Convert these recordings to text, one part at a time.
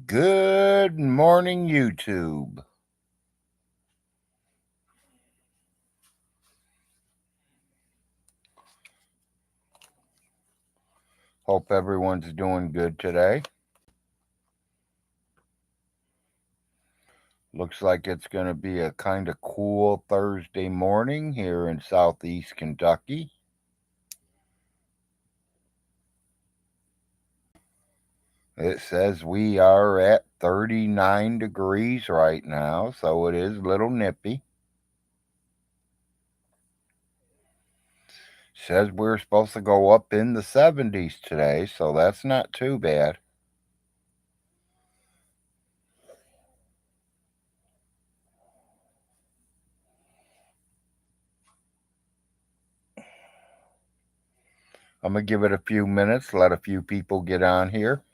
Good morning, YouTube. Hope everyone's doing good today. Looks like it's going to be a kind of cool Thursday morning here in southeast Kentucky. It says we are at 39 degrees right now, so it is a little nippy. Says we're supposed to go up in the 70s today, so that's not too bad. I'm going to give it a few minutes, let a few people get on here.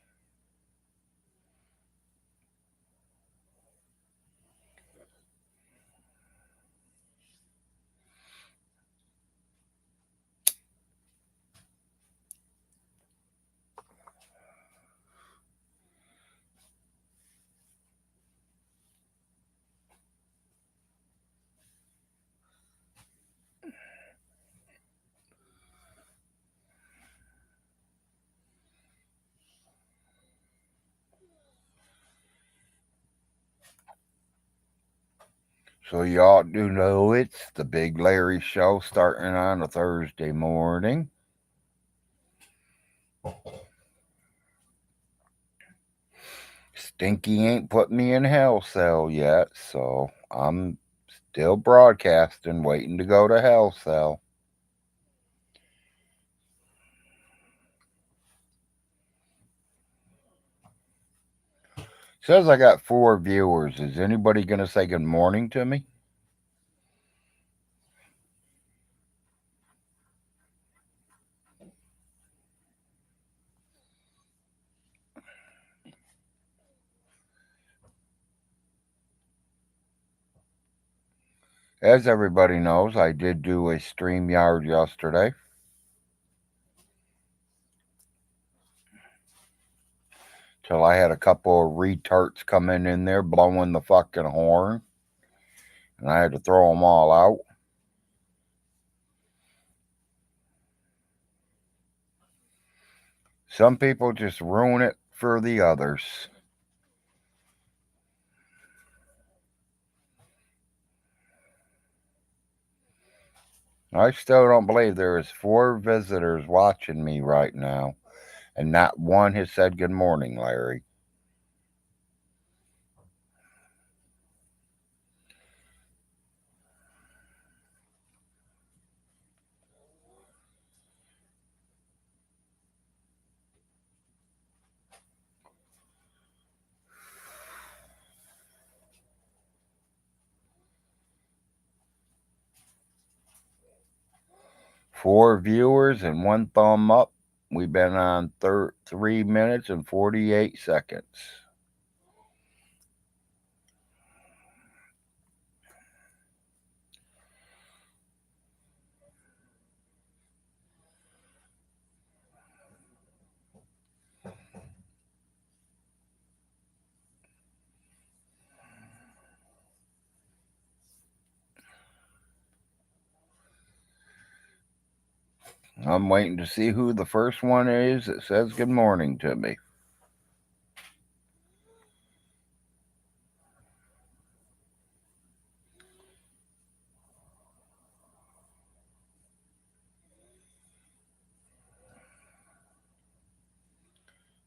So y'all do know it's the Big Larry Show starting on a Thursday morning. Stinky ain't put me in hell cell yet, so I'm still broadcasting, waiting to go to hell cell. Says I got 4 viewers. Is anybody going to say good morning to me? As everybody knows, I did do a StreamYard yesterday. Till I had a couple of retards coming in there blowing the fucking horn. And I had to throw them all out. Some people just ruin it for the others. I still don't believe there is 4 visitors watching me right now, and not one has said good morning, Larry. Four viewers and 1 thumb up. We've been on 3 minutes and 48 seconds. I'm waiting to see who the first one is that says good morning to me.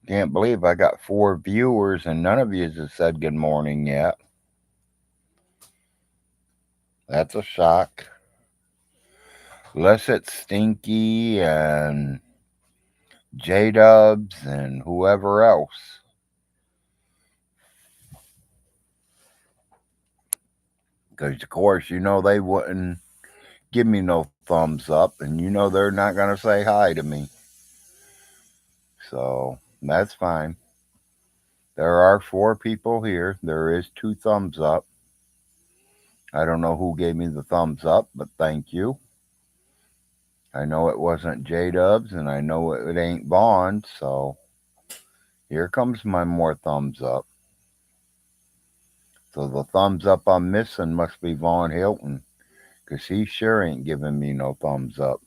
Can't believe I got 4 viewers and none of you has said good morning yet. That's a shock. Unless it's Stinky and J-Dubs and whoever else. Because, of course, you know they wouldn't give me no thumbs up, and you know they're not going to say hi to me. So, that's fine. There are 4 people here. There is 2 thumbs up. I don't know who gave me the thumbs up, but thank you. I know it wasn't J-Dubs, and I know it ain't Vaughn, so Here comes my more thumbs up. So the thumbs up I'm missing must be Vaughn Hilton, 'cause he sure ain't giving me no thumbs up.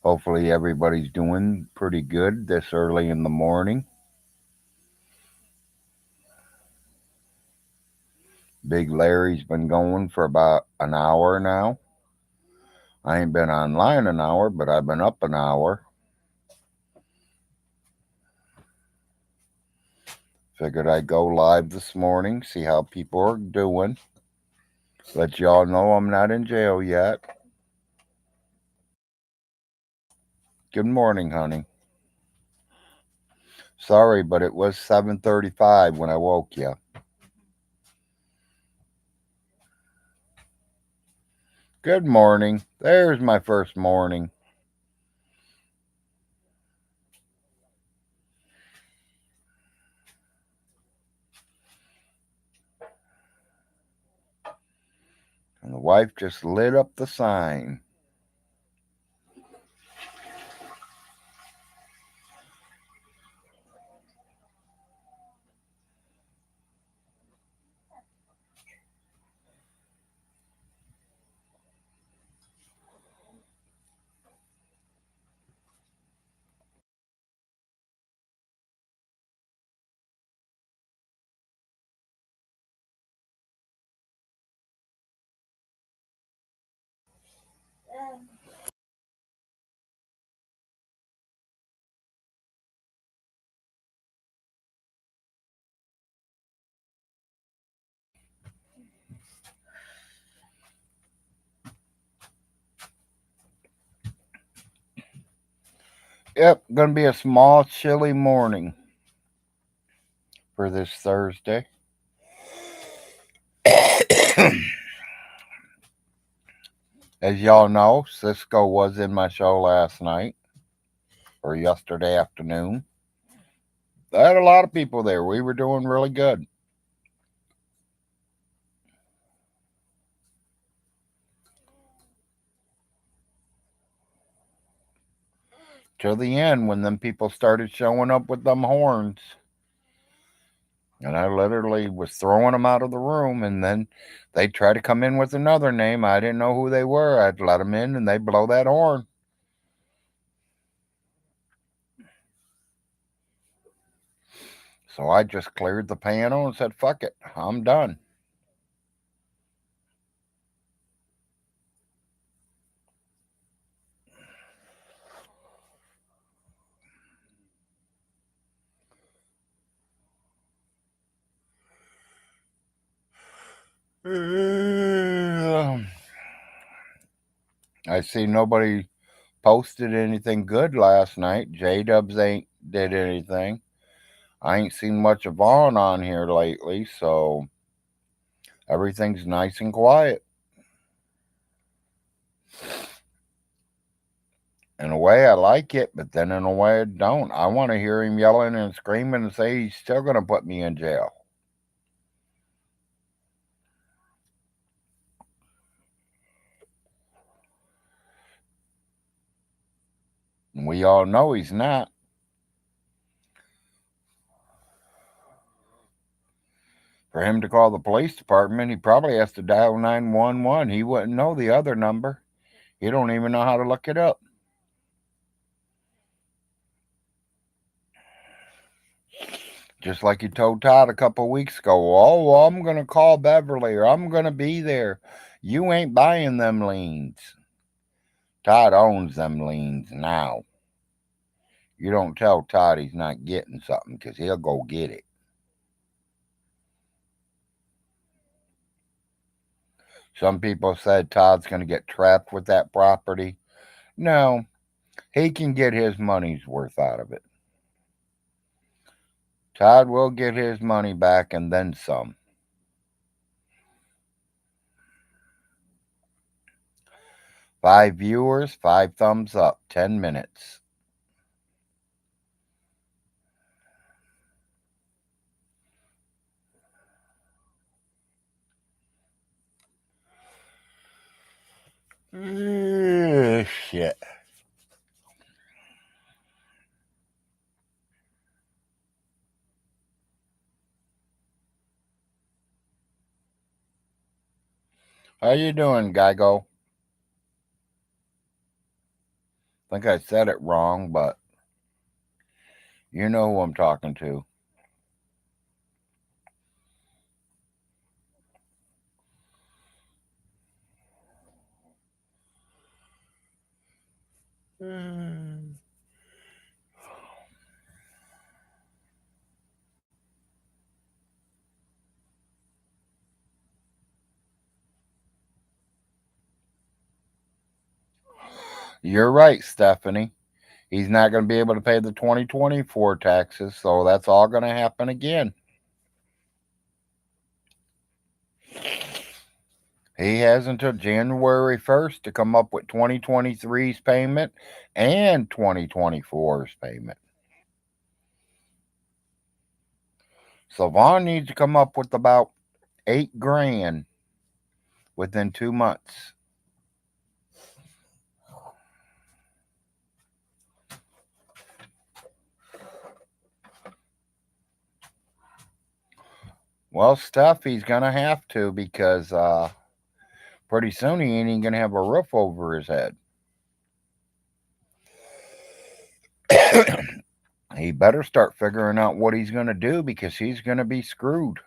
Hopefully everybody's doing pretty good this early in the morning. Big Larry's been going for about an hour now. I ain't been online an hour, but I've been up an hour. Figured I'd go live this morning, see how people are doing. Let y'all know I'm not in jail yet. Good morning, honey. Sorry, but it was 7:35 when I woke you. Good morning. There's my first morning. And the wife just lit up the sign. Yep, gonna be a small, chilly morning for this Thursday. As y'all know, Cisco was in my show last night or yesterday afternoon. I had a lot of people there. We were doing really good. Till the end when them people started showing up with them horns. And I literally was throwing them out of the room, and then they'd try to come in with another name. I didn't know who they were. I'd let them in, and they'd blow that horn. So I just cleared the panel and said, fuck it, I'm done. I see nobody posted anything good last night. J-Dubs ain't did anything. I ain't seen much of Vaughn on here lately, so everything's nice and quiet. In a way, I like it, but then in a way, I don't. I want to hear him yelling and screaming and say he's still going to put me in jail. And we all know he's not. For him to call the police department, he probably has to dial 911. He wouldn't know the other number. He don't even know how to look it up. Just like he told Todd a couple weeks ago, oh, well, I'm going to call Beverly or I'm going to be there. You ain't buying them liens. Todd owns them liens now. You don't tell Todd he's not getting something because he'll go get it. Some people said Todd's going to get trapped with that property. No, he can get his money's worth out of it. Todd will get his money back and then some. 5 viewers, 5 thumbs up, 10 minutes. Shit. How you doing, Geigo? I think I said it wrong, but you know who I'm talking to. You're right, Stephanie. He's not going to be able to pay the 2024 taxes, so that's all going to happen again. He has until January 1st to come up with 2023's payment and 2024's payment. So Vaughn needs to come up with about 8 grand within 2 months. Well, Steph, he's going to have to because pretty soon he ain't even going to have a roof over his head. He better start figuring out what he's going to do because he's going to be screwed.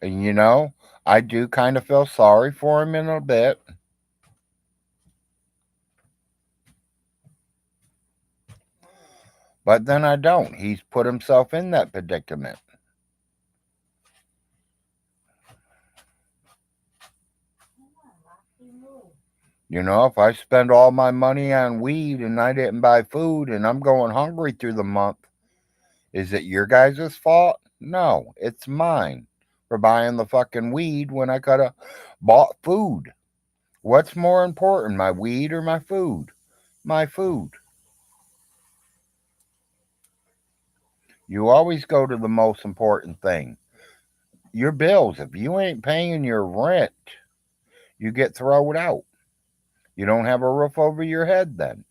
And I do kind of feel sorry for him in a bit. But then I don't. He's put himself in that predicament. If I spend all my money on weed and I didn't buy food and I'm going hungry through the month, is it your guys' fault? No, it's mine for buying the fucking weed when I could have bought food. What's more important, my weed or my food? My food. You always go to the most important thing. Your bills. If you ain't paying your rent, you get thrown out. You don't have a roof over your head then.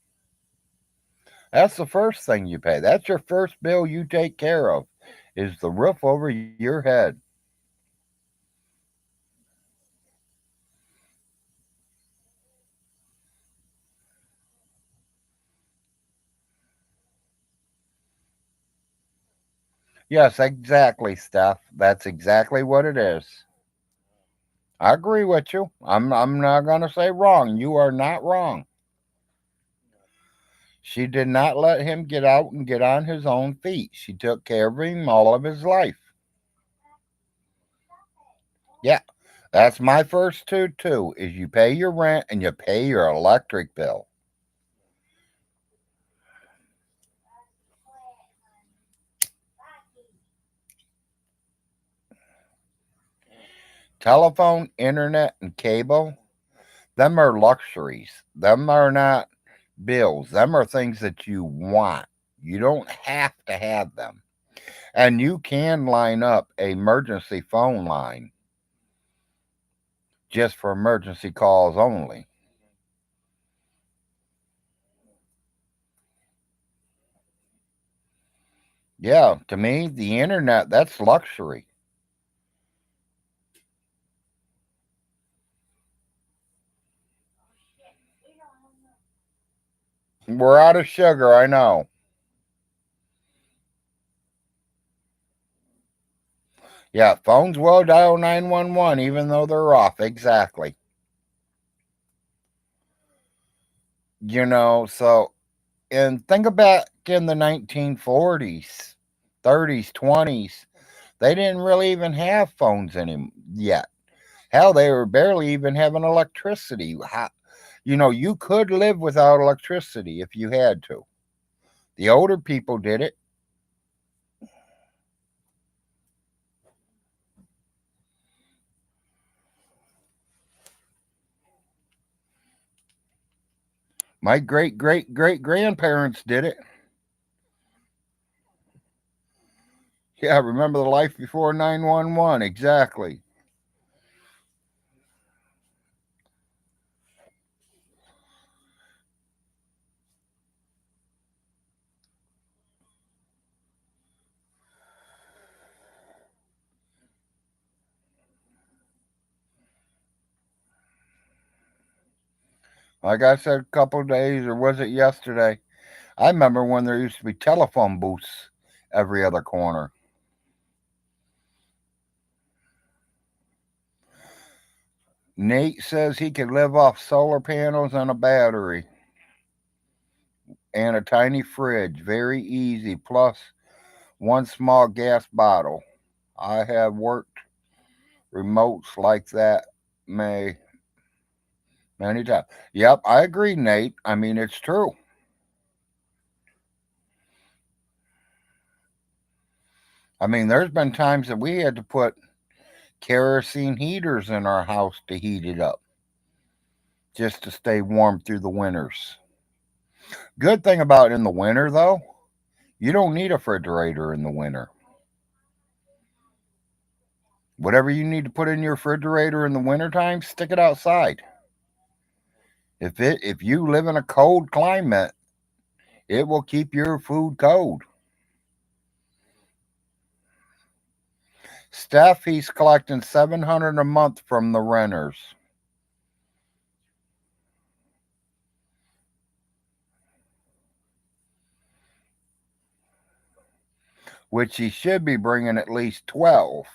That's the first thing you pay. That's your first bill you take care of is the roof over your head. Yes, exactly, Steph. That's exactly what it is. I agree with you. I'm not gonna say wrong. You are not wrong. She did not let him get out and get on his own feet. She took care of him all of his life. Yeah, that's my first two too. Is you pay your rent and you pay your electric bill. Telephone, internet, and cable, them are luxuries. Them are not bills. Them are things that you want. You don't have to have them. And you can line up a emergency phone line just for emergency calls only. Yeah, to me, the internet, that's luxury. We're out of sugar, I know. Yeah, phones will dial 911 even though they're off. Exactly. So, and think about in the 1940s, 30s, 20s, they didn't really even have phones yet. Hell, they were barely even having electricity. You could live without electricity if you had to. The older people did it. My great great great grandparents did it. Yeah, remember the life before 911. Exactly. Like I said a couple of days, or was it yesterday? I remember when there used to be telephone booths every other corner. Nate says he could live off solar panels and a battery and a tiny fridge. Very easy. Plus one small gas bottle. I have worked remotes like that may many times. Yep, I agree, Nate. I mean, it's true. I mean, there's been times that we had to put kerosene heaters in our house to heat it up just to stay warm through the winters. Good thing about in the winter, though, you don't need a refrigerator in the winter. Whatever you need to put in your refrigerator in the wintertime, stick it outside. If you live in a cold climate, it will keep your food cold. Steph, he's collecting 700 a month from the renters, which he should be bringing at least 12.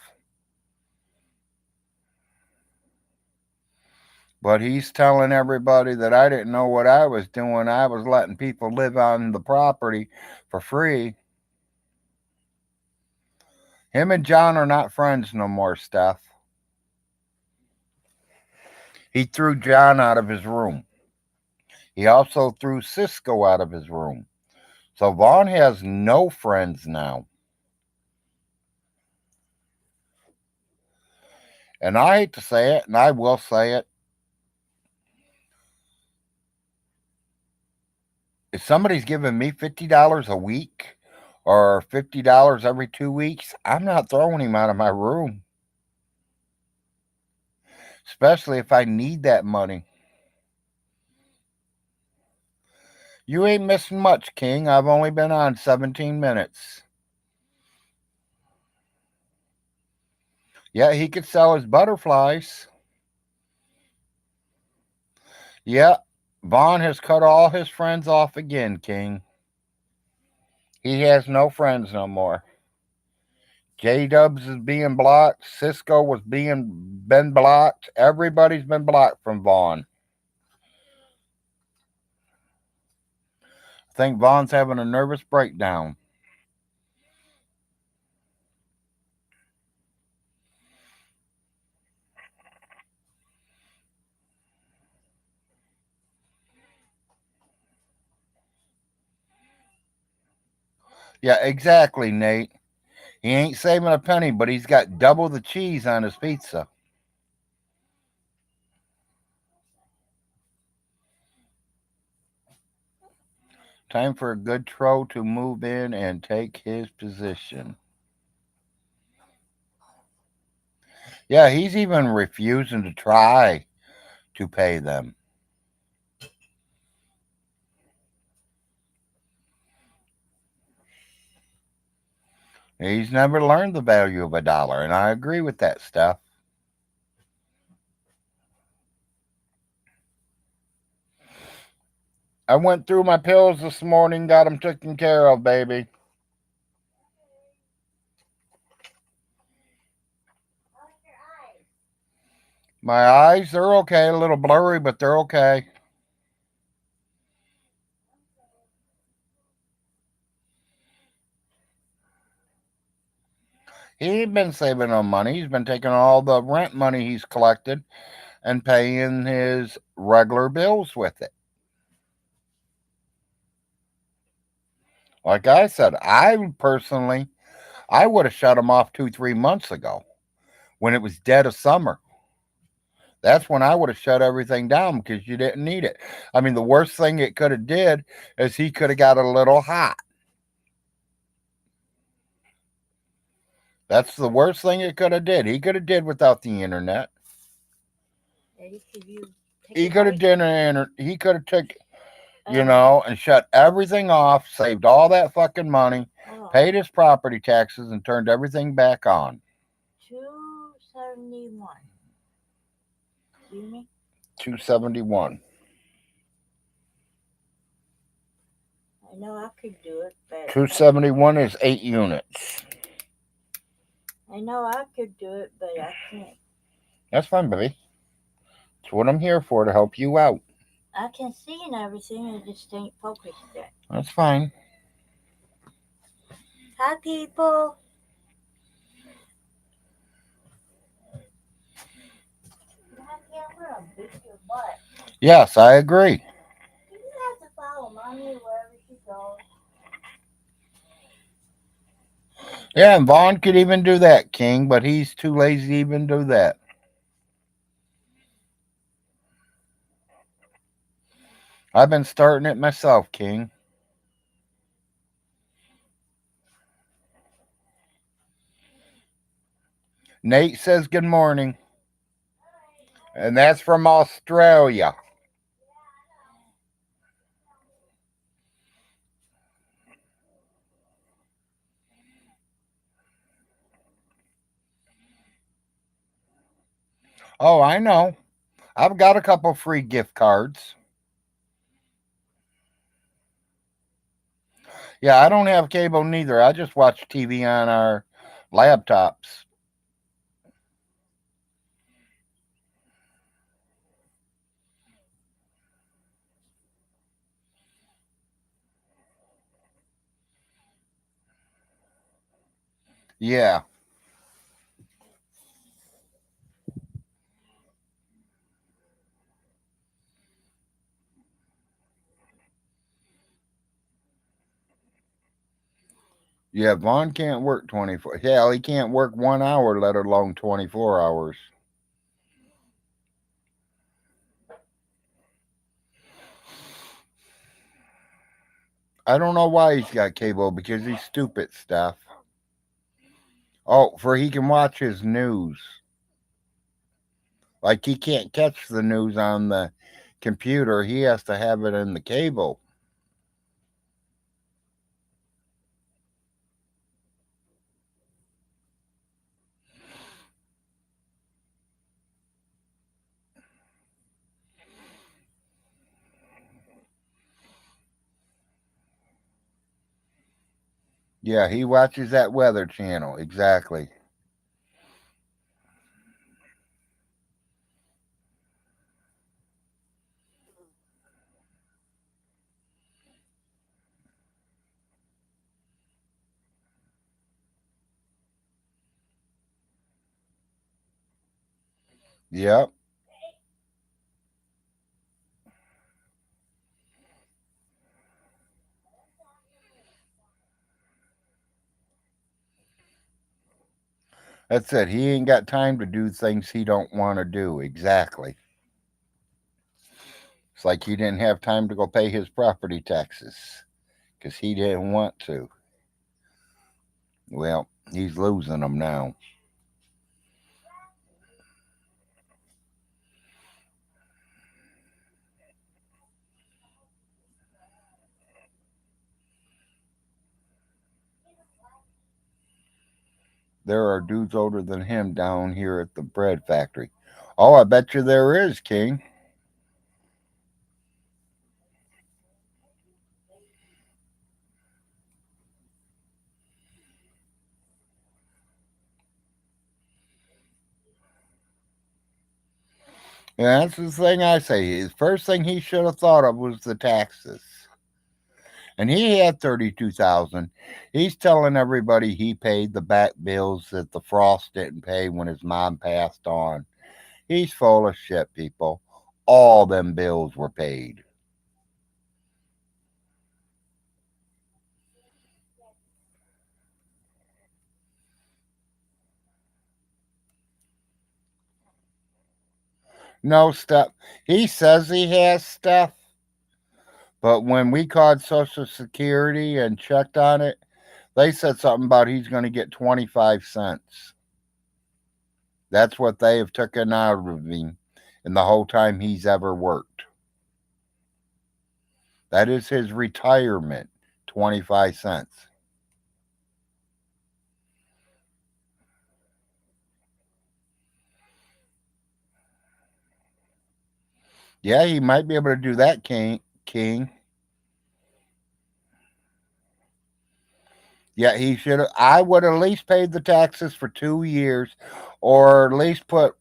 But he's telling everybody that I didn't know what I was doing. I was letting people live on the property for free. Him and John are not friends no more, Steph. He threw John out of his room. He also threw Cisco out of his room. So Vaughn has no friends now. And I hate to say it, and I will say it. If somebody's giving me $50 a week or $50 every 2 weeks, I'm not throwing him out of my room, especially if I need that money. You ain't missing much, King. I've only been on 17 minutes. Yeah, he could sell his butterflies. Yeah, Vaughn has cut all his friends off again, King. He has no friends no more. J Dubs is being blocked. Cisco was been blocked. Everybody's been blocked from Vaughn. I think Vaughn's having a nervous breakdown. Yeah, exactly, Nate. He ain't saving a penny, but he's got double the cheese on his pizza. Time for a good troll to move in and take his position. Yeah, he's even refusing to try to pay them. He's never learned the value of a dollar, and I agree with that stuff. I went through my pills this morning, got them taken care of, baby. My eyes, they're okay, a little blurry, but they're okay. He ain't been saving no money. He's been taking all the rent money he's collected and paying his regular bills with it. Like I said, I would have shut him off 2, 3 months ago when it was dead of summer. That's when I would have shut everything down because you didn't need it. I mean, the worst thing it could have did is he could have got a little hot. That's the worst thing it could have did. He could have did without the internet. Daddy, could you take He your could have bike? did he could have took, Um, and shut everything off, saved all that fucking money, oh, paid his property taxes, and turned everything back on. 271. Do you hear me? 271. I know I could do it, but I 271 is 8 units. I know I could do it, but I can't. That's fine, baby. That's what I'm here for, to help you out. I can see and everything. I just ain't focused yet. That's fine. Hi, people. I can't wear a beat your butt. Yes, I agree. You have to follow mommy wherever she goes. Yeah, and Vaughn could even do that, King, but he's too lazy to even do that. I've been starting it myself, King. Nate says good morning, and that's from Australia. Oh, I know. I've got a couple free gift cards. Yeah, I don't have cable neither. I just watch TV on our laptops. Yeah. Yeah, Vaughn can't work 24. Hell, he can't work 1 hour, let alone 24 hours. I don't know why he's got cable, because he's stupid stuff. Oh, for he can watch his news. Like, he can't catch the news on the computer, he has to have it in the cable. Yeah, he watches that Weather Channel. Exactly. Yep. That's it. He ain't got time to do things he don't want to do. Exactly. It's like he didn't have time to go pay his property taxes because he didn't want to. Well, he's losing them now. There are dudes older than him down here at the bread factory. Oh, I bet you there is, King. Yeah, that's the thing I say. His first thing he should have thought of was the taxes. And he had 32,000. He's telling everybody he paid the back bills that the Frost didn't pay when his mom passed on. He's full of shit, people. All them bills were paid. No stuff. He says he has stuff, but when we called Social Security and checked on it, They said something about he's going to get 25 cents. That's what they have taken out of him in the whole time he's ever worked. That is his retirement, 25 cents. Yeah, he might be able to do that, King. Yeah, he should. I would at least paid the taxes for 2 years, or at least put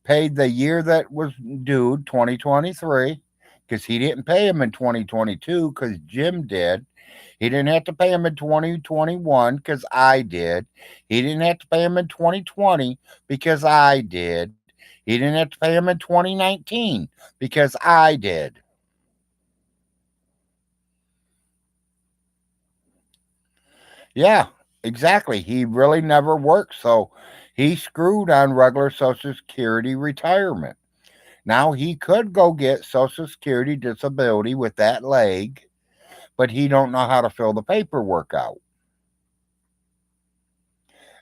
paid the year that was due, 2023, because he didn't pay him in 2022 because Jim did. He didn't have to pay him in 2021 because I did. He didn't have to pay him in 2020 because I did. He didn't have to pay him in 2019 because I did. Yeah, exactly. He really never worked, so he screwed on regular Social Security retirement. Now he could go get Social Security disability with that leg, but he don't know how to fill the paperwork out.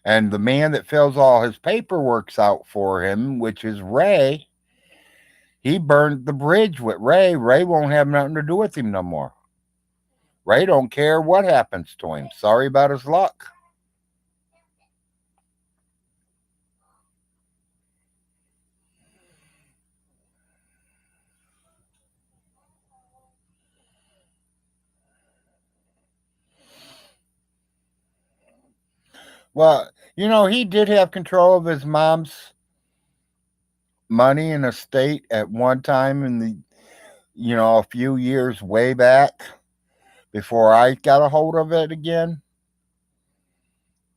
And the man that fills all his paperwork out for him, which is Ray, he burned the bridge with Ray. Ray won't have nothing to do with him no more. Ray don't care what happens to him. Sorry about his luck. Well, he did have control of his mom's money and estate at one time in a few years way back before I got a hold of it again.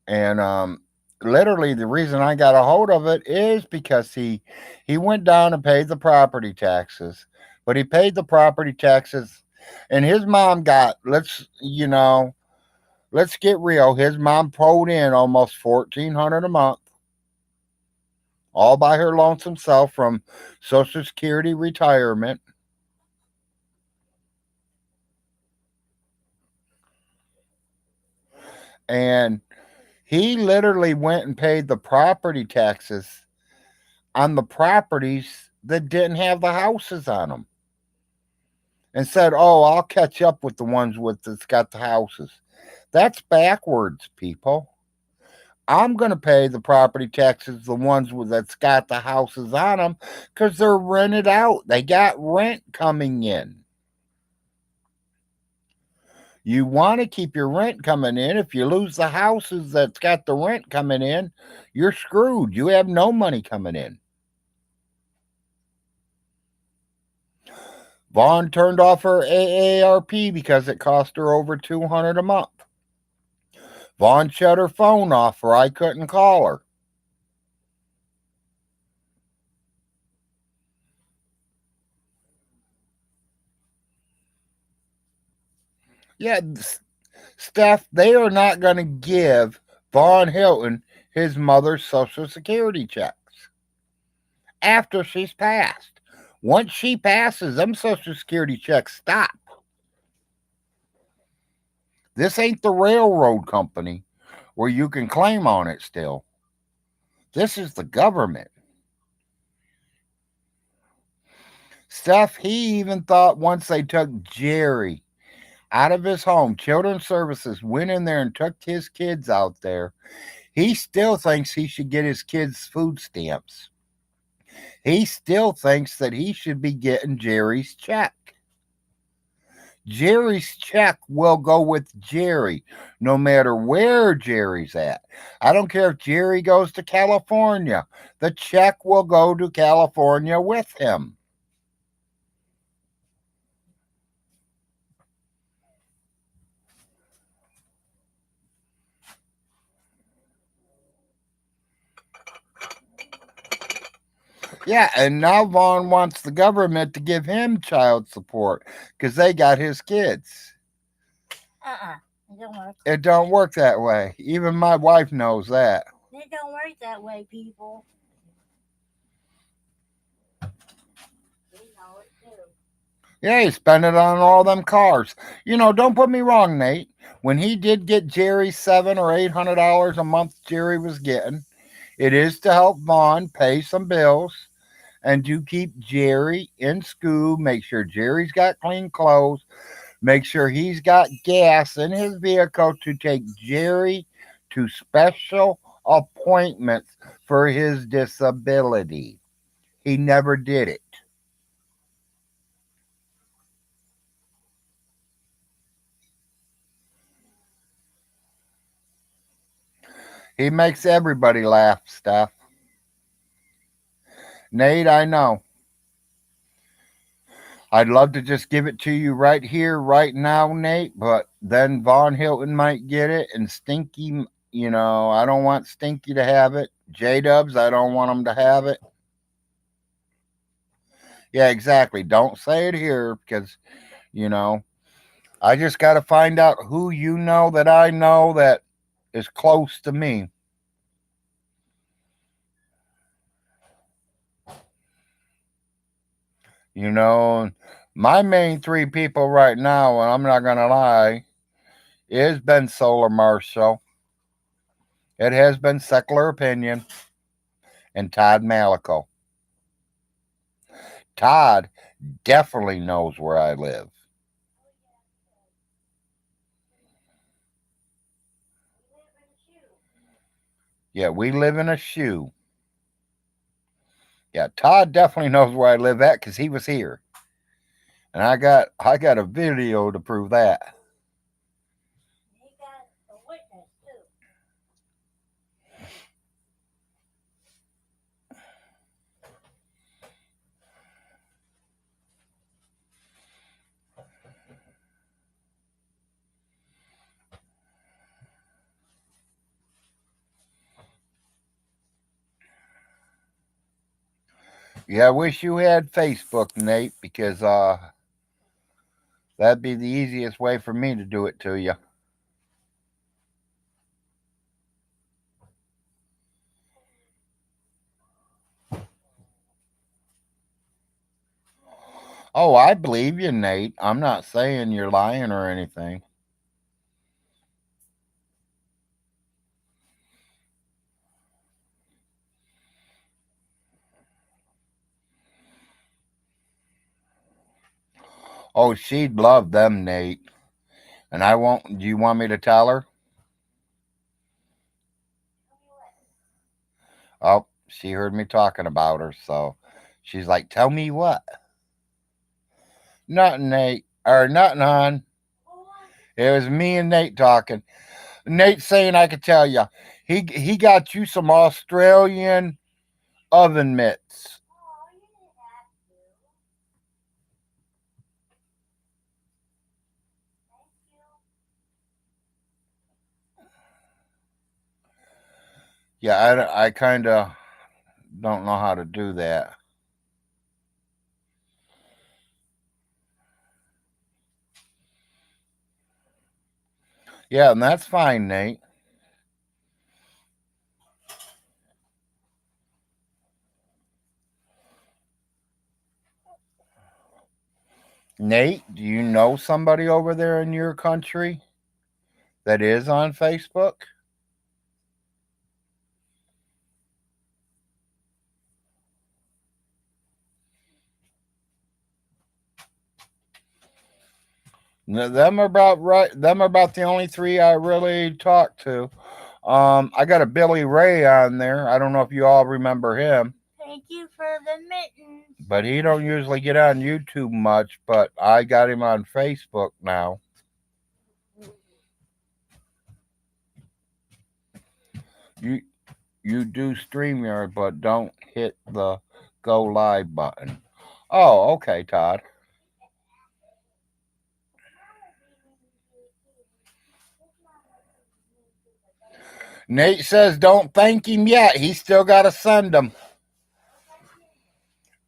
And literally the reason I got a hold of it is because he went down and paid the property taxes. But he paid the property taxes and his mom got let's get real. His mom pulled in almost 1,400 a month all by her lonesome self from Social Security retirement. And he literally went and paid the property taxes on the properties that didn't have the houses on them and said, "Oh, I'll catch up with the ones with that's got the houses." That's backwards, people. I'm going to pay the property taxes, the ones that's got the houses on them, because they're rented out. They got rent coming in. You want to keep your rent coming in. If you lose the houses that's got the rent coming in, you're screwed. You have no money coming in. Vaughn turned off her AARP because it cost her over 200 a month. Vaughn shut her phone off or I couldn't call her. Yeah, Steph, they are not going to give Vaughn Hilton his mother's Social Security checks after she's passed. Once she passes, them Social Security checks stop. This ain't the railroad company where you can claim on it still. This is the government. Steph, he even thought once they took Jerry out of his home, Children's Services went in there and took his kids out there. He still thinks he should get his kids food stamps. He still thinks that he should be getting Jerry's check. Jerry's check will go with Jerry, no matter where Jerry's at. I don't care if Jerry goes to California, the check will go to California with him. Yeah, and now Vaughn wants the government to give him child support because they got his kids. Uh-uh. It don't work. It don't work that way. Even my wife knows that. It don't work that way, people. We know it too. Yeah, he spent it on all them cars. Don't put me wrong, Nate. When he did get Jerry $700 or $800 a month, Jerry was getting, it is to help Vaughn pay some bills and to keep Jerry in school, make sure Jerry's got clean clothes, make sure he's got gas in his vehicle to take Jerry to special appointments for his disability. He never did it. He makes everybody laugh, Steph. Nate, I know. I'd love to just give it to you right here, right now, Nate, but then Von Hilton might get it, and Stinky, I don't want Stinky to have it. J Dubs, I don't want him to have it. Yeah, exactly. Don't say it here because, you know, I just got to find out who that I know that is close to me. You know, my main three people right now, and I'm not going to lie, is Ben Solar Marshall. It has been Secular Opinion and Todd Malico. Todd definitely knows where I live. Yeah, we live in a shoe. Yeah, Todd definitely knows where I live at because he was here, and I got a video to prove that. He got a witness too. Yeah, I wish you had Facebook, Nate, because that'd be the easiest way for me to do it to you. Oh, I believe you, Nate. I'm not saying you're lying or anything. Oh, she'd love them, Nate. And I won't. Do you want me to tell her? Oh, she heard me talking about her, so she's like, "Tell me what?" Nothing, Nate. Or nothing, hon. It was me and Nate talking. Nate saying I could tell you. He got you some Australian oven mitts. Oh, you didn't have to. Thank you. Yeah, I kind of don't know how to do that. Yeah, and that's fine, Nate. Nate, do you know somebody over there in your country that is on Facebook? Them are about right. Them are about the only three I really talk to. I got a Billy Ray on there. I don't know if you all remember him, Thank you for the mittens. but he don't usually get on YouTube much. But I got him on Facebook now. You you do StreamYard, but don't hit the go live button. Oh, okay, Todd. Nate says don't thank him yet. He still got to send them.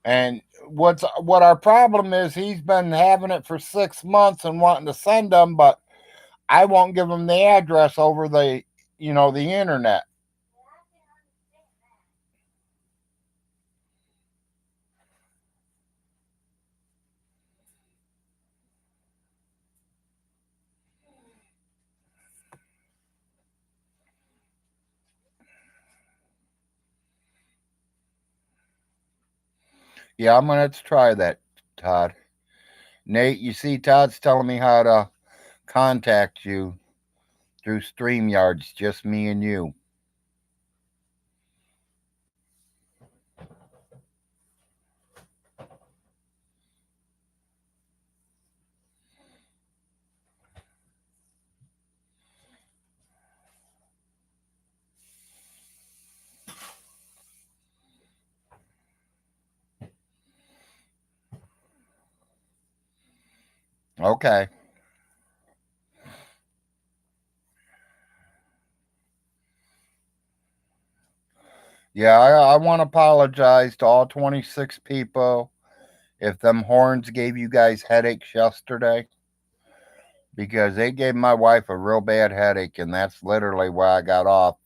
And what our problem is, he's been having it for 6 months and wanting to send them, but I won't give him the address over the internet. Yeah, I'm gonna have to try that, Todd. Nate, you see, Todd's telling me how to contact you through StreamYards, just me and you. Okay. Yeah, I want to apologize to all 26 people if them horns gave you guys headaches yesterday, because they gave my wife a real bad headache, and that's literally why I got off.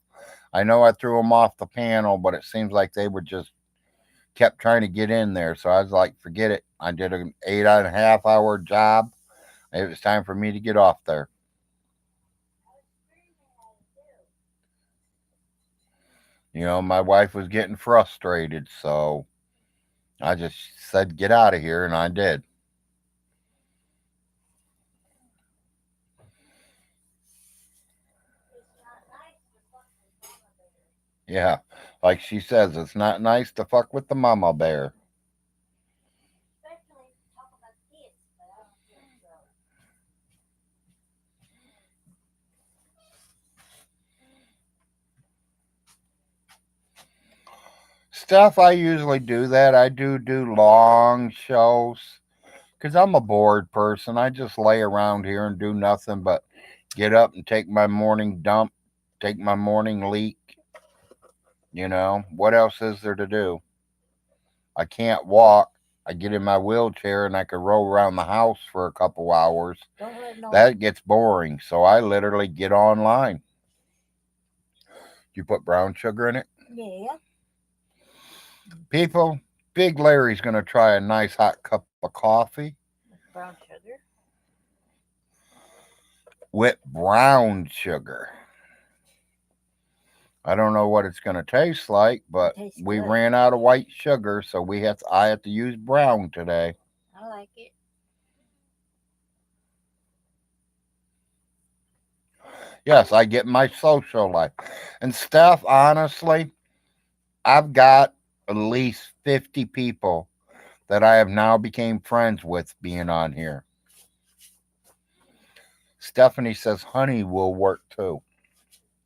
I know I threw them off the panel, but it seems like they were just kept trying to get in there. So I was like, forget it. I did an 8.5 hour job. It was time for me to get off there. You know, my wife was getting frustrated, so I just said, get out of here, and I did. Yeah, like she says, it's not nice to fuck with the mama bear. Stuff, I usually do that. I do long shows because I'm a bored person. I just lay around here and do nothing but get up and take my morning dump, take my morning leak. You know, what else is there to do? I can't walk. I get in my wheelchair and I can roll around the house for a couple hours. Don't let no. That gets boring. So I literally get online. You put brown sugar in it? Yeah. People, Big Larry's going to try a nice hot cup of coffee Brown sugar. with brown sugar. I don't know what it's going to taste like, but Tastes we good. ran out of white sugar, so I have to use brown today. I like it. Yes, I get my social life. And Steph, honestly, I've got at least 50 people that I have now became friends with being on here. Stephanie says honey will work too.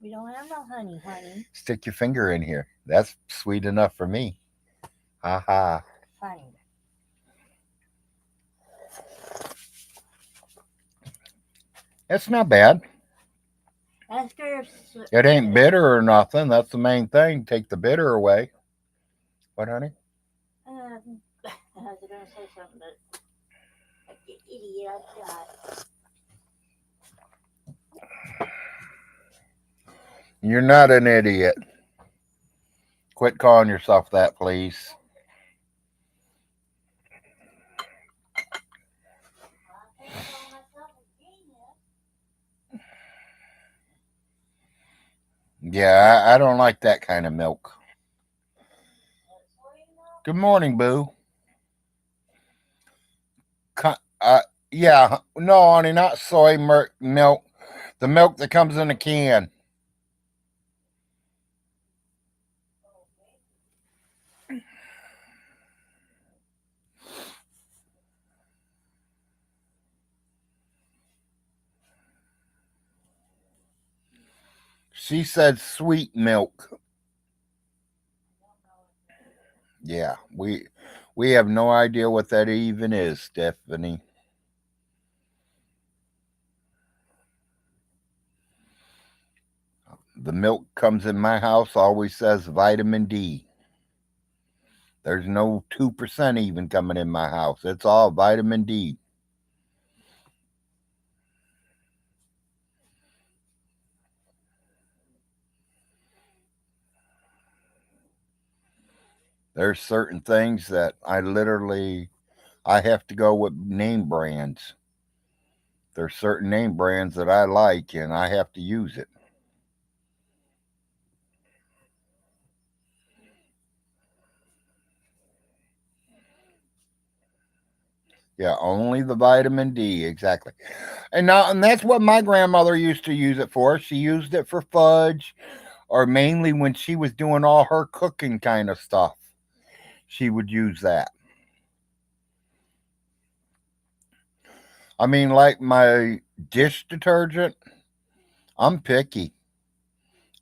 We don't have no honey, honey. Stick your finger in here. That's sweet enough for me. Ha ha. Fine. It's not bad. Ask her if It ain't bitter or nothing. That's the main thing. Take the bitter away. What, honey? I was gonna say something, but like the idiot I got. You're not an idiot. Quit calling yourself that, please. I can't call myself a genius. Yeah, I don't like that kind of milk. Good morning, Boo. Yeah, no, honey, not soy milk. The milk that comes in a can. She said sweet milk. Yeah, we have no idea what that even is, Stephanie. The milk comes in my house always says vitamin D. There's no 2% even coming in my house. It's all vitamin D. There's certain things that I have to go with name brands. There's certain name brands that I like and I have to use it. Yeah, only the vitamin D, exactly. And that's what my grandmother used to use it for. She used it for fudge, or mainly when she was doing all her cooking kind of stuff. She would use that. I mean, like my dish detergent, I'm picky.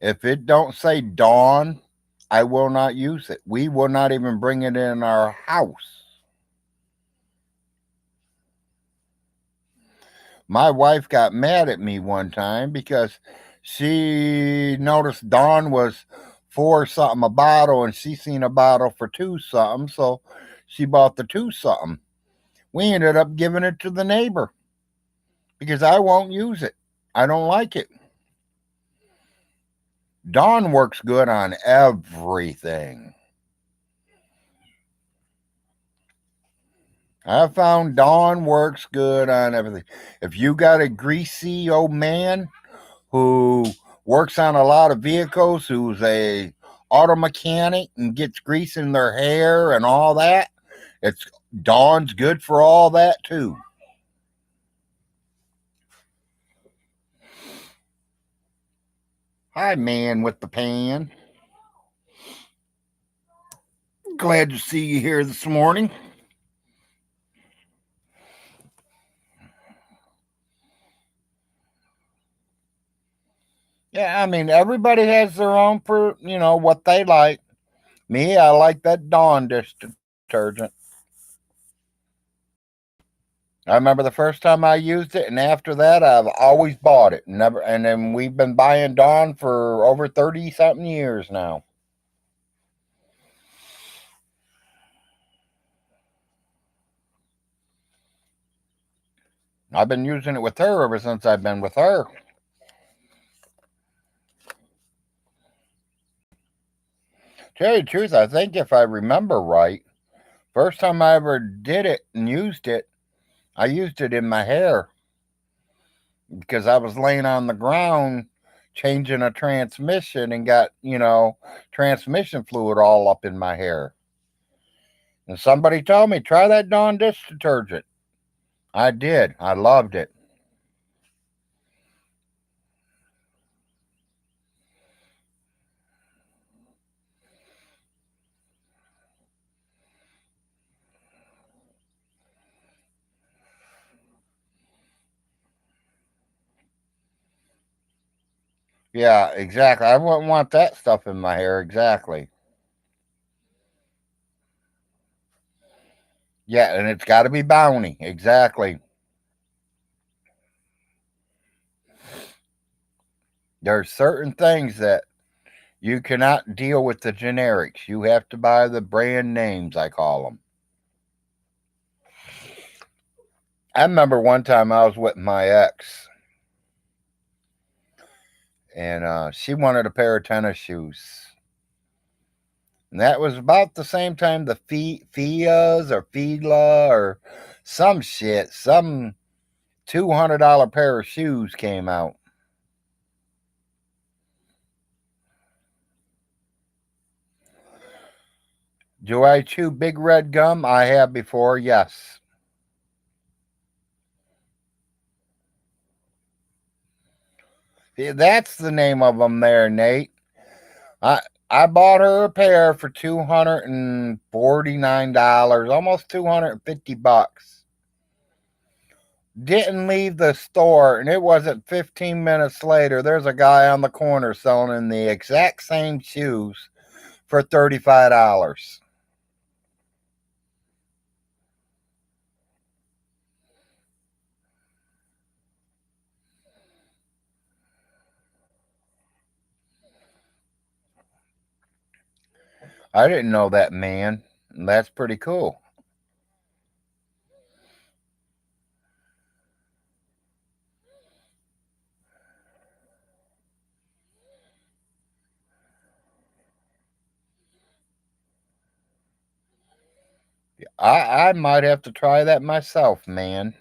If it don't say Dawn, I will not use it. We will not even bring it in our house. My wife got mad at me one time because she noticed Dawn was for something a bottle and she seen a bottle for two something, so she bought the two something. We ended up giving it to the neighbor because I won't use it. I don't like it. Dawn works good on everything. I found Dawn works good on everything. If you got a greasy old man who works on a lot of vehicles, who's a auto mechanic and gets grease in their hair and all that, it's Dawn's good for all that too. Hi, man with the pan. Glad to see you here this morning. Yeah, I mean everybody has their own for what they like. Me, I like that Dawn dish detergent. I remember the first time I used it, and after that, I've always bought it. Never, and then we've been buying Dawn for over 30 something years now. I've been using it with her ever since I've been with her. Tell you the truth, I think if I remember right, first time I ever did it and used it, I used it in my hair because I was laying on the ground changing a transmission and got, transmission fluid all up in my hair. And somebody told me, try that Dawn dish detergent. I did. I loved it. Yeah, exactly. I wouldn't want that stuff in my hair. Exactly. Yeah, and it's got to be bounty. Exactly. There's certain things that you cannot deal with the generics. You have to buy the brand names, I call them. I remember one time I was with my ex, and she wanted a pair of tennis shoes. And that was about the same time the Fias or Fila or some shit, some $200 pair of shoes came out. Do I chew big red gum? I have before, yes. That's the name of them there, Nate. I I bought her a pair for $249, almost 250 bucks. Didn't leave the store, and it wasn't 15 minutes later. There's a guy on the corner selling the exact same shoes for $35. I didn't know that, man. That's pretty cool. I might have to try that myself, man.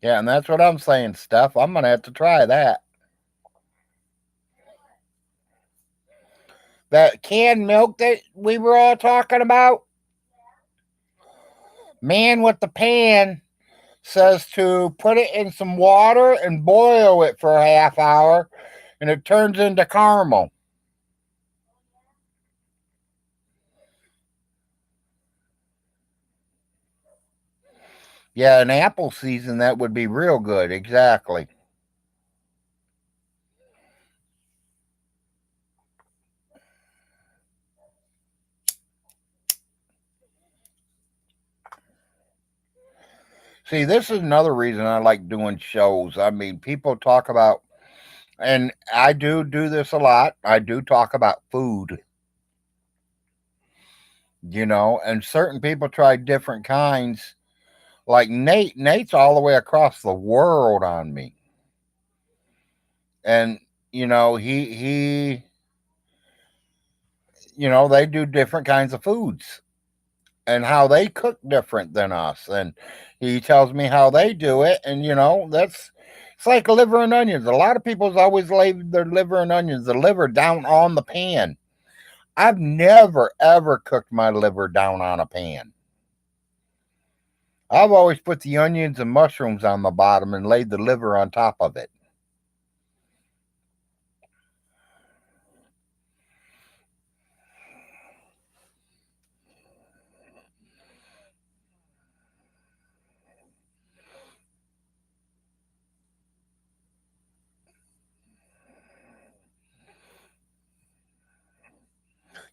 Yeah, and that's what I'm saying, Steph. I'm gonna have to try that. That canned milk that we were all talking about, man with the pan says to put it in some water and boil it for a half hour and it turns into caramel. Yeah, in apple season, that would be real good. Exactly. See, this is another reason I like doing shows. I mean, people talk about, and I do this a lot. I do talk about food, and certain people try different kinds. Like Nate's all the way across the world on me, and they do different kinds of foods and how they cook different than us, and he tells me how they do it, and that's it's like liver and onions. A lot of people's always lay their liver and onions, the liver down on the pan. I've never ever cooked my liver down on a pan. I've always put the onions and mushrooms on the bottom and laid the liver on top of it.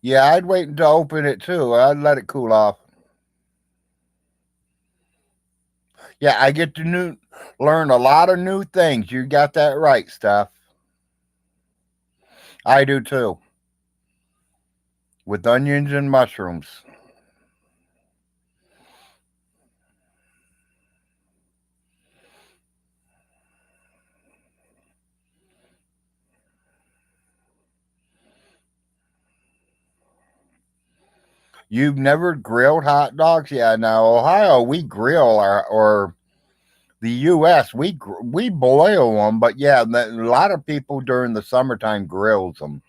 Yeah, I'd wait until open it too. I'd let it cool off. Yeah, I get to learn a lot of new things. You got that right, Steph. I do too. With onions and mushrooms. You've never grilled hot dogs? Yeah, now Ohio we grill or the U.S. we boil them, but yeah, a lot of people during the summertime grills them.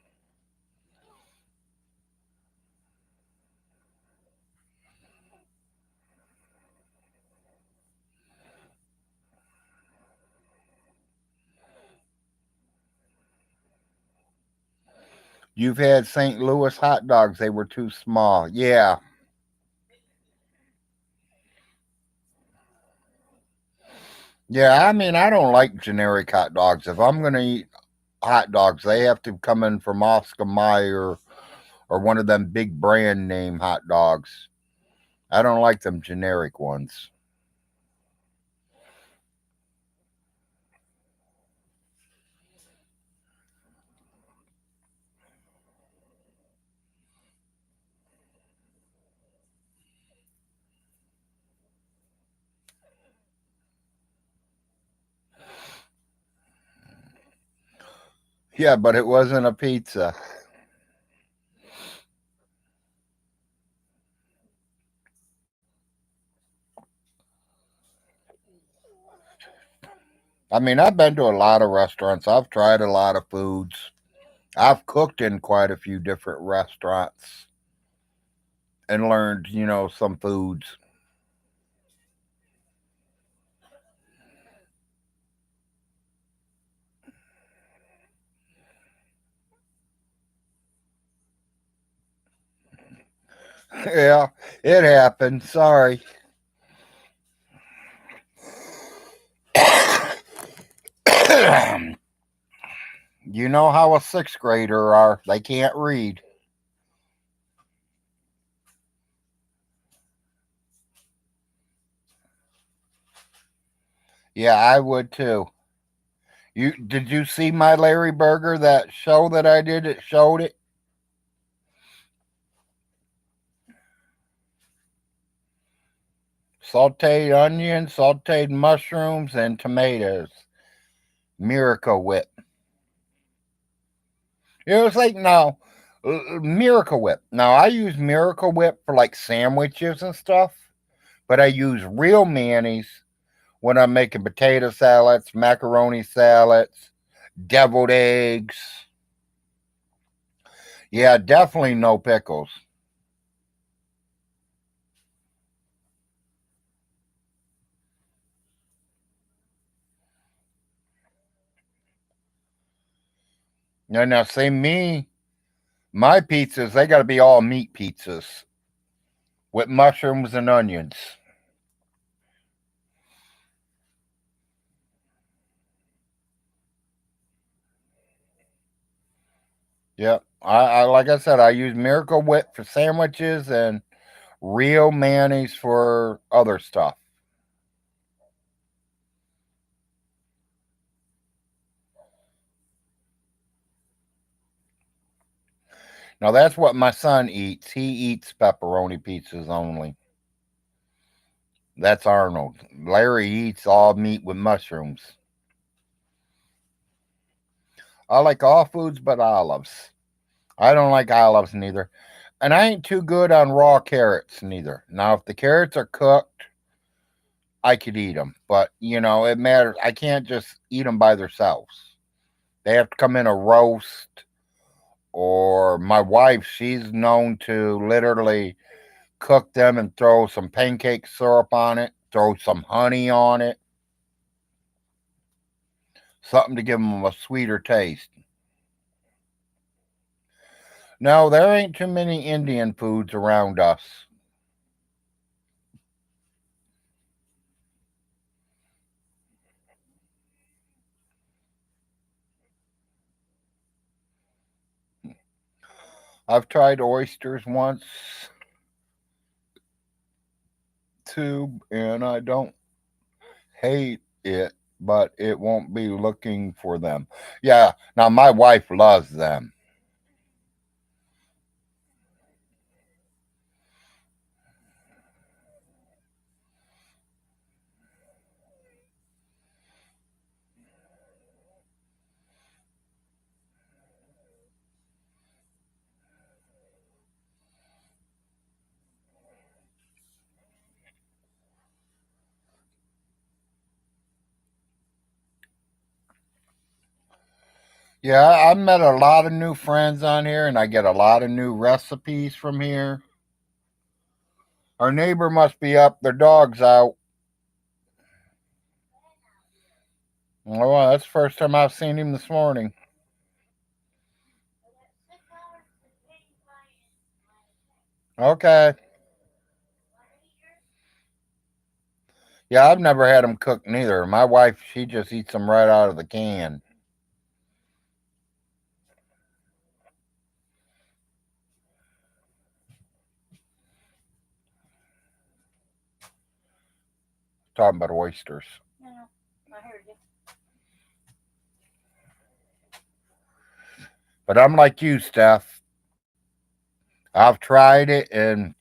You've had St. Louis hot dogs; they were too small. Yeah, yeah. I mean, I don't like generic hot dogs. If I'm gonna eat hot dogs, they have to come in from Oscar Mayer or one of them big brand name hot dogs. I don't like them generic ones. Yeah, but it wasn't a pizza. I mean, I've been to a lot of restaurants. I've tried a lot of foods. I've cooked in quite a few different restaurants and learned, some foods. Yeah, it happened. Sorry. You know how a sixth grader are. They can't read. Yeah, I would too. Did you see my Larry Burger, that show that I did? It showed it. Sauteed onions, sauteed mushrooms, and tomatoes. Miracle Whip. It was like, no, Miracle Whip. Now, I use Miracle Whip for like sandwiches and stuff, but I use real mayonnaise when I'm making potato salads, macaroni salads, deviled eggs. Yeah, definitely no pickles. Now see me, my pizzas, they got to be all meat pizzas with mushrooms and onions. Yep. I like I said, I use Miracle Whip for sandwiches and real mayonnaise for other stuff. Now that's what my son eats. He eats pepperoni pizzas only. That's Arnold. Larry eats all meat with mushrooms. I like all foods but olives. I don't like olives neither. And I ain't too good on raw carrots neither. Now, if the carrots are cooked, I could eat them. But, it matters. I can't just eat them by themselves. They have to come in a roast. Or my wife, she's known to literally cook them and throw some pancake syrup on it, throw some honey on it, something to give them a sweeter taste. No, there ain't too many Indian foods around us. I've tried oysters once too, and I don't hate it, but it won't be looking for them. Yeah, now my wife loves them. Yeah, I've met a lot of new friends on here, and I get a lot of new recipes from here. Our neighbor must be up, their dog's out. Oh, well, that's the first time I've seen him this morning. Okay. Yeah, I've never had them cooked neither. My wife, she just eats them right out of the can. Talking about oysters. Yeah, I heard you. But I'm like you, Steph. I've tried it, and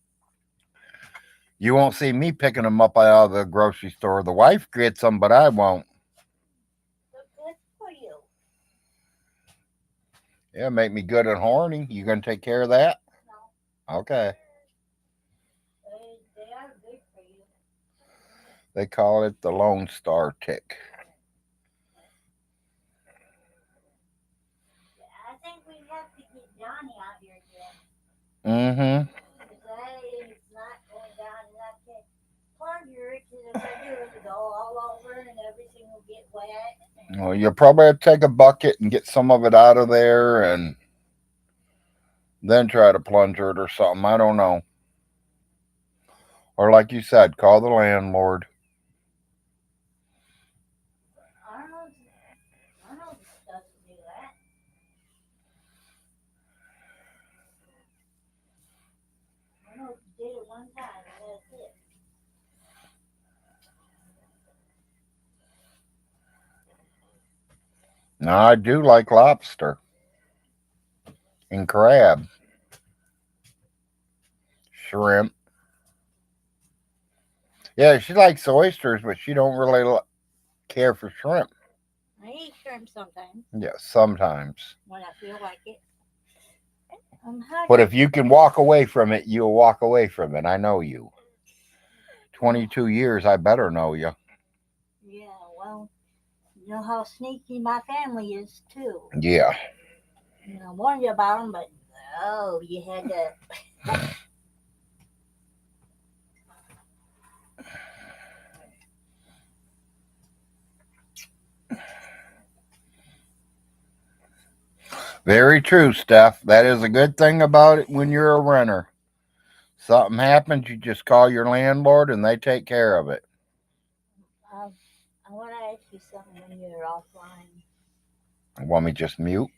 you won't see me picking them up out of the grocery store. The wife gets them, but I won't. So good for you. Yeah, make me good and horny. You gonna take care of that? No, Okay. they are good for you. They call it the Lone Star tick. I think we have to get Johnny out here again. Mm-hmm. Because that is not going down, and I can't plunger it, because if I do, it'll go all over and everything will get wet. Well, you'll probably have to take a bucket and get some of it out of there and then try to plunger it or something. I don't know. Or like you said, call the landlord. Arnold, Arnold doesn't do that. Arnold did it one time, and that's it. Now I do like lobster and crab, shrimp. Yeah, she likes oysters, but she don't really care for shrimp. I eat shrimp sometimes Yeah, sometimes. when I feel like it. How But did? if you can walk away from it, you'll walk away from it. I know you. Oh, 22 years, I better know you. yeah, well, you know how sneaky my family is too. Yeah. I warned you about them, but Oh, you had to. Very true, Steph. That is a good thing about it when you're a renter. Something happens, you just call your landlord and they take care of it. Um, I want to ask you something when you're offline. Want me just mute?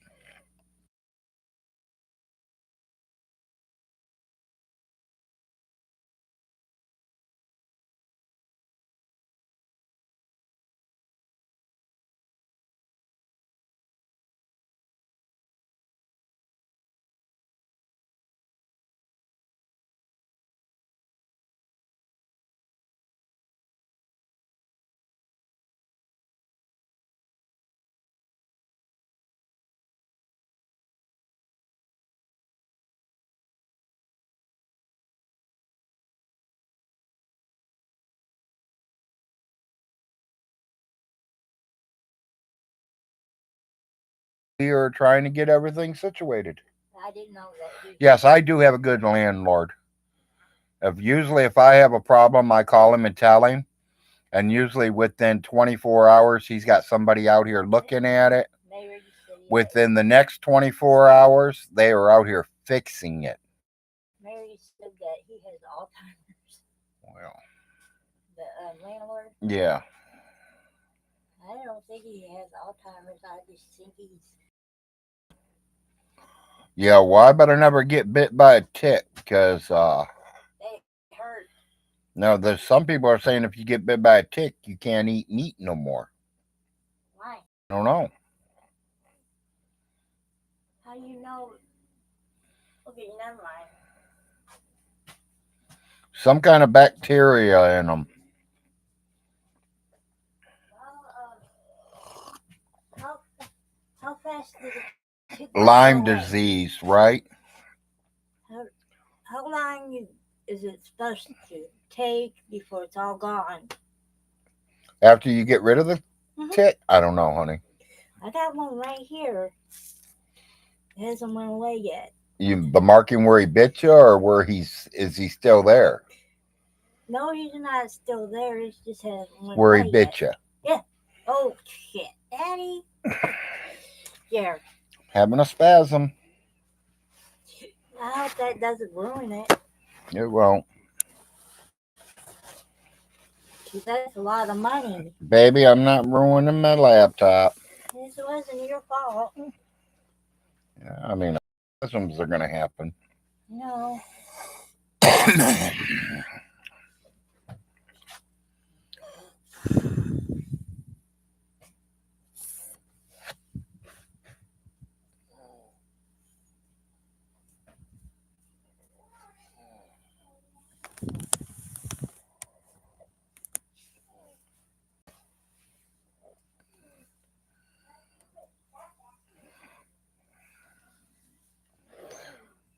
We are trying to get everything situated. I didn't know that. Yes, I do have a good landlord. If I have a problem, I call him and tell him, and usually within 24 hours, he's got somebody out here looking at it. Within the next 24 hours, they are out here fixing it. Mary said that he has Alzheimer's. Well, The landlord. yeah. I don't think he has Alzheimer's. I just think he's. Yeah, well, I better never get bit by a tick because, They hurt. no, there's some people are saying if you get bit by a tick, you can't eat meat no more. Why? I don't know. How do you know? Okay, never mind. Some kind of bacteria in them. Well, how fast did it Lyme disease, right? How long is it supposed to take before it's all gone? After you get rid of the tick? I don't know, honey. I got one right here. It hasn't went away yet. The marking where he bit you, or is he still there? No, he's not still there. It just hasn't went Where away he bit yet. you? Yeah. Oh shit, Daddy. Yeah. Having a spasm. I hope that doesn't ruin it. It won't. 'Cause that's a lot of money. Baby, I'm not ruining my laptop. This wasn't your fault. Yeah, I mean, spasms are going to happen. No.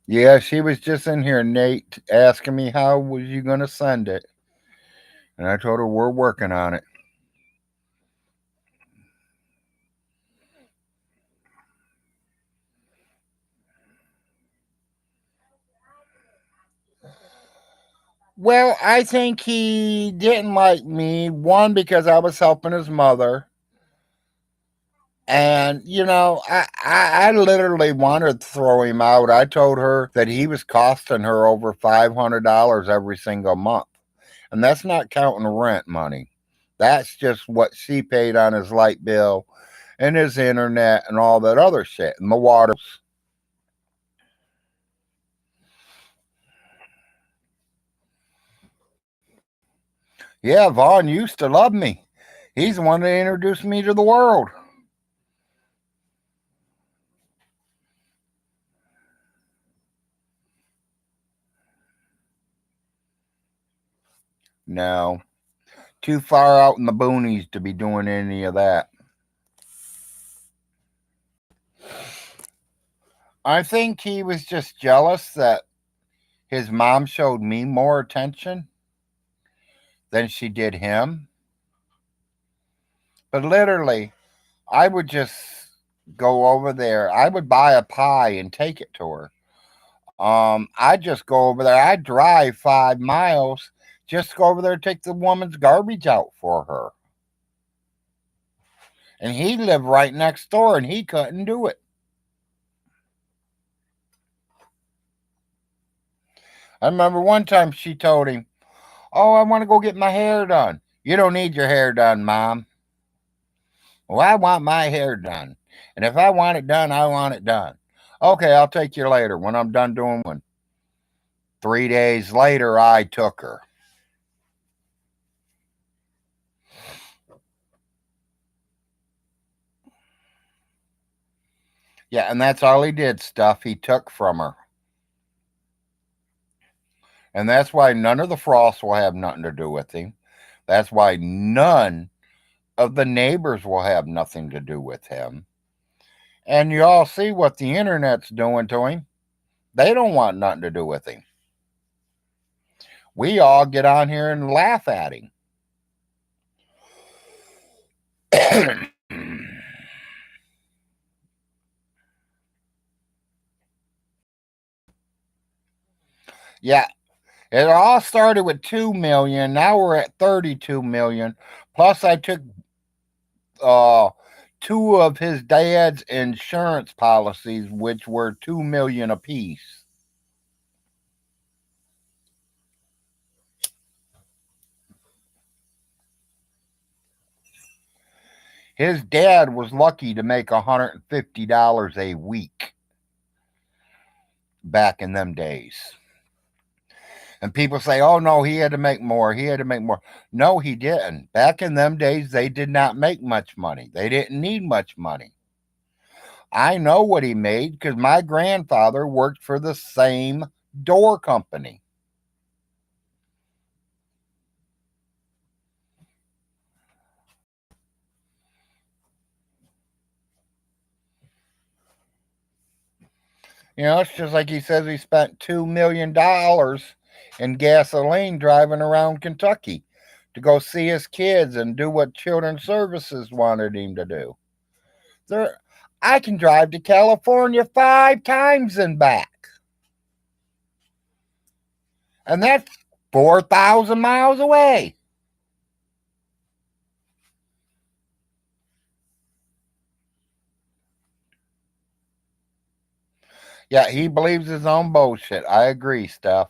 Yeah, she was just in here, Nate, asking me how was you going to send it. And I told her we're working on it. Well, I think he didn't like me. One, because I was helping his mother. And, I literally wanted to throw him out. I told her that he was costing her over $500 every single month. And that's not counting rent money. That's just what she paid on his light bill and his internet and all that other shit and the water. Yeah, Vaughn used to love me. He's the one that introduced me to the world. No, too far out in the boonies to be doing any of that. I think he was just jealous that his mom showed me more attention than she did him. But literally, I would just go over there. I would buy a pie and take it to her. I just go over there. I drive 5 miles just to go over there and take the woman's garbage out for her. And he lived right next door and he couldn't do it. I remember one time she told him, "Oh, I want to go get my hair done." "You don't need your hair done, Mom." "Well, I want my hair done. And if I want it done, I want it done." "Okay, I'll take you later when I'm done doing one." 3 days later, I took her. Yeah, and that's all he did, stuff he took from her. And that's why none of the Frosts will have nothing to do with him. That's why none of the neighbors will have nothing to do with him. And you all see what the internet's doing to him. They don't want nothing to do with him. We all get on here and laugh at him. Yeah, it all started with 2 million. Now we're at 32 million. Plus, I took uh, two of his dad's insurance policies, which were 2 million apiece. His dad was lucky to make $150 a week back in them days. And people say, "Oh no, he had to make more. He had to make more." No, he didn't. Back in them days, they did not make much money. They didn't need much money. I know what he made because my grandfather worked for the same door company. It's just like he says he spent $2 million in gasoline driving around Kentucky to go see his kids and do what Children's Services wanted him to do. There, I can drive to California 5 times and back. And that's 4,000 miles away. Yeah, he believes his own bullshit. I agree, Steph.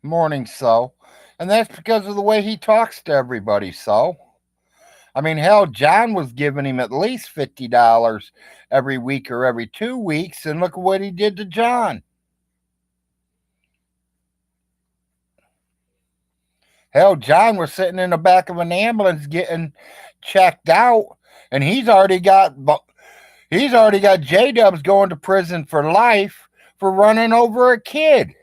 Morning, so. And that's because of the way he talks to everybody, so. I mean, hell, John was giving him at least $50 every week or every 2 weeks, and look what he did to John. Hell, John was sitting in the back of an ambulance getting checked out, and he's already got J Dubs going to prison for life for running over a kid.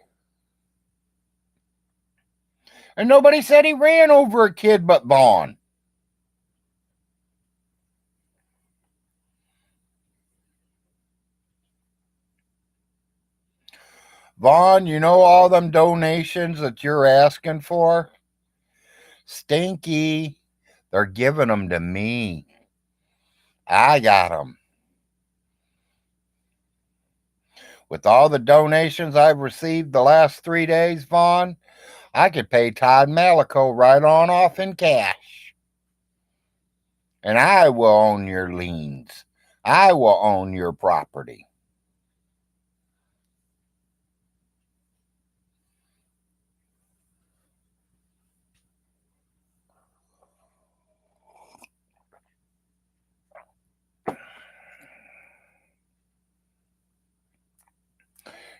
And nobody said he ran over a kid but Vaughn. Vaughn, you know all them donations that you're asking for? Stinky. They're giving them to me. I got them. With all the donations I've received the last 3 days, Vaughn, I could pay Todd Malico right on off in cash. And I will own your liens. I will own your property.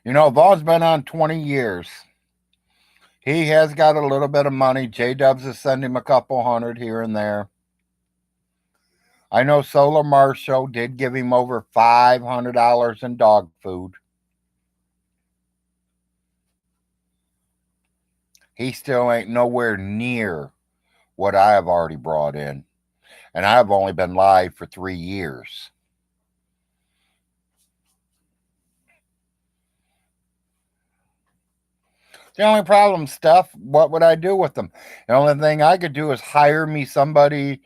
Vaughn's been on 20 years. He has got a little bit of money. J Dubs has sent him a couple hundred here and there. I know Solar Marshall did give him over $500 in dog food. He still ain't nowhere near what I have already brought in. And I've only been live for 3 years. The only problem, Steph, what would I do with them? The only thing I could do is hire me somebody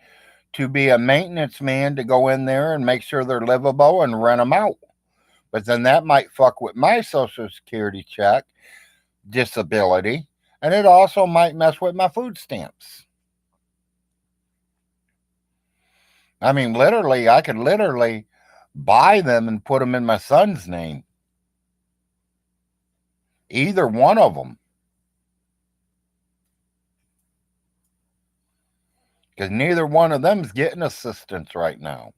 to be a maintenance man to go in there and make sure they're livable and rent them out. But then that might fuck with my Social Security check, disability, and it also might mess with my food stamps. I mean, literally, I could literally buy them and put them in my son's name. Either one of them. Because neither one of them's getting assistance right now.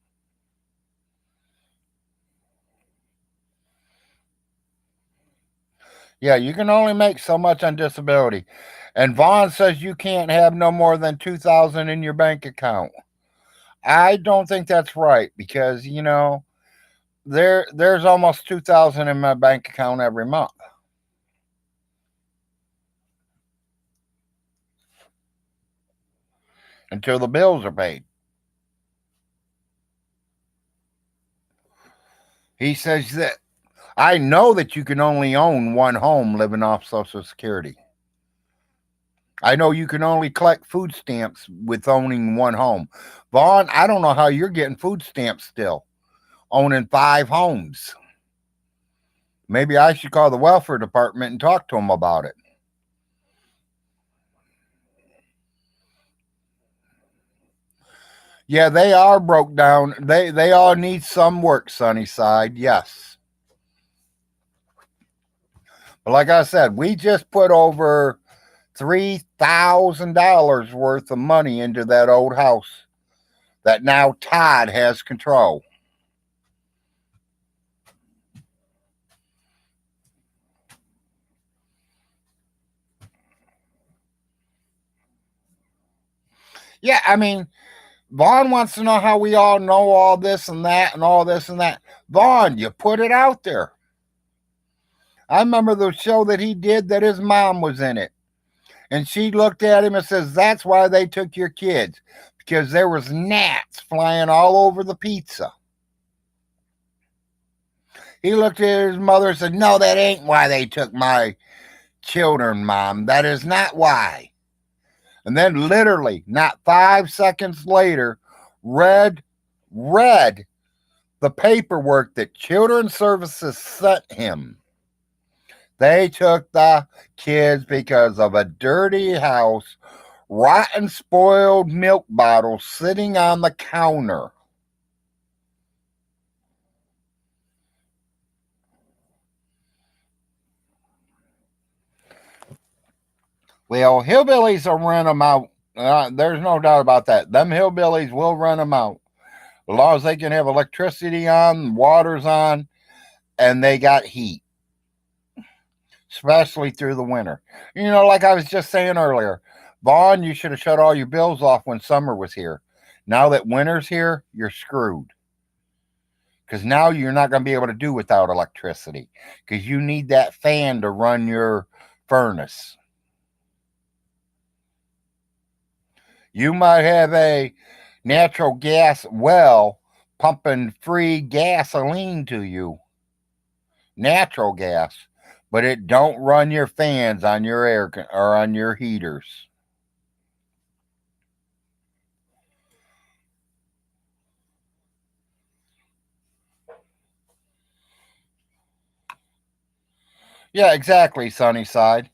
Yeah, you can only make so much on disability. And Vaughn says you can't have no more than 2,000 in your bank account. I don't think that's right because, there's almost 2,000 in my bank account every month until the bills are paid. He says that I know that you can only own one home living off Social Security. I know you can only collect food stamps with owning one home. Vaughn, I don't know how you're getting food stamps still, owning 5 homes. Maybe I should call the welfare department and talk to them about it. Yeah, they are broke down. They all need some work, Sunnyside. Yes. But like I said, we just put over $3,000 worth of money into that old house that now Todd has control. Yeah, I mean, Vaughn wants to know how we all know all this and that and all this and that. Vaughn, you put it out there. I remember the show that he did that his mom was in it. And she looked at him and says, "That's why they took your kids. Because there was gnats flying all over the pizza." He looked at his mother and said, "No, that ain't why they took my children, Mom. That is not why." And then literally, not 5 seconds later, read read the paperwork that Children's Services sent him. They took the kids because of a dirty house, rotten, spoiled milk bottles sitting on the counter. Well, hillbillies will rent them out. There's no doubt about that. Them hillbillies will rent them out. As long as they can have electricity on, water's on, and they got heat, especially through the winter. Like I was just saying earlier, Vaughn, you should have shut all your bills off when summer was here. Now that winter's here, you're screwed. Because now you're not going to be able to do without electricity because you need that fan to run your furnace. You might have a natural gas well pumping free gasoline to you, natural gas, but it don't run your fans on your air or on your heaters. Yeah, exactly, Sunnyside.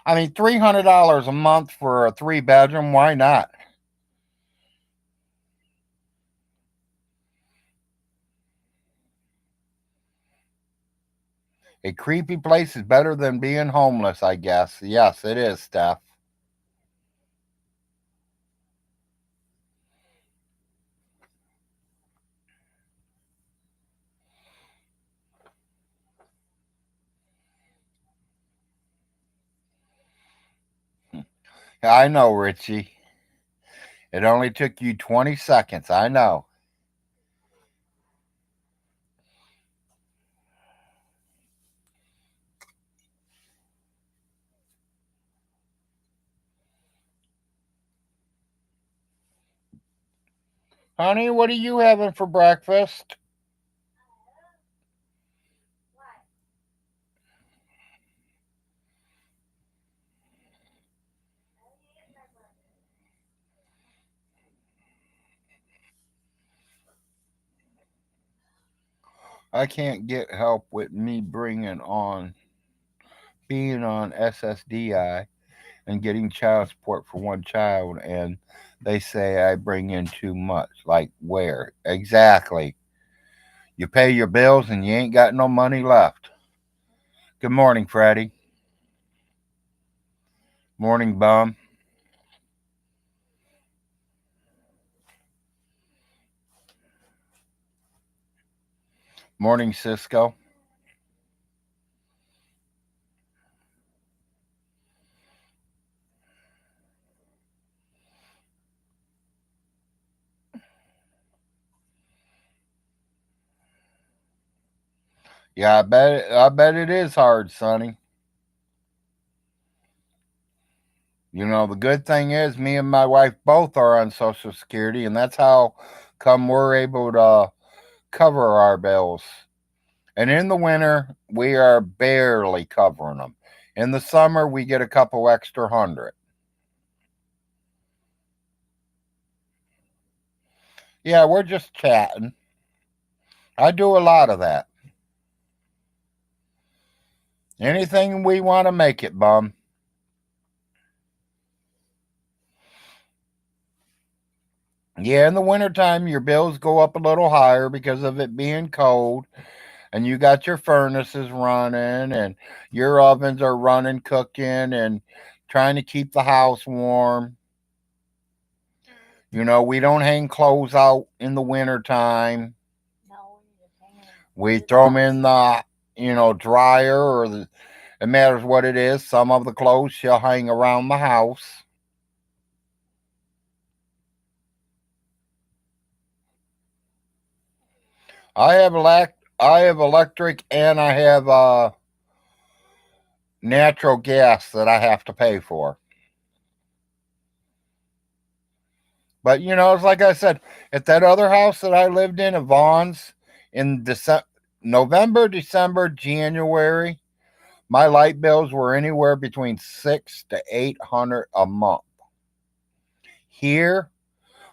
I mean, $300 a month for a 3 bedroom. Why not? A creepy place is better than being homeless, I guess. Yes, it is, Steph. I know, Richie. It only took you 20 seconds. I know. Honey, what are you having for breakfast? What? I can't get help with me being on SSDI and getting child support for one child, and they say I bring in too much. Like where? Exactly. You pay your bills and you ain't got no money left. Good morning, Freddie. Morning, bum. Morning, Cisco. Yeah, I bet it is hard, Sonny. You know, the good thing is me and my wife both are on Social Security, and that's how come we're able to cover our bills. And in the winter, we are barely covering them. In the summer, we get a couple extra hundred. Yeah, we're just chatting. I do a lot of that. Anything we want to make it, bum. Yeah, in the wintertime, your bills go up a little higher because of it being cold, and you got your furnaces running, and your ovens are running, cooking, and trying to keep the house warm. You know, we don't hang clothes out in the wintertime. No, we just hang them We to throw them dry. in the, dryer, it matters what it is. Some of the clothes she'll hang around the house. I have electric, and I have natural gas that I have to pay for. But it's like I said, at that other house that I lived in at Vaughn's in November, December, January, my light bills were anywhere between 600 to 800 a month. Here,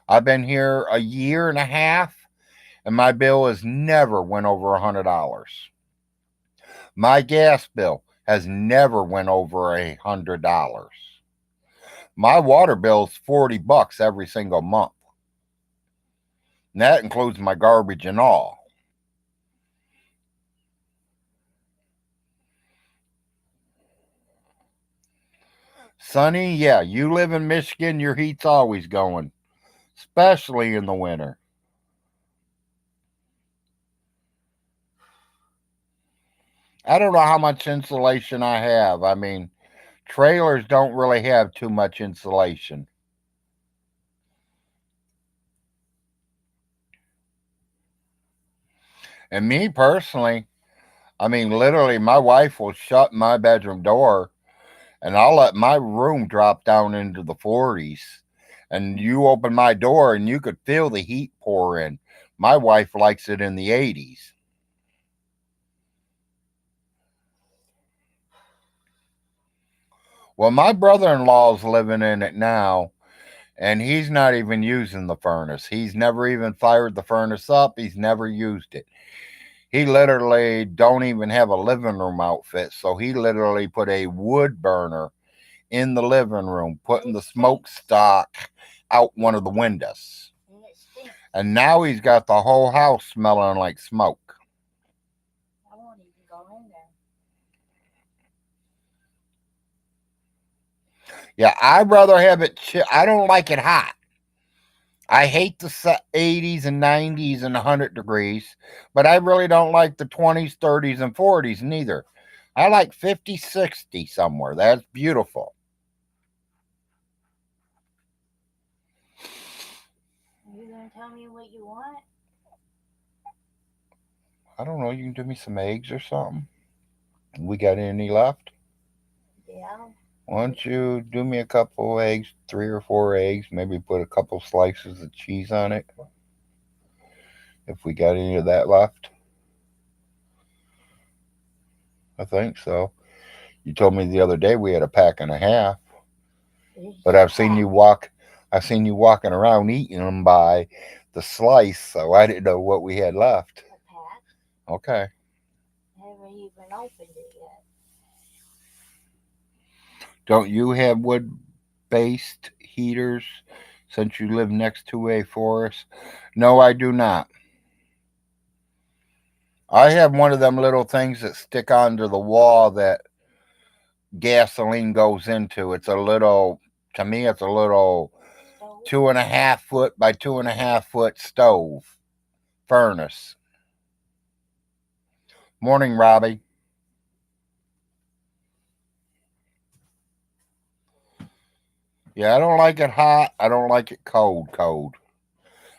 I've been here a year and a half, and my bill has never went over $100. My gas bill has never went over $100. My water bill's $40 every single month. And that includes my garbage and all. Sonny, yeah, you live in Michigan, your heat's always going, especially in the winter. I don't know how much insulation I have. I mean, trailers don't really have too much insulation. And me personally, I mean, literally, my wife will shut my bedroom door and I'll let my room drop down into the 40s. And you open my door and you could feel the heat pour in. My wife likes it in the 80s. Well, my brother in law's living in it now, and he's not even using the furnace. He's never even fired the furnace up, he's never used it. He literally don't even have a living room outfit, so he literally put a wood burner in the living room, putting the smokestack out one of the windows. And it stinks. And now he's got the whole house smelling like smoke. I won't even go in there. Yeah, I'd rather have it I don't like it hot. I hate the 80s and 90s and 100 degrees, but I really don't like the 20s, 30s, and 40s neither. I like 50, 60 somewhere. That's beautiful. Are you gonna tell me what you want? I don't know. You can do me some eggs or something. We got any left? Yeah. Why don't you do me a couple eggs, 3 or 4 eggs, maybe put a couple slices of cheese on it if we got any of that left? I think so. You told me the other day we had a pack and a half, It's but a pack. I've seen you walking around eating them by the slice, so I didn't know what we had left. A pack. Okay. Haven't even opened it yet. Don't you have wood based heaters since you live next to a forest? No, I do not. I have one of them little things that stick onto the wall that gasoline goes into. It's a little, to me, it's a little Stove. 2.5 foot by 2.5 foot stove furnace. Morning, Robbie. Yeah, I don't like it hot. I don't like it cold, cold.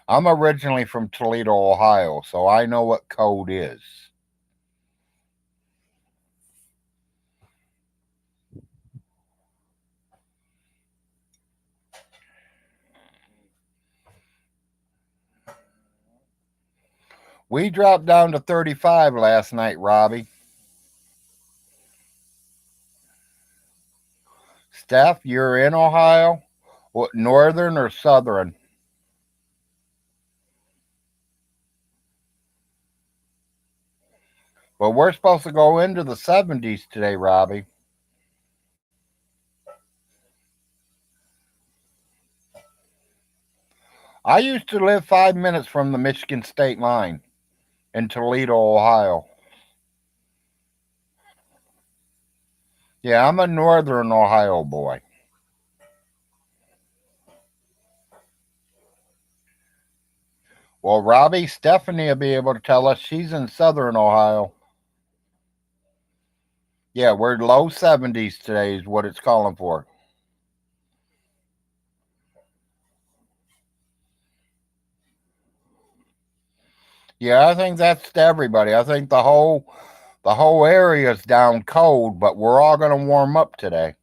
I'm originally from Toledo, Ohio, so I know what cold is. We dropped down to 35 last night, Robbie. Steph, you're in Ohio? What, northern or southern? Well, we're supposed to go into the 70s today, Robbie. I used to live 5 minutes from the Michigan state line in Toledo, Ohio. Yeah, I'm a northern Ohio boy. Well, Robbie, Stephanie will be able to tell us she's in southern Ohio. Yeah, we're low 70s today, is what it's calling for. Yeah, I think that's to everybody. I think the whole area is down cold, but we're all going to warm up today.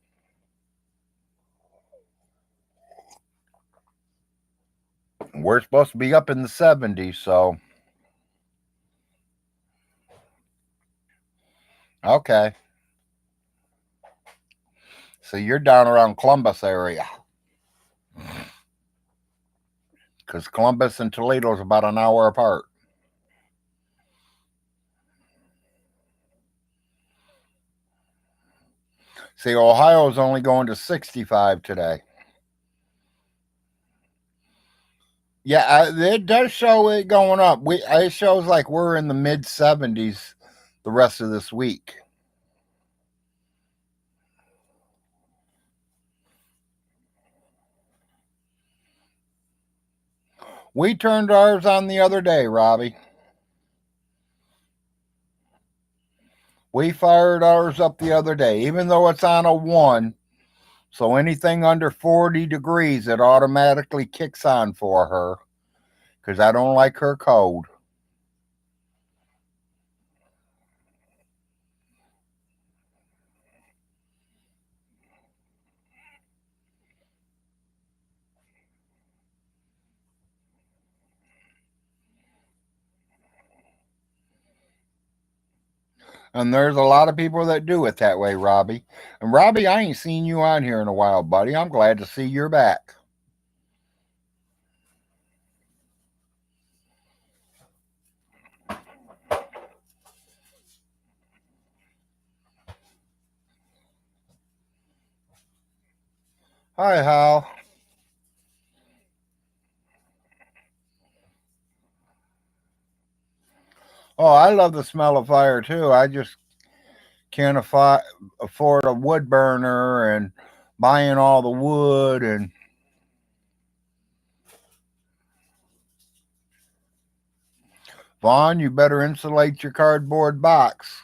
We're supposed to be up in the 70s, so okay. So you're down around Columbus area because Columbus and Toledo is about an hour apart. See, Ohio is only going to 65 today. Yeah, it does show it going up. It shows like we're in the mid 70s the rest of this week. We turned ours on the other day, Robbie. We fired ours up the other day, even though it's on a one. So anything under 40 degrees, it automatically kicks on for her because I don't like her cold. And there's a lot of people that do it that way, Robbie. And Robbie, I ain't seen you on here in a while, buddy. I'm glad to see you're back. Hi, Hal. Oh, I love the smell of fire too. I just can't afford a wood burner and buying all the wood. And Vaughn, you better insulate your cardboard box.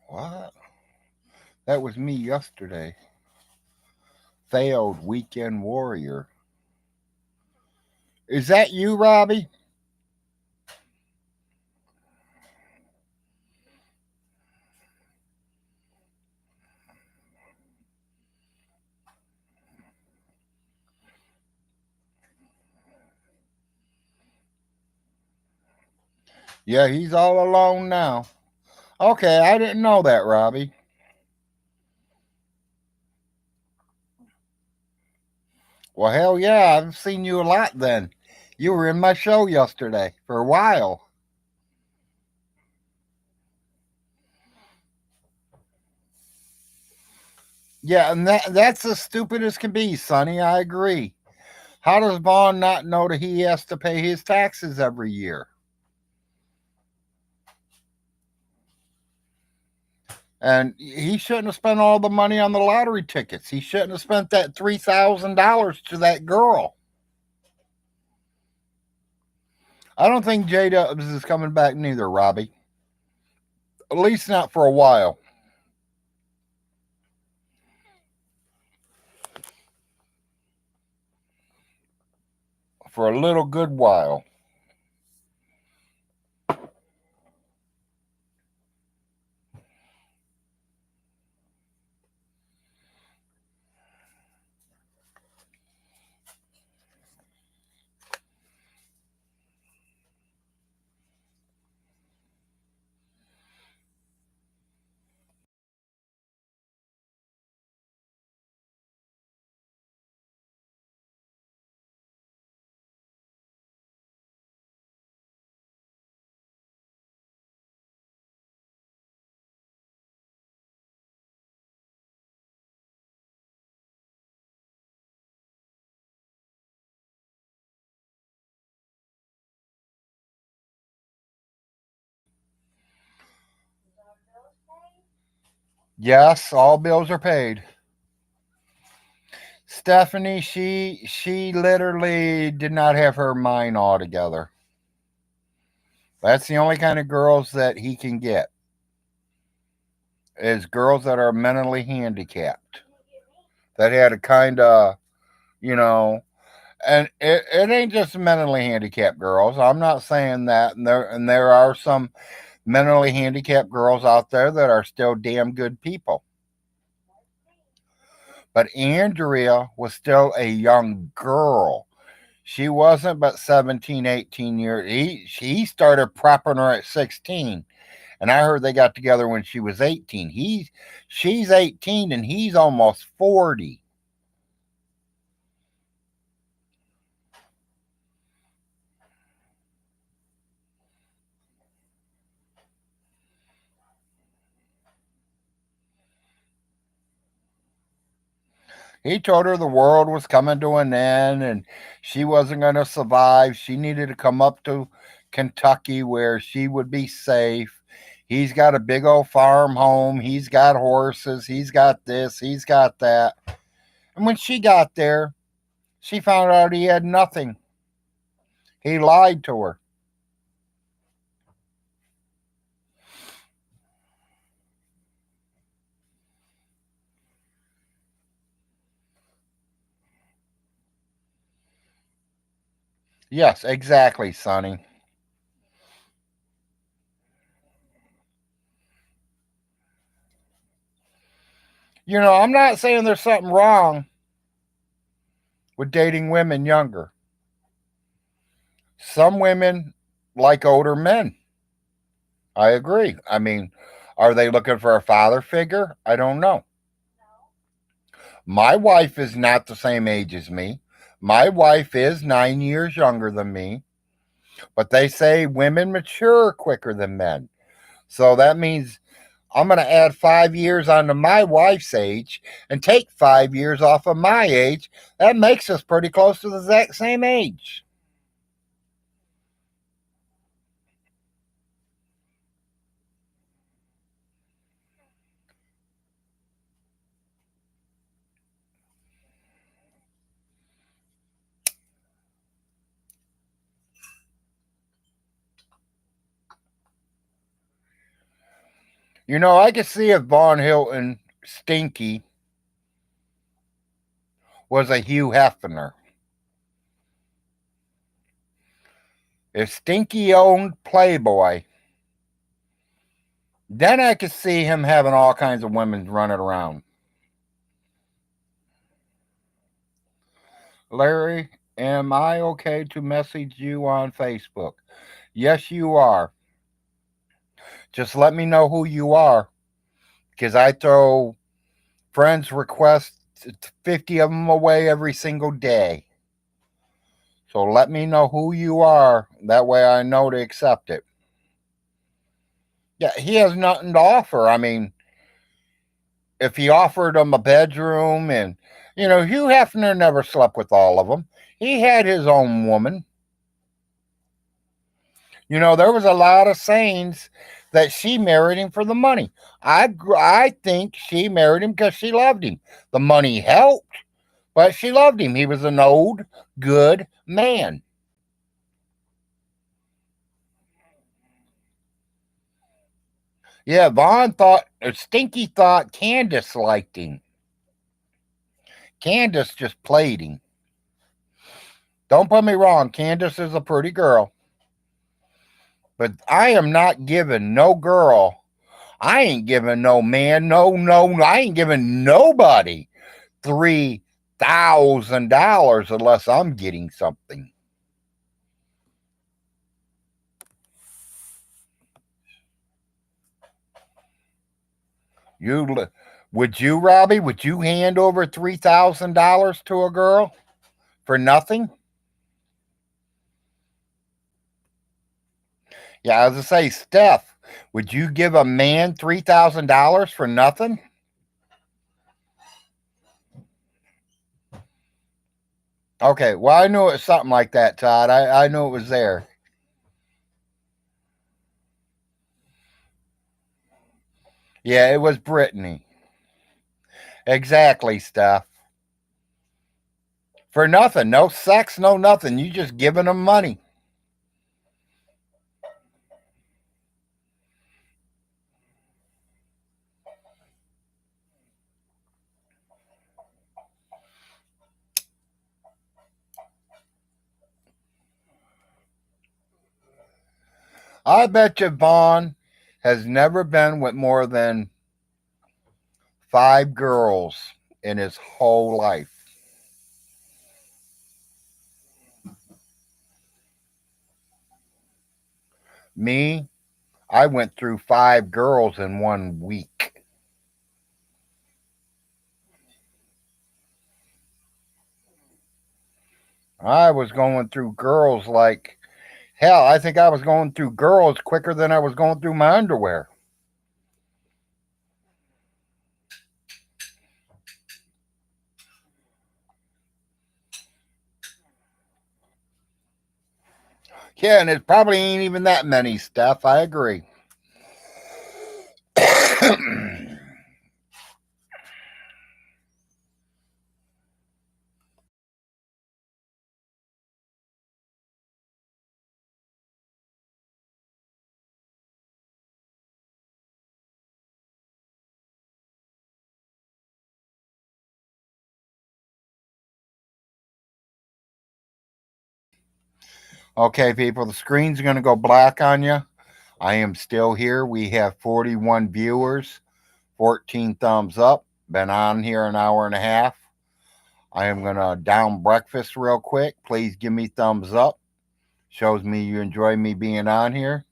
What? That was me yesterday. Failed weekend warrior. Is that you, Robbie? Yeah, he's all alone now. Okay, I didn't know that, Robbie. Well, hell yeah, I've seen you a lot then. You were in my show yesterday for a while. Yeah, and that's as stupid as can be, Sonny. I agree. How does Vaughn not know that he has to pay his taxes every year? And he shouldn't have spent all the money on the lottery tickets. He shouldn't have spent that $3,000 to that girl. I don't think J Dubs is coming back neither, Robbie. At least not for a while. For a little good while. Is our bills paid? Yes, all bills are paid. Stephanie, she literally did not have her mind all together. That's the only kind of girls that he can get is girls that are mentally handicapped. Can you get me? That had a kind of, you know, and it ain't just mentally handicapped girls. I'm not saying that, and there are some mentally handicapped girls out there that are still damn good people. That's me. But Andrea was still a young girl. She wasn't but 17, 18 years. He started prepping her at 16. And I heard they got together when she was 18. She's 18 and he's almost 40. He told her the world was coming to an end and she wasn't going to survive. She needed to come up to Kentucky where she would be safe. He's got a big old farm home. He's got horses. He's got this. He's got that. And when she got there, she found out he had nothing. He lied to her. Yes, exactly, Sonny. I'm not saying there's something wrong with dating women younger. Some women like older men. I agree. I mean, are they looking for a father figure? I don't know. No. My wife is not the same age as me. My wife is 9 years younger than me, but they say women mature quicker than men. So that means I'm going to add 5 years onto my wife's age and take 5 years off of my age. That makes us pretty close to the exact same age. I could see if Vaughn Hilton Stinky was a Hugh Hefner. If Stinky owned Playboy, then I could see him having all kinds of women running around. Larry, am I okay to message you on Facebook? Yes, you are. Just let me know who you are, because I throw friends requests, 50 of them away every single day. So let me know who you are. That way I know to accept it. Yeah, he has nothing to offer. I mean, if he offered them a bedroom and, Hugh Hefner never slept with all of them. He had his own woman. There was a lot of sayings that she married him for the money. I think she married him because she loved him. The money helped, but she loved him. He was an old, good man. Yeah, Stinky thought Candace liked him. Candace just played him. Don't put me wrong, Candace is a pretty girl, but I am not giving no girl, I ain't giving no man, no, I ain't giving nobody $3,000 unless I'm getting something. You would you, Robbie? Would you hand over $3,000 to a girl for nothing? Yeah, as I say, Steph, would you give a man $3,000 for nothing? Okay, well, I knew it was something like that, Todd. I knew it was there. Yeah, it was Brittany. Exactly, Steph. For nothing. No sex, no nothing. You just giving them money. I bet you Vaughn has never been with more than 5 girls in his whole life. Me, I went through 5 girls in one week. I was going through girls like hell. I think I was going through girls quicker than I was going through my underwear. Yeah, and it probably ain't even that many, Steph. I agree. Okay, people, the screen's going to go black on you. I am still here. We have 41 viewers, 14 thumbs up. Been on here an hour and a half. I am going to down breakfast real quick. Please give me thumbs up. Shows me you enjoy me being on here.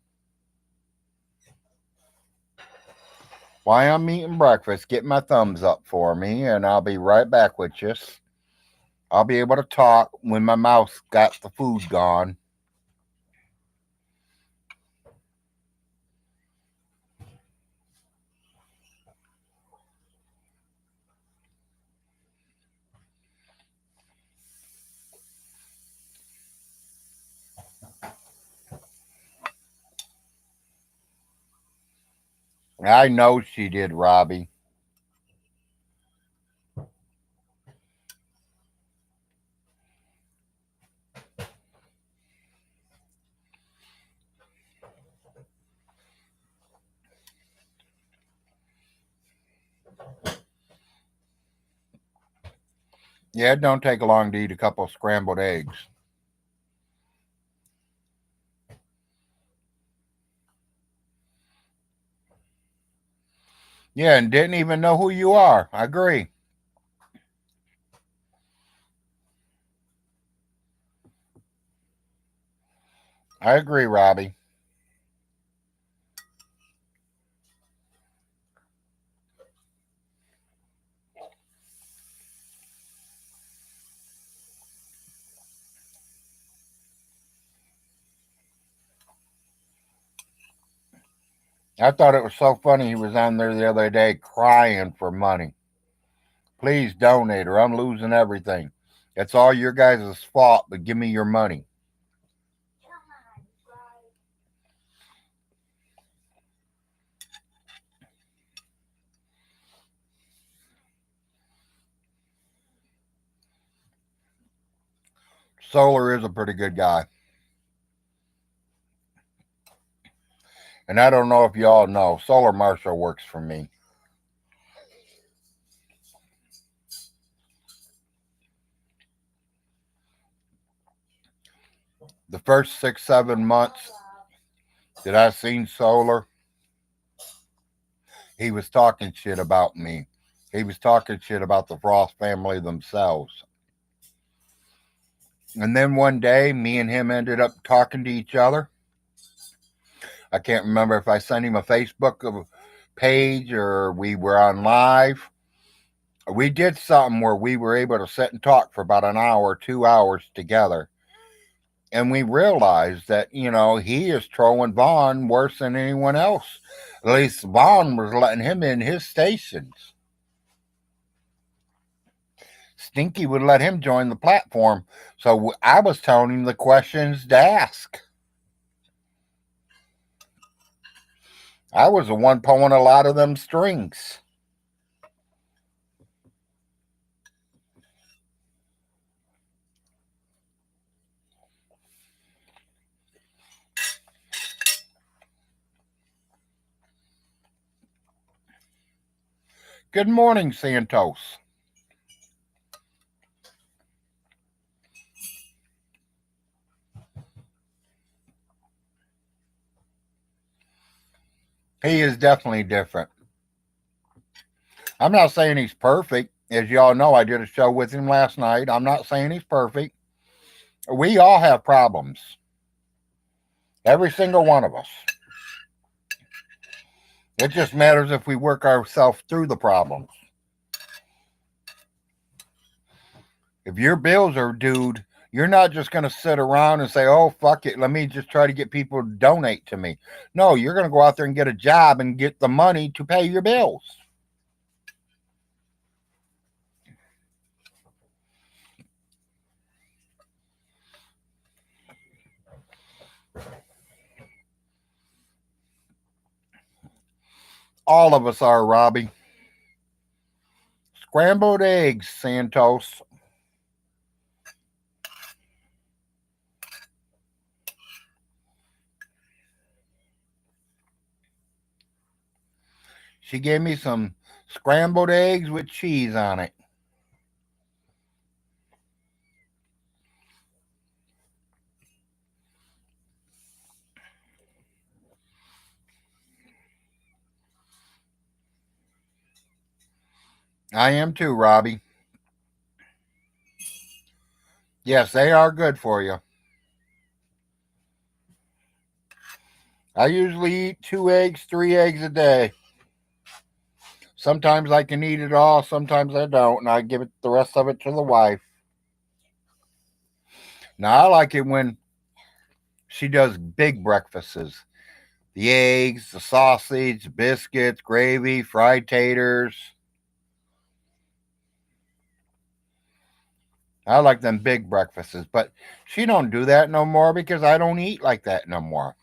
While I'm eating breakfast, get my thumbs up for me, and I'll be right back with you. I'll be able to talk when my mouth's got the food gone. I know she did, Robbie. Yeah, it don't take long to eat a couple of scrambled eggs. Yeah, and didn't even know who you are. I agree. I agree, Robbie. I thought it was so funny. He was on there the other day crying for money. Please donate or I'm losing everything. It's all your guys' fault, but give me your money. Come on, right? Solar is a pretty good guy. And I don't know if y'all know, Solar Marshall works for me. The first 6, 7 months that I seen Solar, he was talking shit about me. He was talking shit about the Frost family themselves. And then one day, me and him ended up talking to each other. I can't remember if I sent him a Facebook page or we were on live. We did something where we were able to sit and talk for about an hour, 2 hours together. And we realized that, he is trolling Vaughn worse than anyone else. At least Vaughn was letting him in his stations. Stinky would let him join the platform. So I was telling him the questions to ask. I was the one pulling a lot of them strings. Good morning, Santos. He is definitely different. I'm not saying he's perfect. As y'all know, I did a show with him last night. I'm not saying he's perfect. We all have problems. Every single one of us. It just matters if we work ourselves through the problems. If your bills are due, you're not just going to sit around and say, oh, fuck it, let me just try to get people to donate to me. No, you're going to go out there and get a job and get the money to pay your bills. All of us are, Robbie. Scrambled eggs, Santos. She gave me some scrambled eggs with cheese on it. I am too, Robbie. Yes, they are good for you. I usually eat 2 eggs, 3 eggs a day. Sometimes I can eat it all, sometimes I don't, and I give it the rest of it to the wife. Now, I like it when she does big breakfasts. The eggs, the sausage, biscuits, gravy, fried taters. I like them big breakfasts, but she don't do that no more because I don't eat like that no more.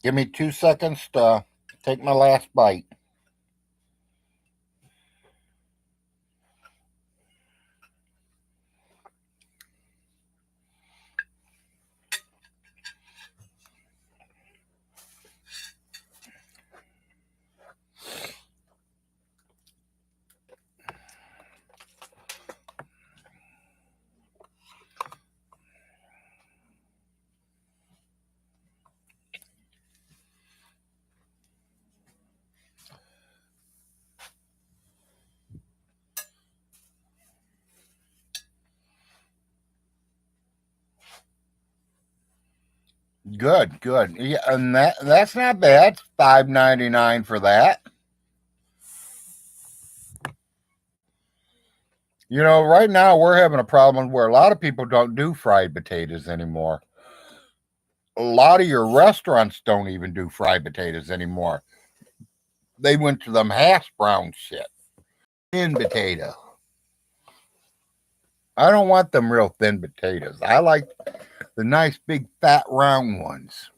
Give me 2 seconds to take my last bite. Good, good. Yeah, and that's not bad. $5.99 for that. You know, right now we're having a problem where a lot of people don't do fried potatoes anymore. A lot of your restaurants don't even do fried potatoes anymore. They went to them hash brown shit. Thin potato. I don't want them real thin potatoes. I like the nice big fat round ones.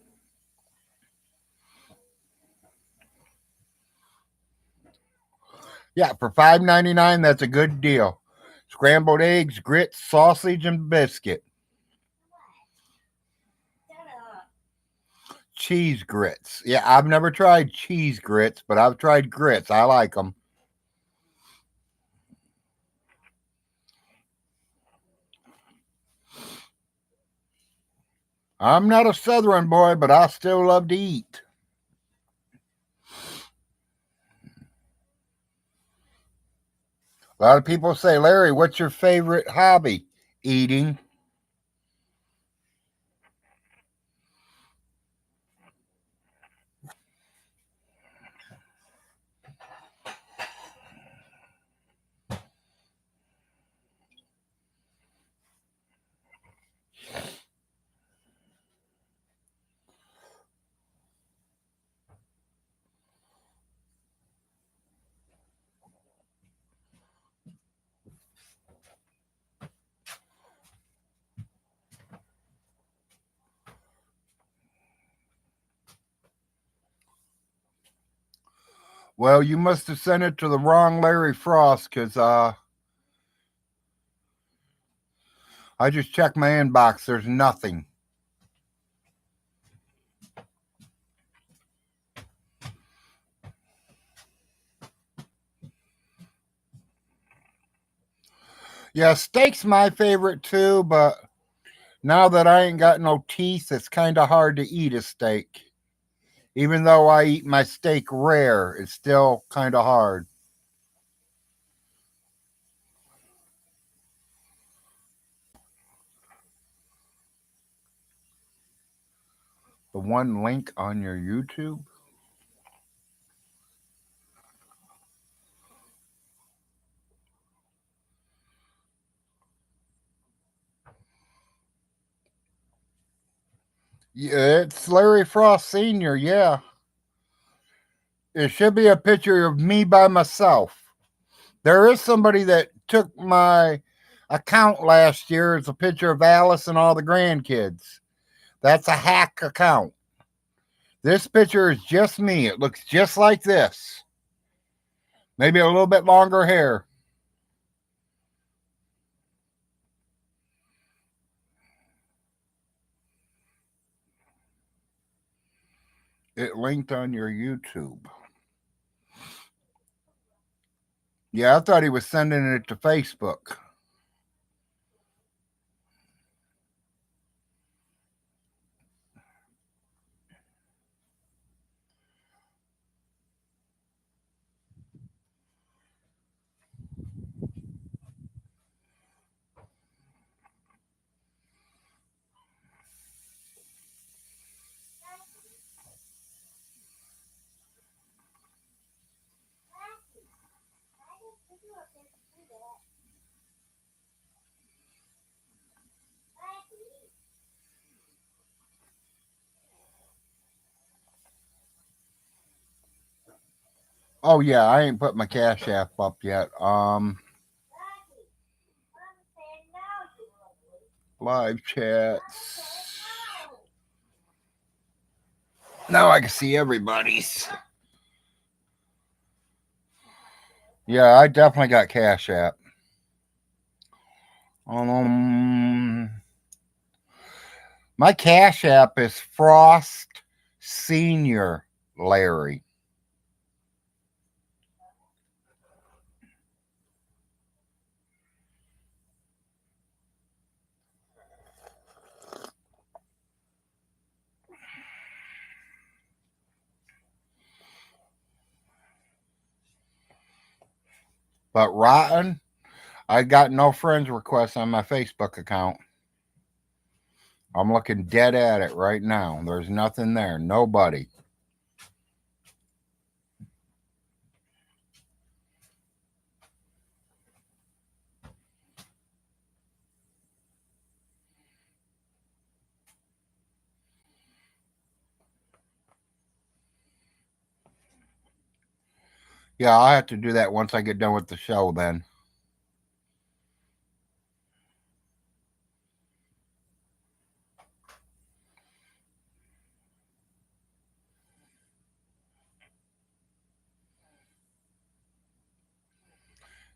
Yeah, for $5.99, that's a good deal. Scrambled eggs, grits, sausage, and biscuit. Shut up. Cheese grits. Yeah, I've never tried cheese grits, but I've tried grits. I like them. I'm not a southern boy, but I still love to eat. A lot of people say, Larry, what's your favorite hobby? Eating. Well, you must have sent it to the wrong Larry Frost because I just checked my inbox. There's nothing. Yeah, steak's my favorite too, but now that I ain't got no teeth, it's kind of hard to eat a steak. Even though I eat my steak rare, it's still kind of hard. The one link on your YouTube? Yeah, it's Larry Frost Sr., yeah. It should be a picture of me by myself. There is somebody that took my account last year. It's a picture of Alice and all the grandkids. That's a hack account. This picture is just me. It looks just like this. Maybe a little bit longer hair. It linked on your YouTube. Yeah, I thought he was sending it to Facebook. Oh yeah, I ain't put my Cash App up yet. Live chats. Now I can see everybody's. Yeah, I definitely got Cash App. My Cash App is Frost Senior Larry. But Rotten, I got no friends requests on my Facebook account. I'm looking dead at it right now. There's nothing there. Nobody. Yeah, I'll have to do that once I get done with the show then.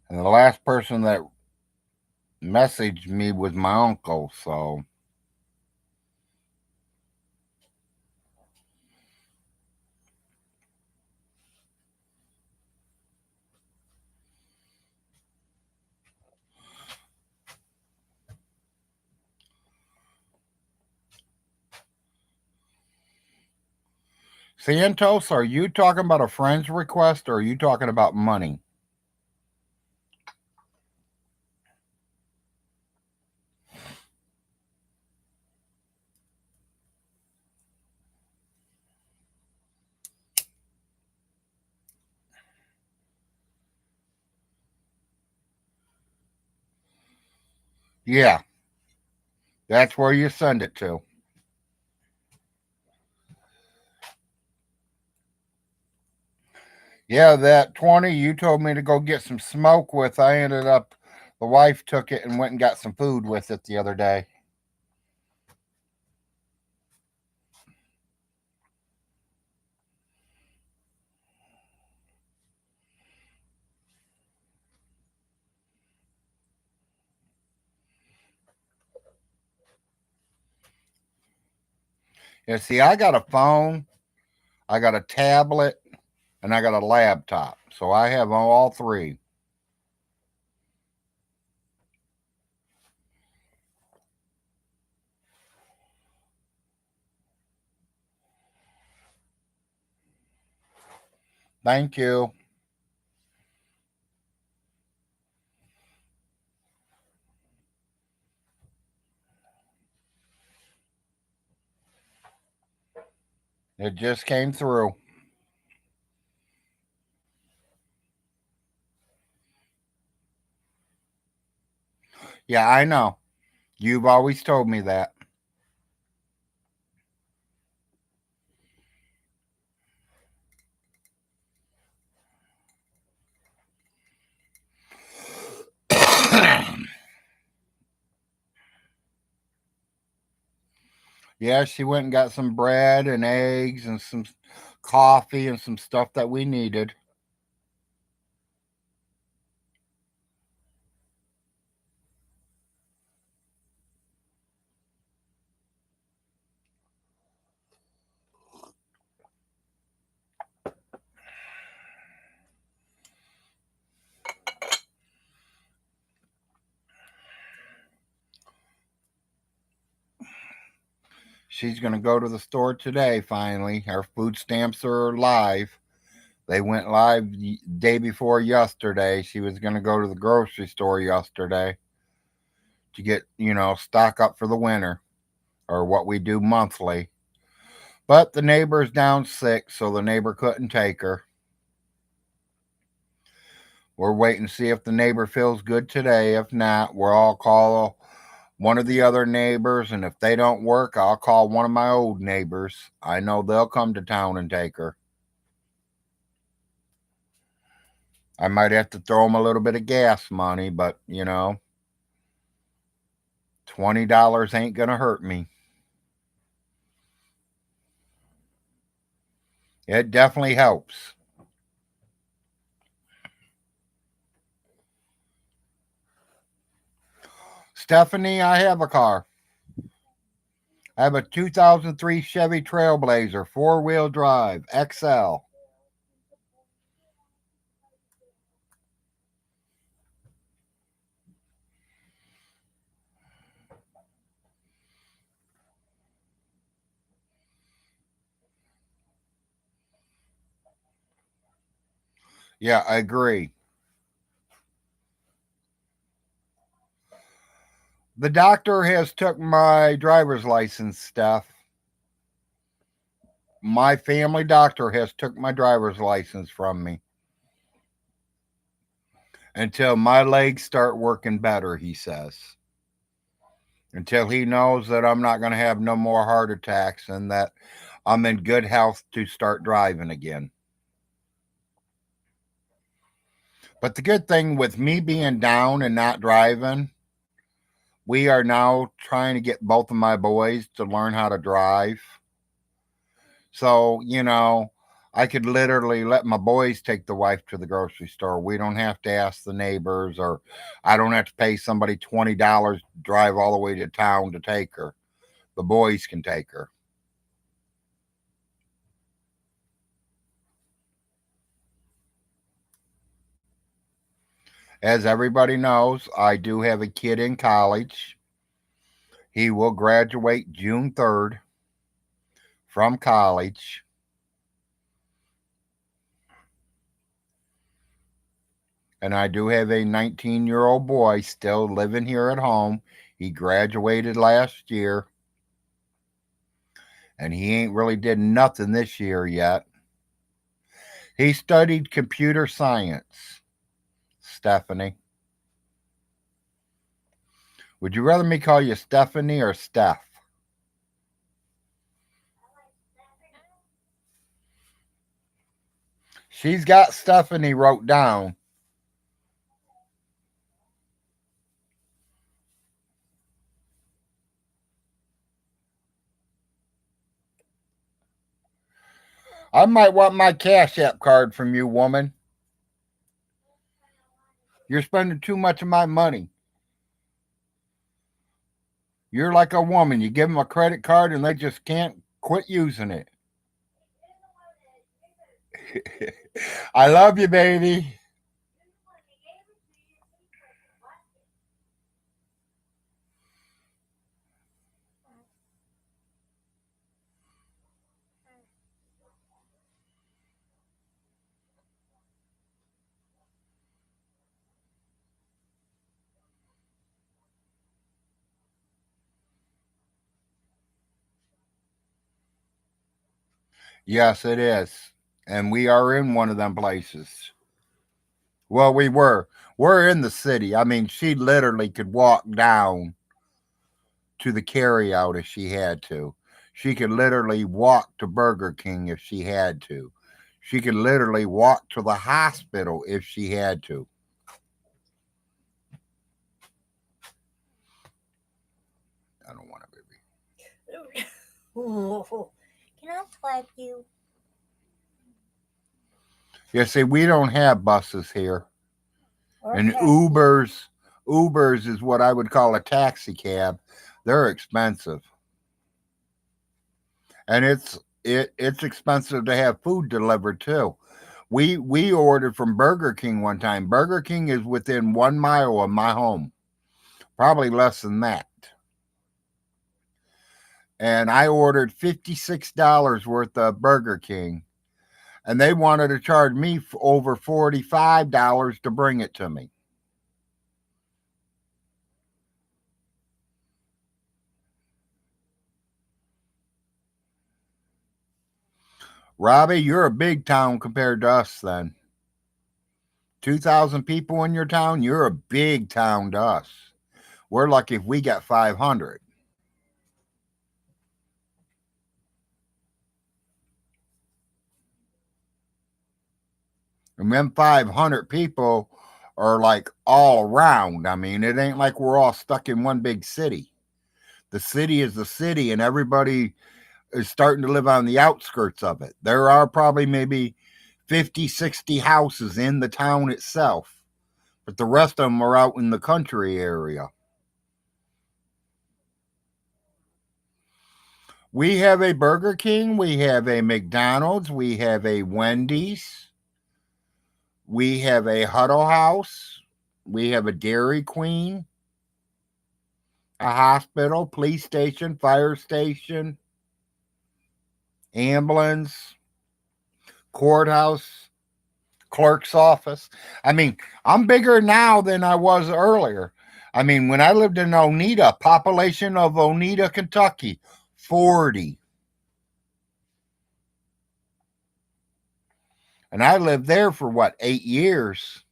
And the last person that messaged me was my uncle, so Santos, are you talking about a friend's request or are you talking about money? Yeah, that's where you send it to. Yeah, that 20 you told me to go get some smoke with, I ended up, the wife took it and went and got some food with it the other day. Yeah, see, I got a phone, I got a tablet, and I got a laptop. So I have all three. Thank you. It just came through. Yeah, I know. You've always told me that. Yeah, she went and got some bread and eggs and some coffee and some stuff that we needed. She's going to go to the store today finally. Our food stamps are live. They went live day before yesterday. She was going to go to the grocery store yesterday to get, stock up for the winter or what we do monthly. But the neighbor's down sick, so the neighbor couldn't take her. We're waiting to see if the neighbor feels good today. If not, we'll all call one of the other neighbors, and if they don't work, I'll call one of my old neighbors. I know they'll come to town and take her. I might have to throw them a little bit of gas money, but $20 ain't gonna hurt me. It definitely helps. Stephanie, I have a car. I have a 2003 Chevy Trailblazer, four-wheel drive, XL. Yeah, I agree. The doctor has took my driver's license, Steph. My family doctor has took my driver's license from me until my legs start working better, he says. Until he knows that I'm not going to have no more heart attacks and that I'm in good health to start driving again. But the good thing with me being down and not driving, we are now trying to get both of my boys to learn how to drive. So, I could literally let my boys take the wife to the grocery store. We don't have to ask the neighbors, or I don't have to pay somebody $20 to drive all the way to town to take her. The boys can take her. As everybody knows, I do have a kid in college. He will graduate June 3rd from college. And I do have a 19-year-old boy still living here at home. He graduated last year, and he ain't really did nothing this year yet. He studied computer science. Stephanie. Would you rather me call you Stephanie or Steph? She's got Stephanie wrote down. I might want my Cash App card from you, woman. You're spending too much of my money. You're like a woman. You give them a credit card and they just can't quit using it. I love you, baby. Yes, it is. And we are in one of them places. Well, we were. We're in the city. I mean, she literally could walk down to the carryout if she had to. She could literally walk to Burger King if she had to. She could literally walk to the hospital if she had to. I don't want to, baby. Can I slap you? Yeah, see, we don't have buses here. Or And taxi? Ubers is what I would call a taxi cab. They're expensive. And it's expensive to have food delivered too. We ordered from Burger King one time. Burger King is within 1 mile of my home, probably less than that. And I ordered $56 worth of Burger King, and they wanted to charge me over $45 to bring it to me. Robbie, you're a big town compared to us then. 2,000 people in your town, you're a big town to us. We're lucky if we got 500. And them 500 people are like all around. I mean, it ain't like we're all stuck in one big city. The city is the city, and everybody is starting to live on the outskirts of it. There are probably maybe 50, 60 houses in the town itself, but the rest of them are out in the country area. We have a Burger King, we have a McDonald's, we have a Wendy's, we have a Huddle House, we have a Dairy Queen, a hospital, police station, fire station, ambulance, courthouse, clerk's office. I mean, I'm bigger now than I was earlier. I mean, when I lived in Oneida, population of Oneida, Kentucky, 40. And I lived there for what, 8 years?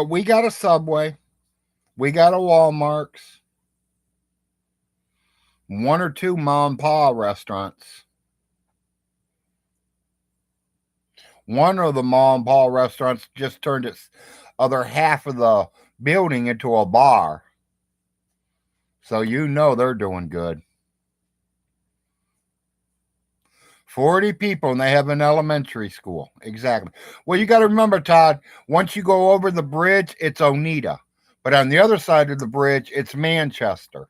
We got a Subway. We got a Walmart's. One or two mom and pa restaurants. One of the mom and pa restaurants just turned its other half of the building into a bar. So you know they're doing good. 40 people and they have an elementary school. Exactly. Well, you got to remember, Todd, once you go over the bridge, it's Oneida. But on the other side of the bridge, it's Manchester.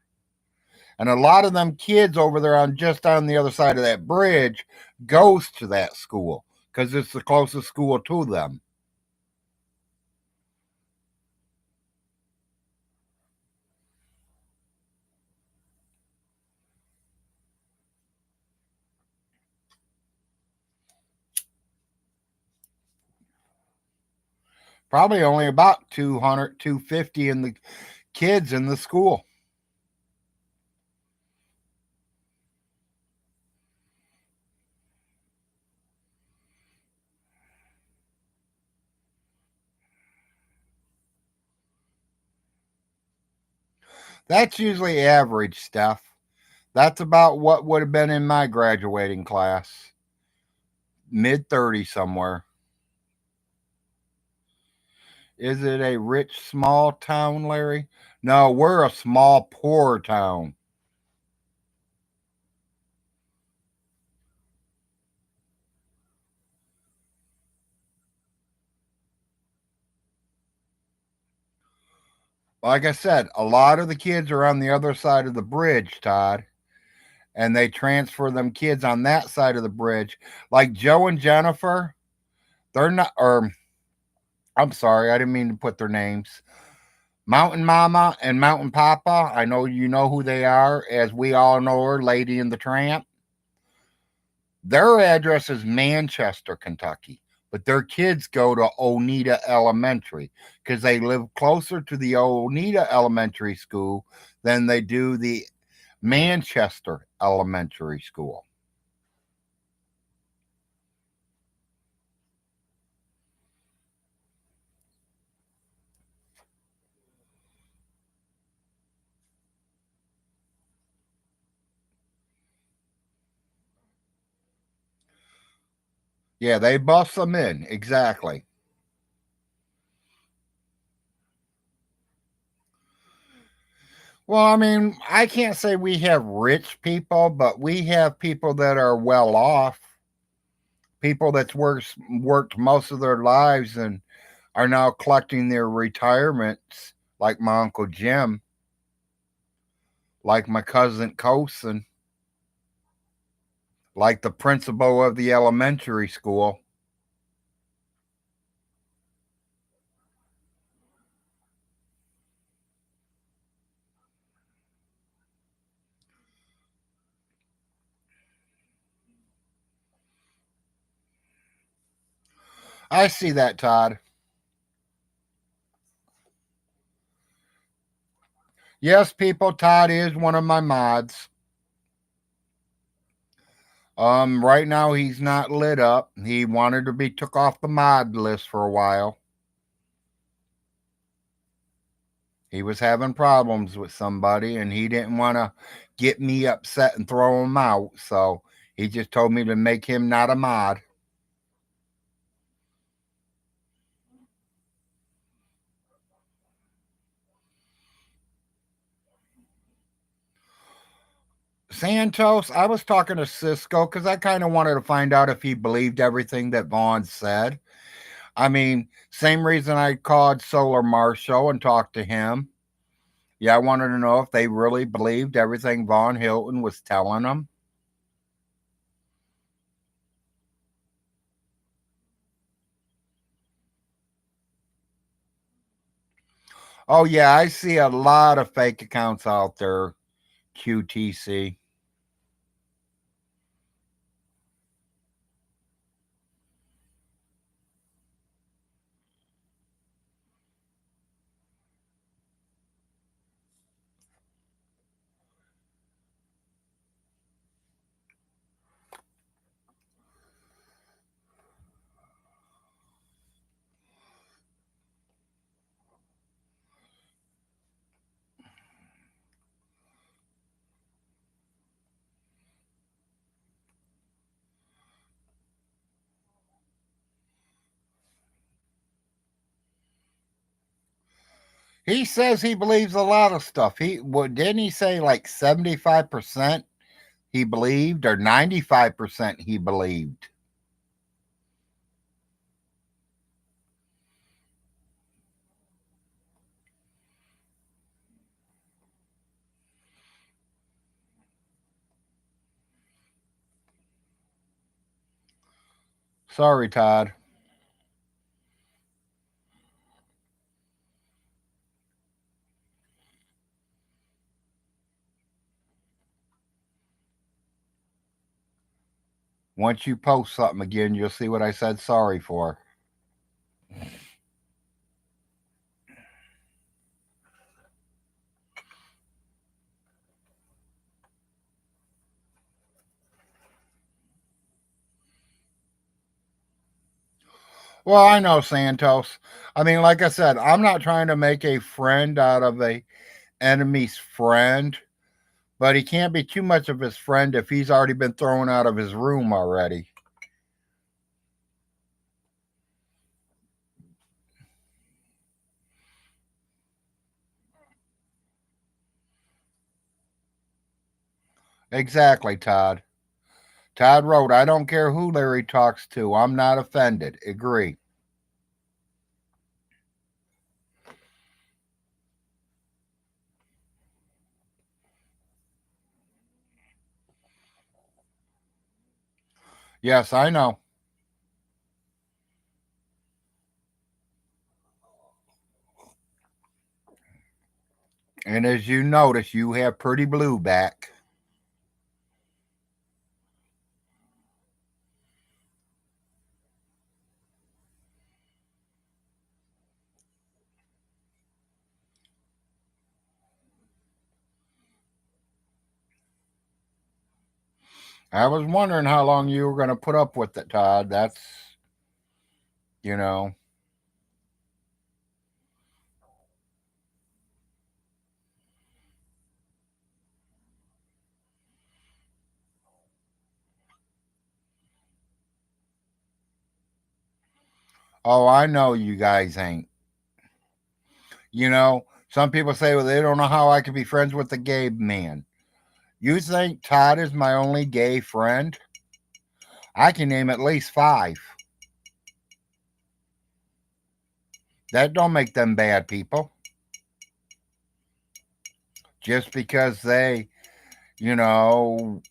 And a lot of them kids over there on just on the other side of that bridge goes to that school because it's the closest school to them. Probably only about 200, 250 in the kids in the school. That's usually average, Steph. That's about what would have been in my graduating class. Mid 30s somewhere. Is it a rich small town, Larry? No, we're a small poor town. Like I said, a lot of the kids are on the other side of the bridge, Todd, and they transfer them kids on that side of the bridge. Like Joe and Jennifer, they're not, or I'm sorry, I didn't mean to put their names. Mountain Mama and Mountain Papa, I know you know who they are, as we all know her, Lady and the Tramp. Their address is Manchester, Kentucky, but their kids go to Oneida Elementary because they live closer to the Oneida Elementary School than they do the Manchester Elementary School. Yeah, they bust them in. Exactly. Well, I mean, I can't say we have rich people, but we have people that are well off, people that's worked most of their lives and are now collecting their retirements, like my Uncle Jim, like my cousin Cosin, like the principal of the elementary school. I see that, Todd. Yes, people, Todd is one of my mods. Right now he's not lit up. He wanted to be took off the mod list for a while. He was having problems with somebody and he didn't want to get me upset and throw him out. So he just told me to make him not a mod. Santos, I was talking to Cisco because I kind of wanted to find out if he believed everything that Vaughn said. I mean, same reason I called Solar Marshall and talked to him. Yeah, I wanted to know if they really believed everything Vaughn Hilton was telling them. Oh, yeah, I see a lot of fake accounts out there, QTC. He says he believes a lot of stuff. He what didn't he say like 75% he believed or 95% he believed? Sorry, Todd. Once you post something again, you'll see what I said sorry for. Well, I know Santos. I mean, like I said, I'm not trying to make a friend out of a enemy's friend, but he can't be too much of his friend if he's already been thrown out of his room already. Exactly, Todd. Todd wrote, I don't care who Larry talks to. I'm not offended. Agree. Yes, I know. And as you notice, you have Pretty Blue back. I was wondering how long you were going to put up with it, Todd. That's, you know, oh, I know you guys ain't. Some people say, well, they don't know how I can be friends with the gay man. You think Todd is my only gay friend? I can name at least five. That don't make them bad people. Just because they, you know,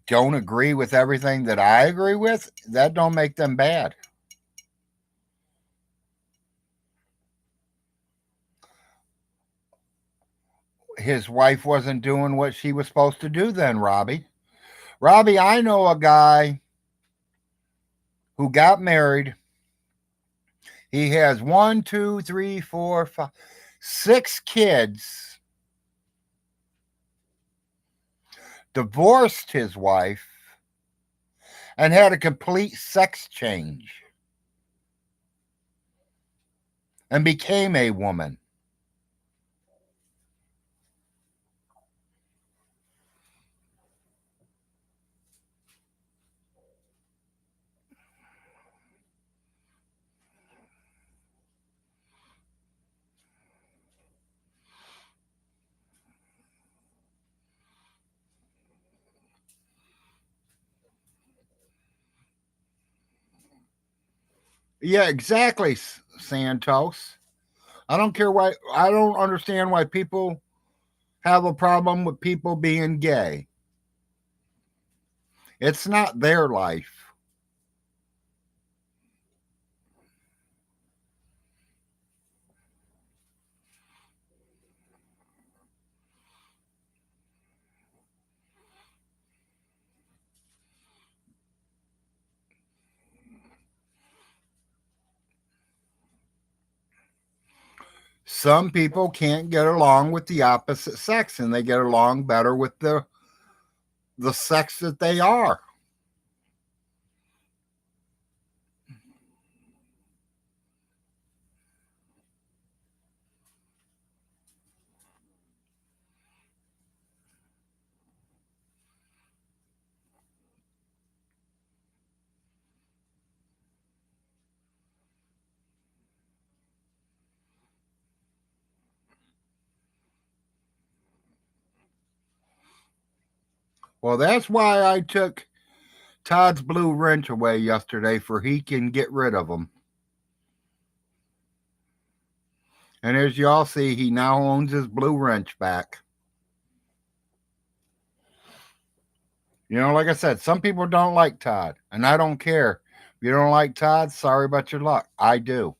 don't agree with everything that I agree with, that don't make them bad. His wife wasn't doing what she was supposed to do then, Robbie. Robbie, I know a guy who got married. He has one, two, three, four, five, six kids, divorced his wife, and had a complete sex change and became a woman. Yeah, exactly, Santos. I don't care why, I don't understand why people have a problem with people being gay. It's not their life. Some people can't get along with the opposite sex and they get along better with the sex that they are. Well, that's why I took Todd's blue wrench away yesterday, for he can get rid of them. And as y'all see, he now owns his blue wrench back. Like I said, some people don't like Todd, and I don't care. If you don't like Todd, sorry about your luck. I do.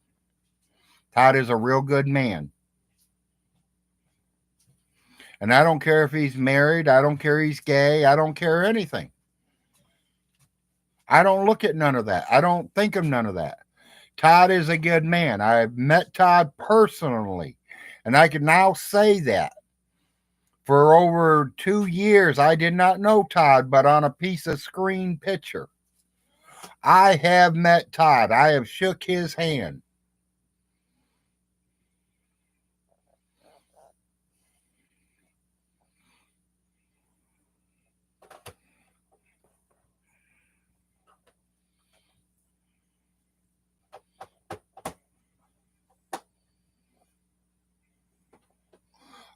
Todd is a real good man. And I don't care if he's married. I don't care if he's gay. I don't care anything. I don't look at none of that. I don't think of none of that. Todd is a good man. I've met Todd personally, and I can now say that. For over 2 years, I did not know Todd, but on a piece of screen picture. I have met Todd. I have shook his hand.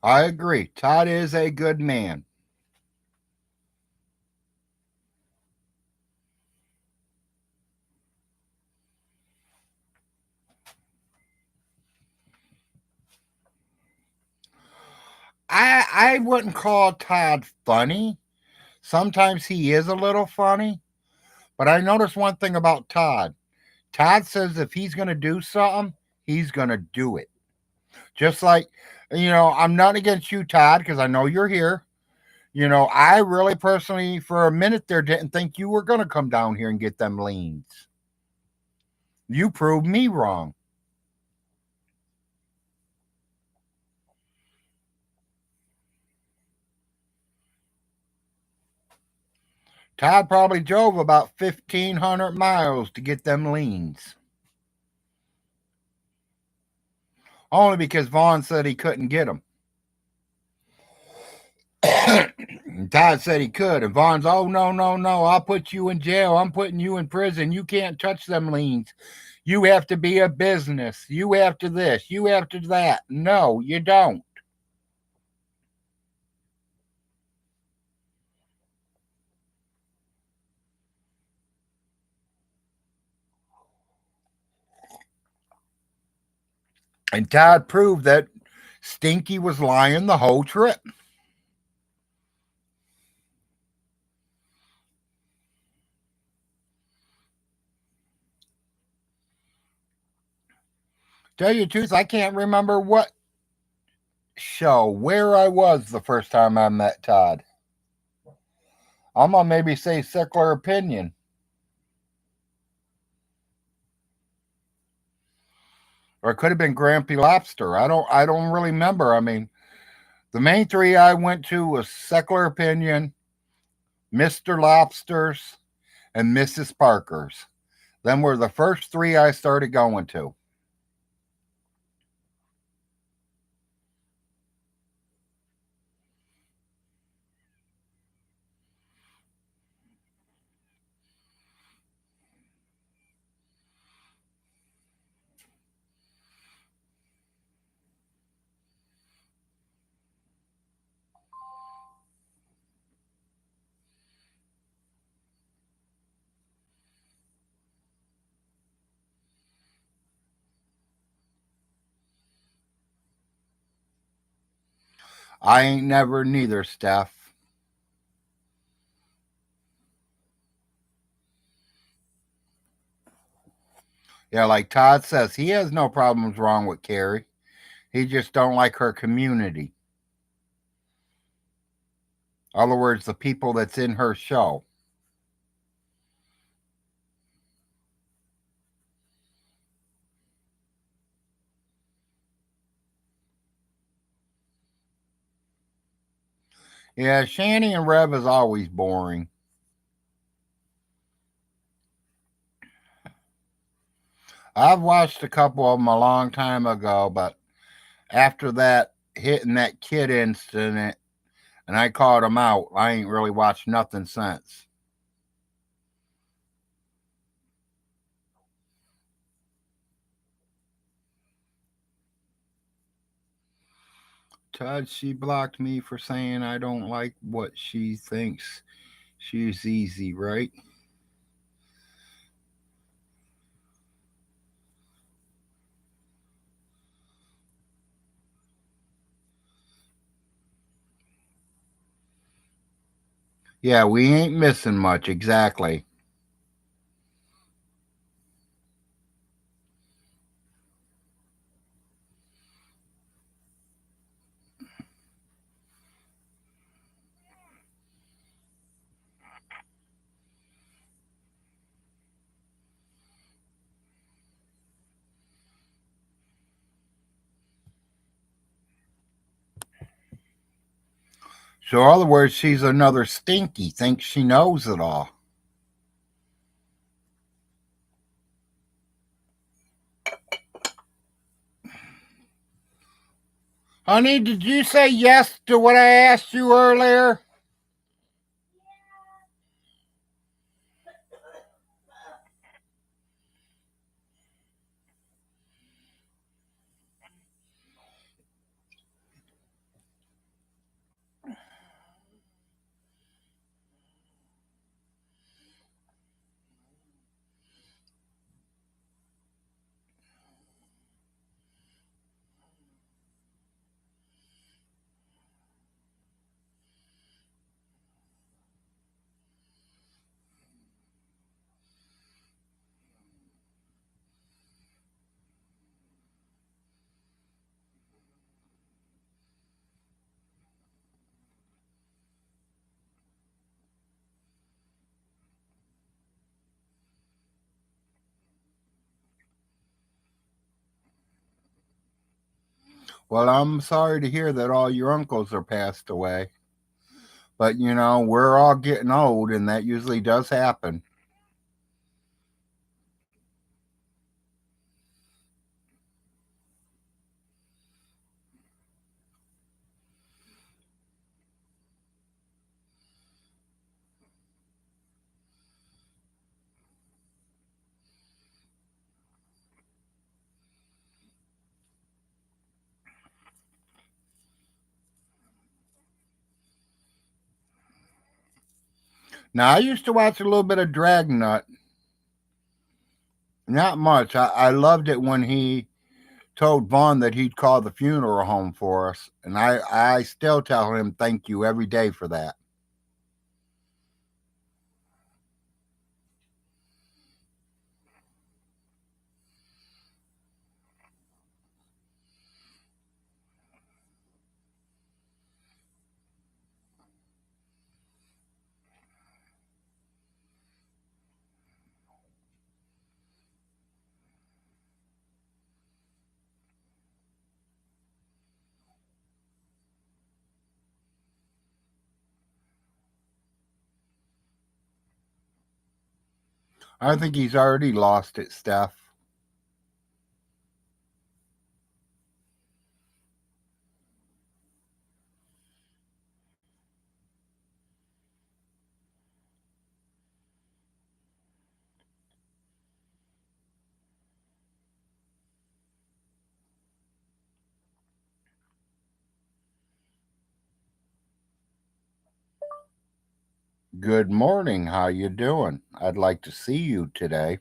I agree. Todd is a good man. I wouldn't call Todd funny. Sometimes he is a little funny, but I noticed one thing about Todd. Todd says if he's going to do something, he's going to do it. Just like, I'm not against you, Todd, because I know you're here. I really personally, for a minute there, didn't think you were going to come down here and get them leans. You proved me wrong. Todd probably drove about 1,500 miles to get them leans. Only because Vaughn said he couldn't get them. Todd said he could, and Vaughn's, oh, no, no, no, I'll put you in jail. I'm putting you in prison. You can't touch them liens. You have to be a business. You have to this. You have to that. No, you don't. And Todd proved that Stinky was lying the whole trip. Tell you the truth, I can't remember what show, where I was the first time I met Todd. I'm gonna maybe say Secular Opinion. Or it could have been Grampy Lobster. I don't really remember. I mean, the main three I went to was Secular Opinion, Mr. Lobsters, and Mrs. Parker's. Them were the first three I started going to. I ain't never neither, Steph. Yeah, like Todd says, he has no problems wrong with Carrie. He just don't like her community. In other words, the people that's in her show. Yeah, Shanny and Rev is always boring. I've watched a couple of them a long time ago, but after that hitting that kid incident and I called him out, I ain't really watched nothing since. Todd, she blocked me for saying I don't like what she thinks. She's easy, right? Yeah, we ain't missing much, exactly. So, in other words, she's another stinky, thinks she knows it all. Honey, did you say yes to what I asked you earlier? Well, I'm sorry to hear that all your uncles are passed away. But, we're all getting old, and that usually does happen. Now, I used to watch a little bit of Dragnut. Not much. I loved it when he told Vaughn that he'd call the funeral home for us. And I still tell him thank you every day for that. I think he's already lost it, Steph. Good morning. How you doing? I'd like to see you today.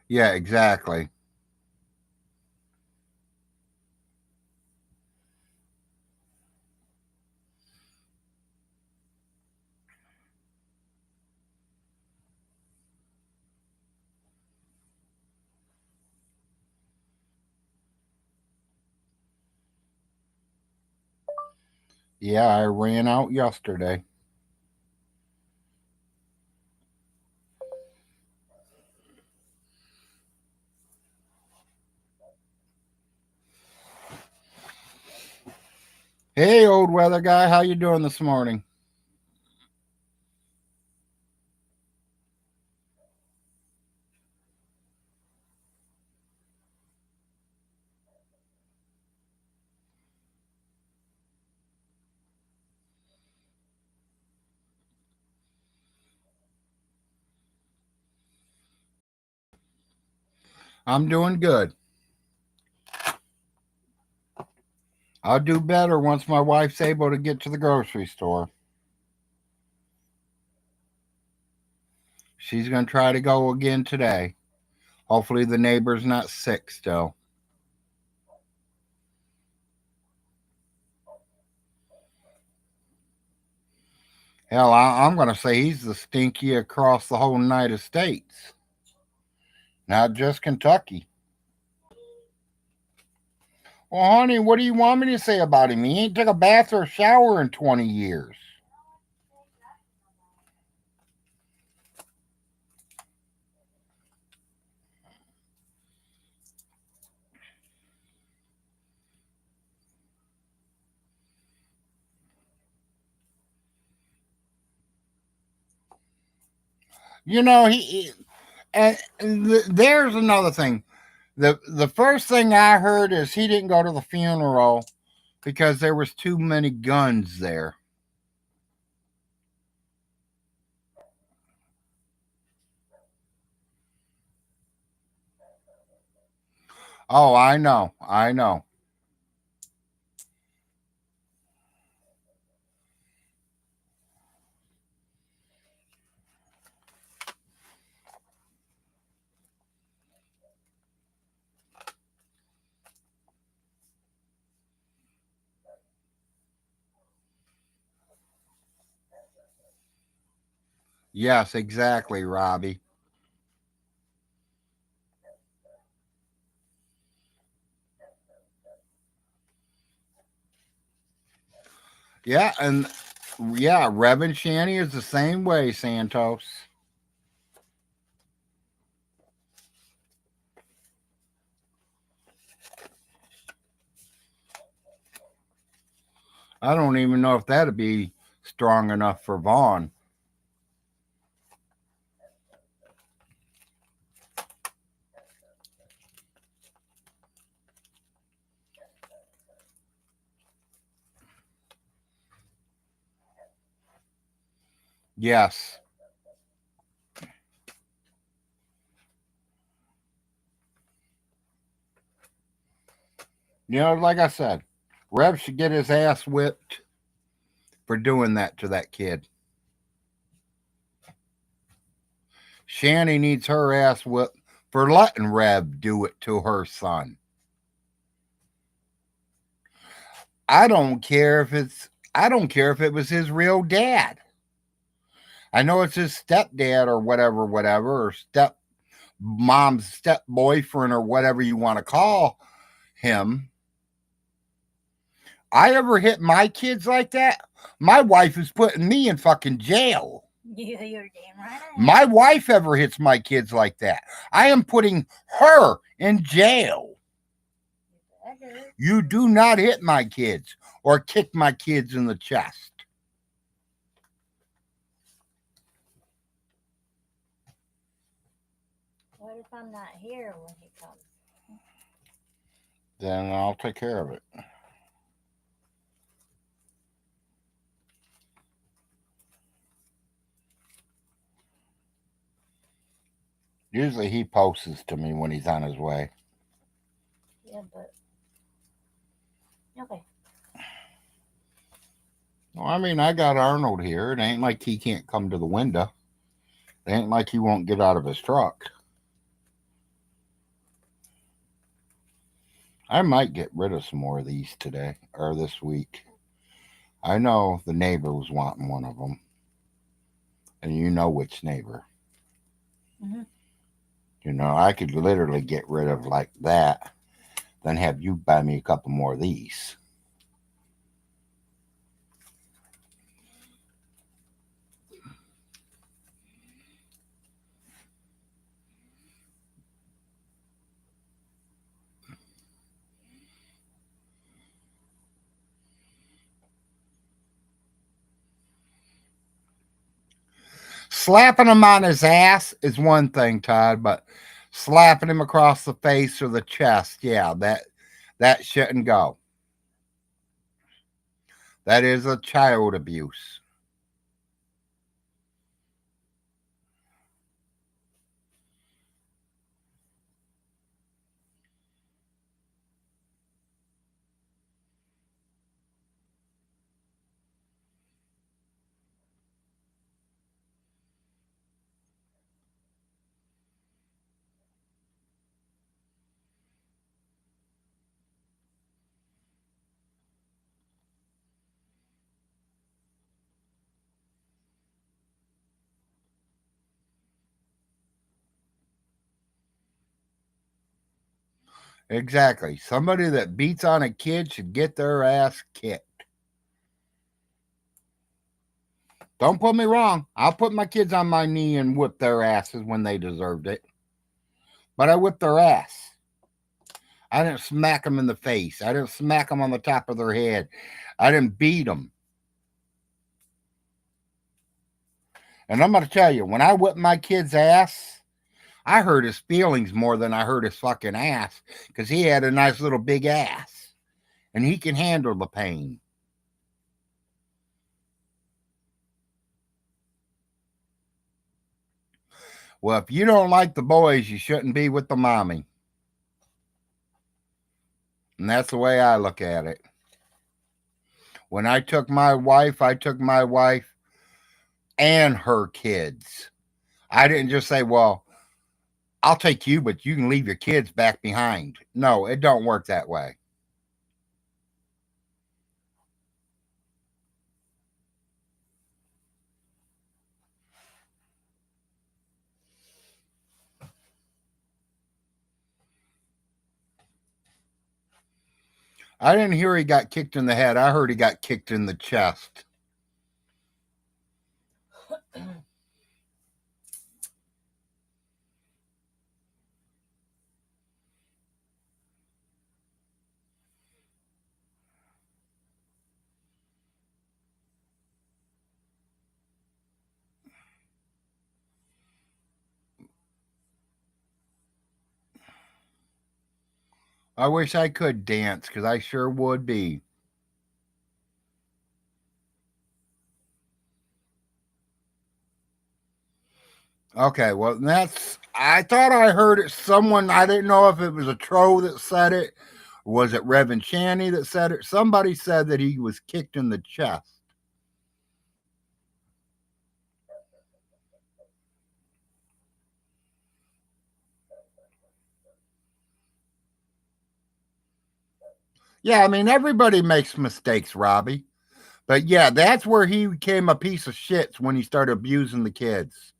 Yeah, exactly. Yeah, I ran out yesterday. Hey, old weather guy, how you doing this morning? I'm doing good. I'll do better once my wife's able to get to the grocery store. She's going to try to go again today. Hopefully, the neighbor's not sick still. Hell, I'm going to say he's the stinky across the whole United States, not just Kentucky. Well, honey, what do you want me to say about him? He ain't took a bath or a shower in 20 years. You know, there's another thing. The first thing I heard is he didn't go to the funeral because there was too many guns there. Oh, I know. I know. Yes, exactly, Robbie. Yeah, and yeah, Reverend Shanny is the same way, Santos. I don't even know if that'd be strong enough for Vaughn. Yes. Like I said, Rev should get his ass whipped for doing that to that kid. Shanny needs her ass whipped for letting Rev do it to her son. I don't care if it was his real dad. I know it's his stepdad or whatever, or step mom's step boyfriend or whatever you want to call him. I ever hit my kids like that? My wife is putting me in fucking jail. You're damn right. My wife ever hits my kids like that, I am putting her in jail. You do not hit my kids or kick my kids in the chest. What if I'm not here when he comes? Then I'll take care of it. Usually he posts to me when he's on his way. Yeah, but okay. Well, I mean, I got Arnold here. It ain't like he can't come to the window. It ain't like he won't get out of his truck. I might get rid of some more of these today or this week. I know the neighbor was wanting one of them, and you know which neighbor. Mm-hmm. I could literally get rid of like that, then have you buy me a couple more of these. Slapping him on his ass is one thing, Todd, but slapping him across the face or the chest, yeah, that shouldn't go. That is a child abuse. Exactly. Somebody that beats on a kid should get their ass kicked. Don't put me wrong. I'll put my kids on my knee and whip their asses when they deserved it. But I whipped their ass. I didn't smack them in the face. I didn't smack them on the top of their head. I didn't beat them. And I'm going to tell you, when I whipped my kid's ass, I hurt his feelings more than I hurt his fucking ass because he had a nice little big ass and he can handle the pain. Well, if you don't like the boys, you shouldn't be with the mommy. And that's the way I look at it. When I took my wife and her kids. I didn't just say, well, I'll take you, but you can leave your kids back behind. No, it don't work that way. I didn't hear he got kicked in the head. I heard he got kicked in the chest. I wish I could dance because I sure would be. Okay, well, that's. I thought I heard it. Someone, I didn't know if it was a troll that said it. Or was it Reverend Channy that said it? Somebody said that he was kicked in the chest. Yeah, I mean, everybody makes mistakes, Robbie. But yeah, that's where he became a piece of shit when he started abusing the kids.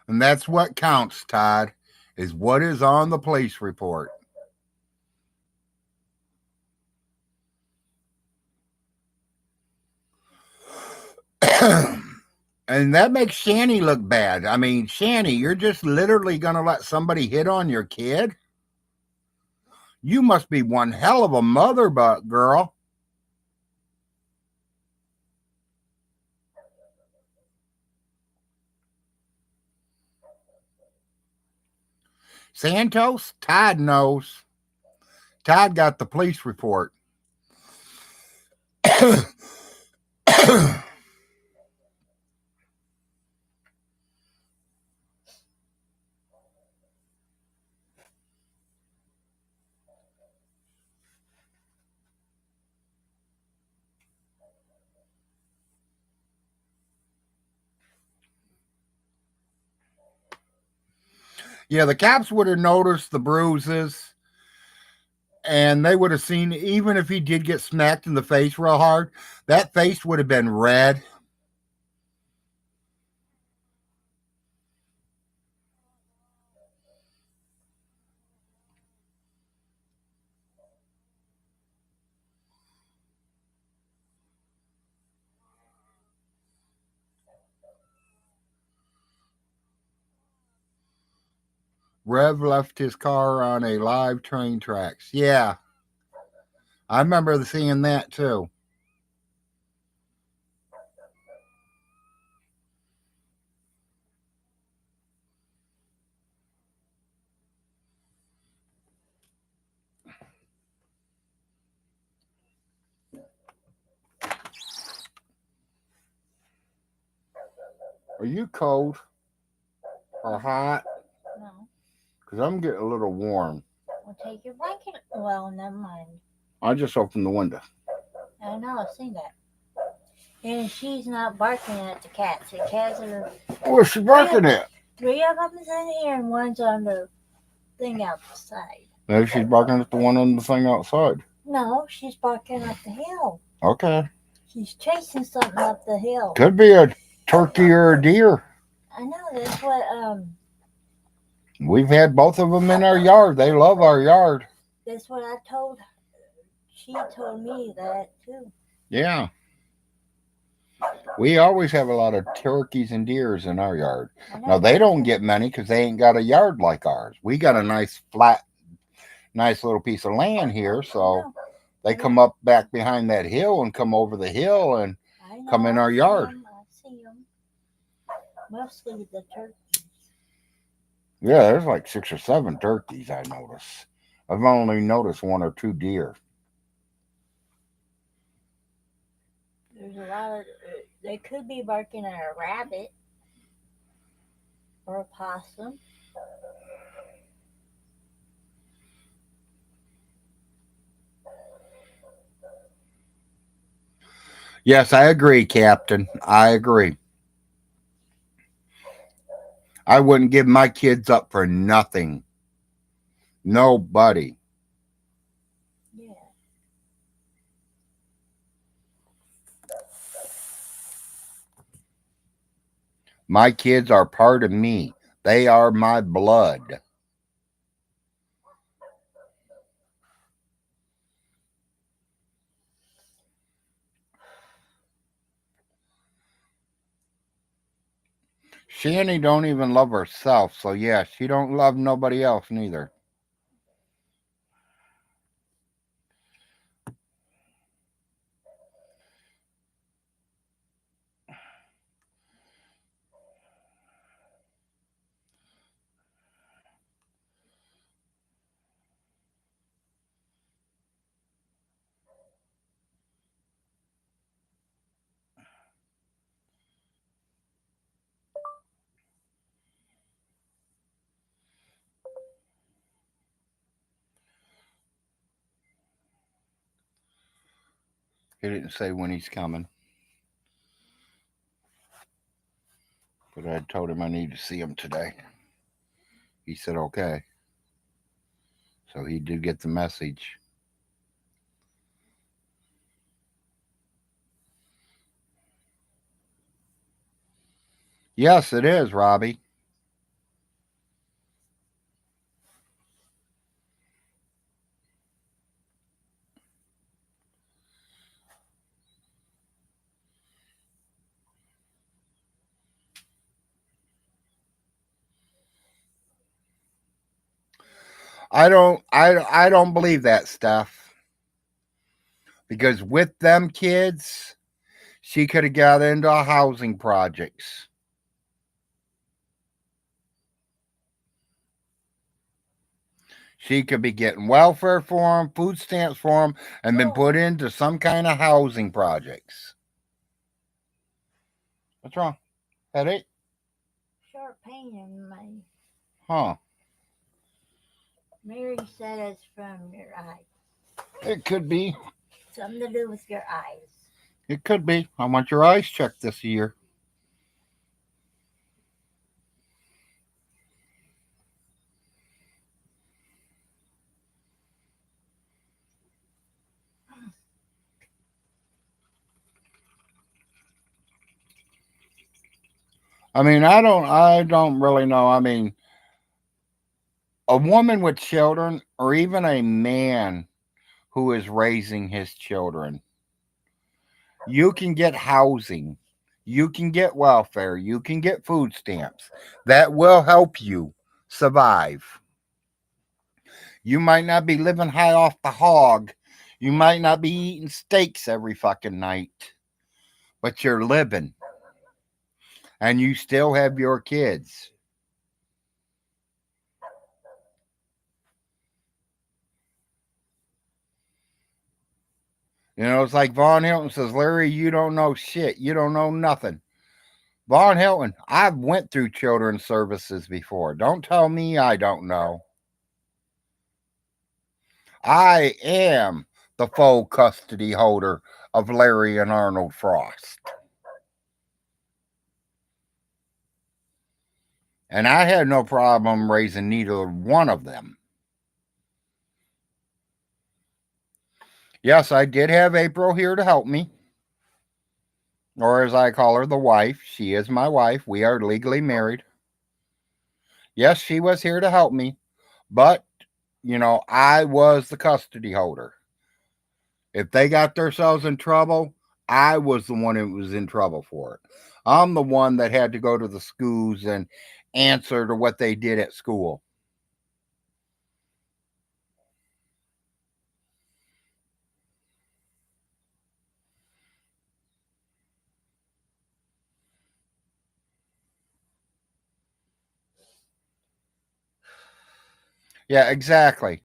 And that's what counts, Todd, is what is on the police report. And that makes Shanny look bad. I mean, Shanny, you're just literally going to let somebody hit on your kid? You must be one hell of a mother, but girl. Santos, Todd knows. Todd got the police report. Yeah, the cops would have noticed the bruises and they would have seen, even if he did get smacked in the face real hard, that face would have been red. Rev left his car on a live train tracks. Yeah, I remember seeing that too. Are you cold or hot? No. Because I'm getting a little warm. Well, take your blanket. Well, never mind. I just opened the window. I know, I've seen that. And she's not barking at the cats. The cats are Where's she three of barking at? three of them's in here and one's on the thing outside. Maybe she's barking at the one on the thing outside. No, she's barking up the hill. Okay. She's chasing something up the hill. Could be a turkey or a deer. I know that's what We've had both of them in our yard. They love our yard. that's what I told. She told me that too. Yeah. We always have a lot of turkeys and deers in our yard. I Now, know. they don't get many because they ain't got a yard like ours. We got a nice, flat, nice little piece of land here. I So know. they come up back behind that hill and come over the hill and I know. come in our yard. I see them. Mostly the turkeys. Yeah, there's like 6 or 7 turkeys I notice. I've only noticed 1 or 2 deer. There's a lot of. They could be barking at a rabbit or a possum. Yes, I agree, Captain. I agree. I wouldn't give my kids up for nothing. Nobody. Yeah. My kids are part of me. They are my blood. Shanny don't even love herself, so yeah, she don't love nobody else neither. He didn't say when he's coming, but I told him I need to see him today. He said okay. So he did get the message. Yes, it is, Robbie. I don't believe that stuff. Because with them kids, she could have got into housing projects. She could be getting welfare for them, food stamps for them, and been put into some kind of housing projects. What's wrong? Headache? Sharp pain in my. Huh. Mary said it's from your eyes. It could be. Something to do with your eyes. It could be. I want your eyes checked this year. I mean, I don't really know. I mean, a woman with children or even a man who is raising his children, you can get housing, you can get welfare, you can get food stamps. That will help you survive. You might not be living high off the hog. You might not be eating steaks every fucking night, but you're living and you still have your kids. You know, it's like Vaughn Hilton says, Larry, you don't know shit. You don't know nothing. Vaughn Hilton, I've went through children's services before. Don't tell me I don't know. I am the full custody holder of Larry and Arnold Frost. And I had no problem raising neither one of them. Yes, I did have April here to help me, or as I call her, the wife. She is my wife. We are legally married. Yes, she was here to help me, but, I was the custody holder. If they got themselves in trouble, I was the one who was in trouble for it. I'm the one that had to go to the schools and answer to what they did at school. Yeah, exactly.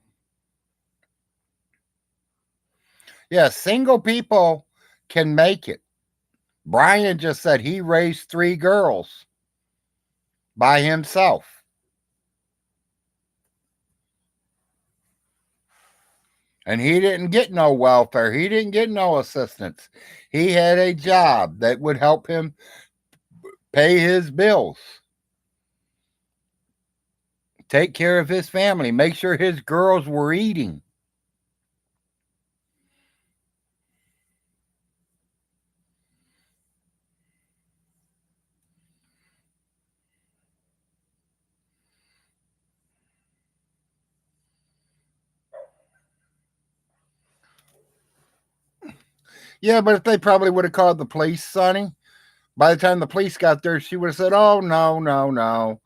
Yeah, single people can make it. Brian just said he raised 3 girls by himself. And he didn't get no welfare. He didn't get no assistance. He had a job that would help him pay his bills, take care of his family, make sure his girls were eating. Yeah, but if they probably would have called the police, Sonny, by the time the police got there, she would have said, "Oh, no, no, no.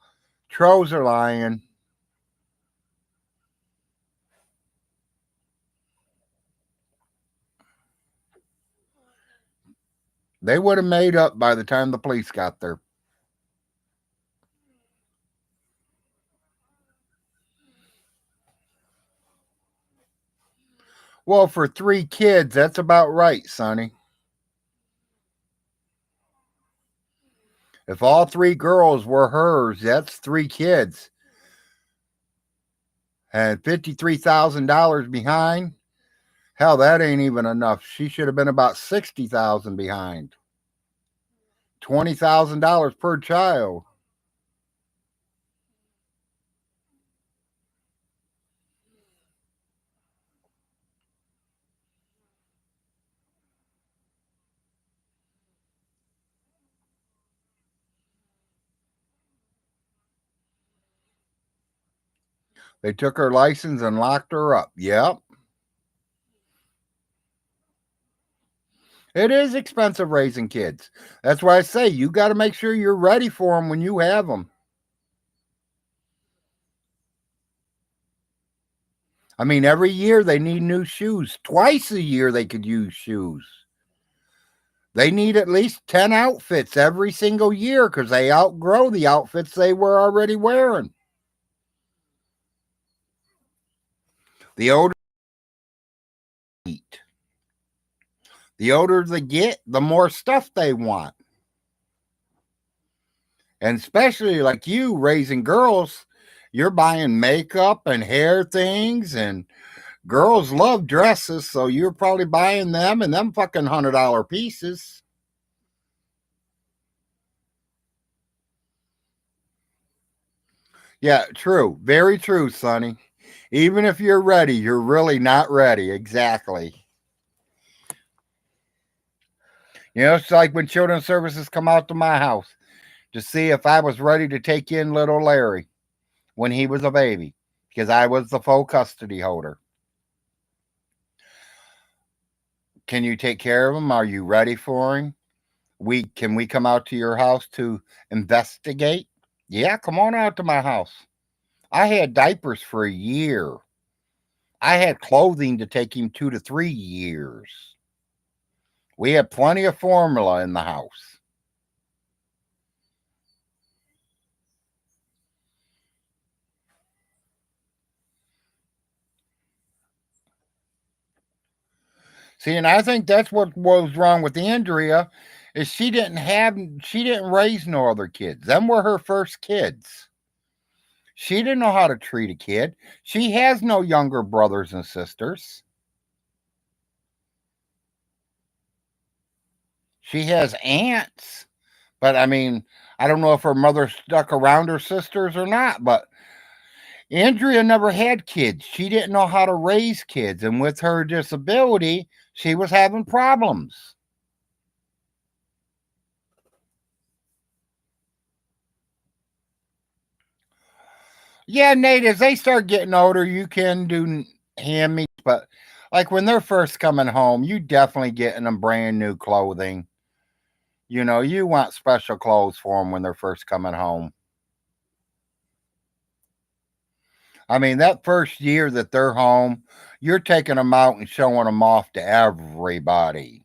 Trolls are lying." They would have made up by the time the police got there. Well, for 3 kids, that's about right, Sonny. If all 3 girls were hers, that's 3 kids. And $53,000 behind. Hell, that ain't even enough. She should have been about 60,000 behind. $20,000 per child. They took her license and locked her up. Yep. It is expensive raising kids. That's why I say you got to make sure you're ready for them when you have them. I mean, every year they need new shoes. Twice a year they could use shoes. They need at least 10 outfits every single year because they outgrow the outfits they were already wearing. The older they eat, the older they get, the more stuff they want. And especially like you raising girls, you're buying makeup and hair things, and girls love dresses, so you're probably buying them and them fucking $100 pieces. Yeah, true. Very true, Sonny. Even if you're ready, you're really not ready. Exactly. It's like when children's services come out to my house to see if I was ready to take in little Larry when he was a baby, because I was the full custody holder. Can you take care of him? Are you ready for him? We come out to your house to investigate? Yeah, come on out to my house. I had diapers for a year. I had clothing to take him 2 to 3 years. We had plenty of formula in the house. See, and I think that's what was wrong with Andrea is she didn't raise no other kids. Them were her first kids. She didn't know how to treat a kid. She has no younger brothers and sisters. She has aunts, but I mean, I don't know if her mother stuck around her sisters or not, but Andrea never had kids. She didn't know how to raise kids. And with her disability, she was having problems. Yeah, Nate, as they start getting older, you can do hand me, but like when they're first coming home, you definitely getting them brand new clothing. You know, you want special clothes for them when they're first coming home. I mean, that first year that they're home, you're taking them out and showing them off to everybody.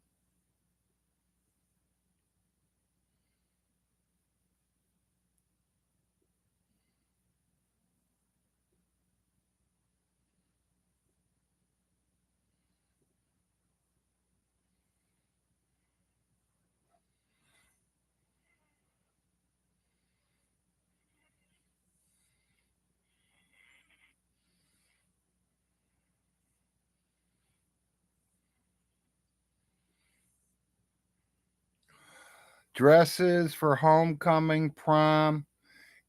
Dresses for homecoming, prom,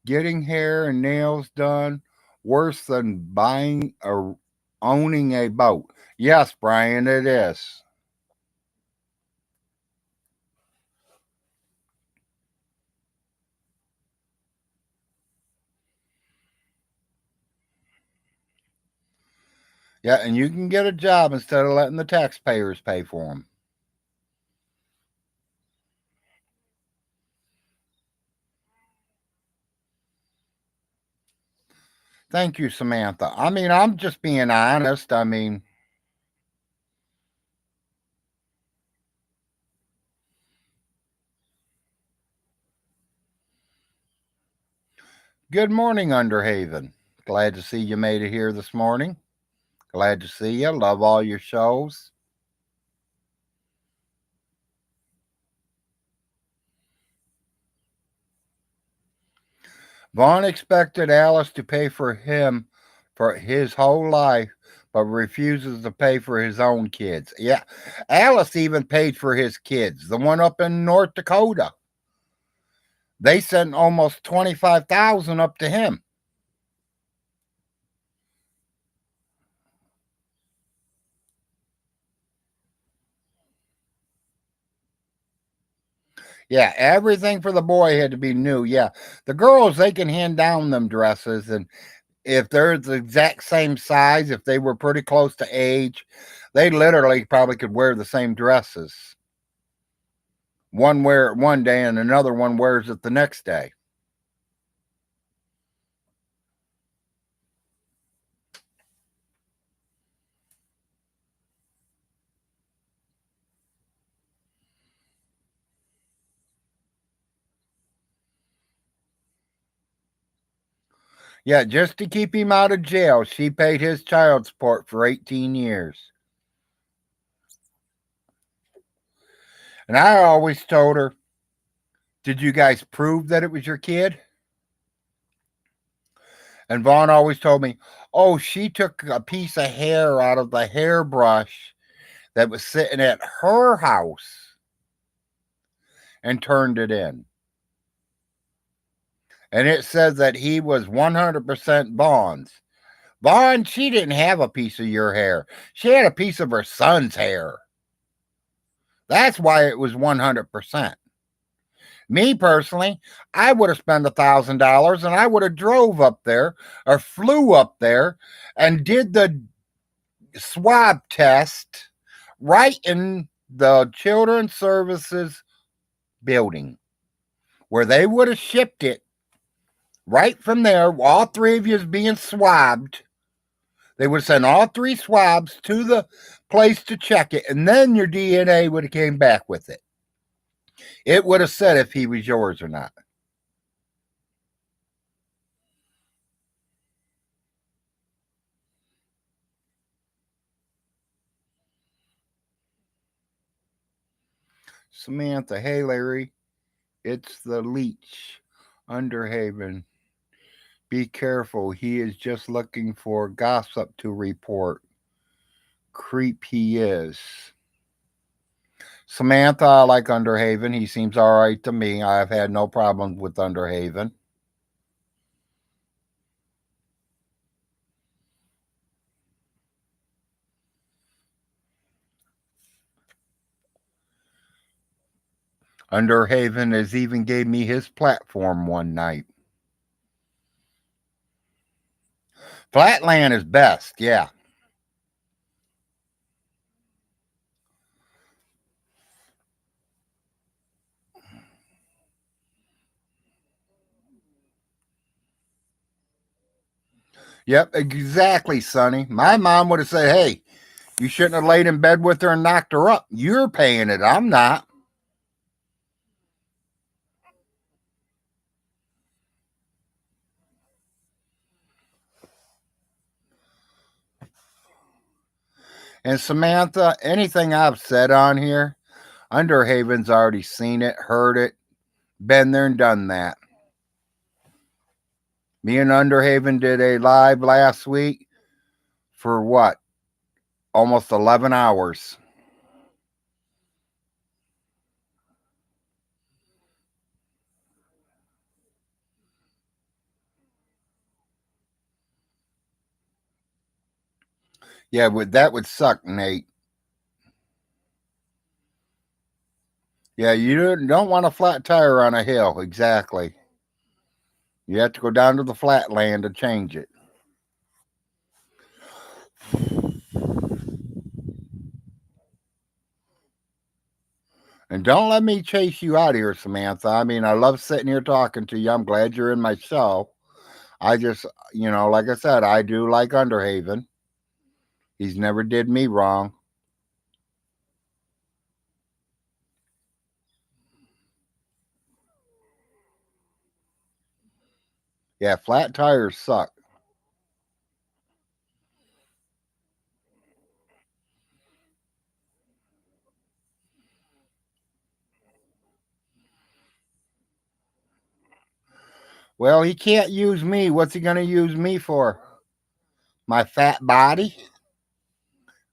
getting hair and nails done, worse than buying or owning a boat. Yes, Brian, it is. Yeah, and you can get a job instead of letting the taxpayers pay for them. Thank you, Samantha. I mean, I'm just being honest. I mean, good morning, Underhaven. Glad to see you made it here this morning. Glad to see you. Love all your shows. Vaughn expected Alice to pay for him for his whole life, but refuses to pay for his own kids. Yeah, Alice even paid for his kids. The one up in North Dakota, they sent almost 25,000 up to him. Yeah, everything for the boy had to be new. Yeah, the girls they can hand down them dresses, and if they're the exact same size, if they were pretty close to age, they literally probably could wear the same dresses. One wear it one day and another one wears it the next day. Yeah, just to keep him out of jail, she paid his child support for 18 years. And I always told her, did you guys prove that it was your kid? And Vaughn always told me, oh, she took a piece of hair out of the hairbrush that was sitting at her house and turned it in. And it says that he was 100% Vaughn's. Vaughn, she didn't have a piece of your hair. She had a piece of her son's hair. That's why it was 100%. Me personally, I would have spent $1,000 and I would have drove up there or flew up there and did the swab test right in the children's services building where they would have shipped it right from there. All three of you being swabbed. They would send all three swabs to the place to check it, and then your DNA would have came back with it. It would have said if he was yours or not. Samantha, hey Larry, it's the leech, Underhaven. Be careful, he is just looking for gossip to report. Creep he is. Samantha, I like Underhaven. He seems all right to me. I've had no problems with Underhaven. Underhaven has even gave me his platform one night. Flatland is best, yeah. Yep, exactly, Sonny. My mom would have said, hey, you shouldn't have laid in bed with her and knocked her up. You're paying it. I'm not. And Samantha, anything I've said on here, Underhaven's already seen it, heard it, been there and done that. Me and Underhaven did a live last week for what? Almost 11 hours. Yeah, that would suck, Nate. Yeah, you don't want a flat tire on a hill. Exactly. You have to go down to the flat land to change it. And don't let me chase you out of here, Samantha. I mean, I love sitting here talking to you. I'm glad you're in my show. I just, like I said, I do like Underhaven. He's never did me wrong. Yeah, flat tires suck. Well, he can't use me. What's he going to use me for? My fat body